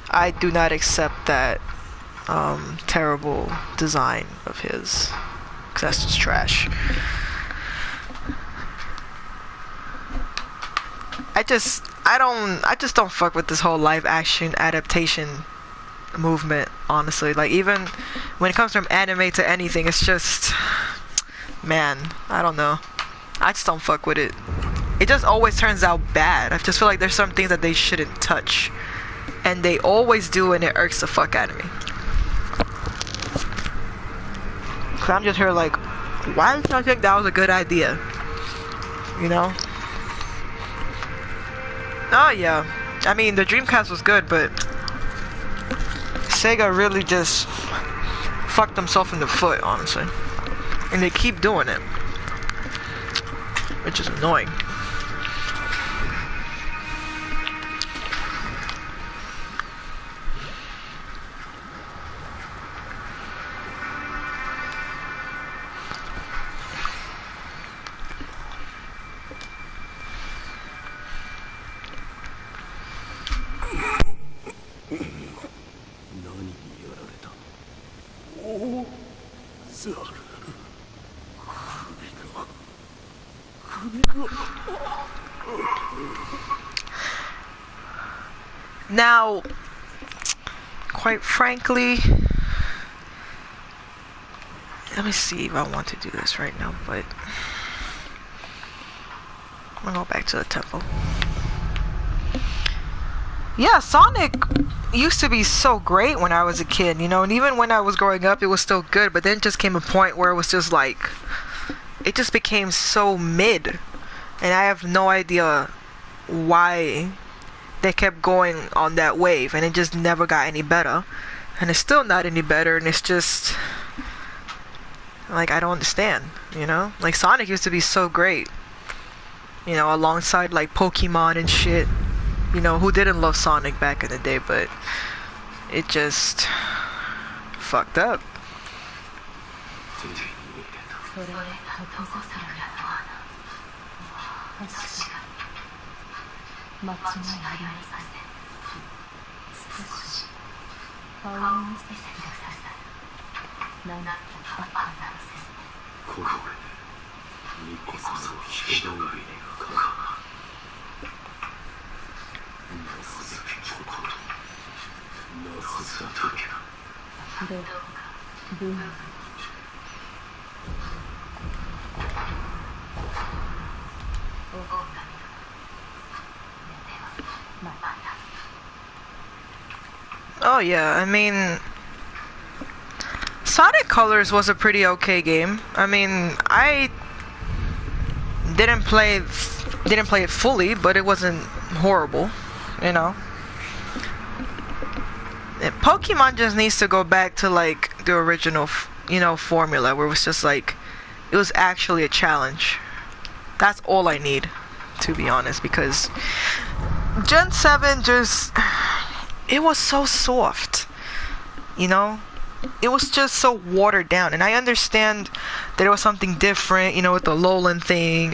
I do not accept that terrible design of his, because that's just trash. I just don't fuck with this whole live action adaptation movement, honestly. Like, even when it comes from anime to anything, it's just, man, I don't know. I just don't fuck with it. It just always turns out bad. I just feel like there's some things that they shouldn't touch, and they always do, and it irks the fuck out of me. Cause I'm just here like, why did I think that was a good idea? You know? Oh yeah, I mean the Dreamcast was good, but Sega really just fucked themselves in the foot, honestly, and they keep doing it, which is annoying. Now, quite frankly, let me see if I want to do this right now, but I'm gonna go back to the temple. Yeah, Sonic used to be so great when I was a kid, you know, and even when I was growing up, it was still good, but then just came a point where it was just like, it just became so mid. And I have no idea why they kept going on that wave, and it just never got any better. And it's still not any better, and it's just like, I don't understand, you know? Like, Sonic used to be so great, you know, alongside like Pokemon and shit. You know, who didn't love Sonic back in the day? But it just fucked up. それは箱桜だ確かに間違いありません少し顔を見せてくださいなんとバカなせんこれニコさんの引き止めるかなすべきことなすだけだどうかブーム Oh yeah, I mean, Sonic Colors was a pretty okay game. I mean, I didn't play it fully, but it wasn't horrible, you know. And Pokemon just needs to go back to like the original, you know, formula where it was just like it was actually a challenge. That's all I need, to be honest, because Gen 7 just, it was so soft, you know? It was just so watered down, and I understand that it was something different, you know, with the Lowland thing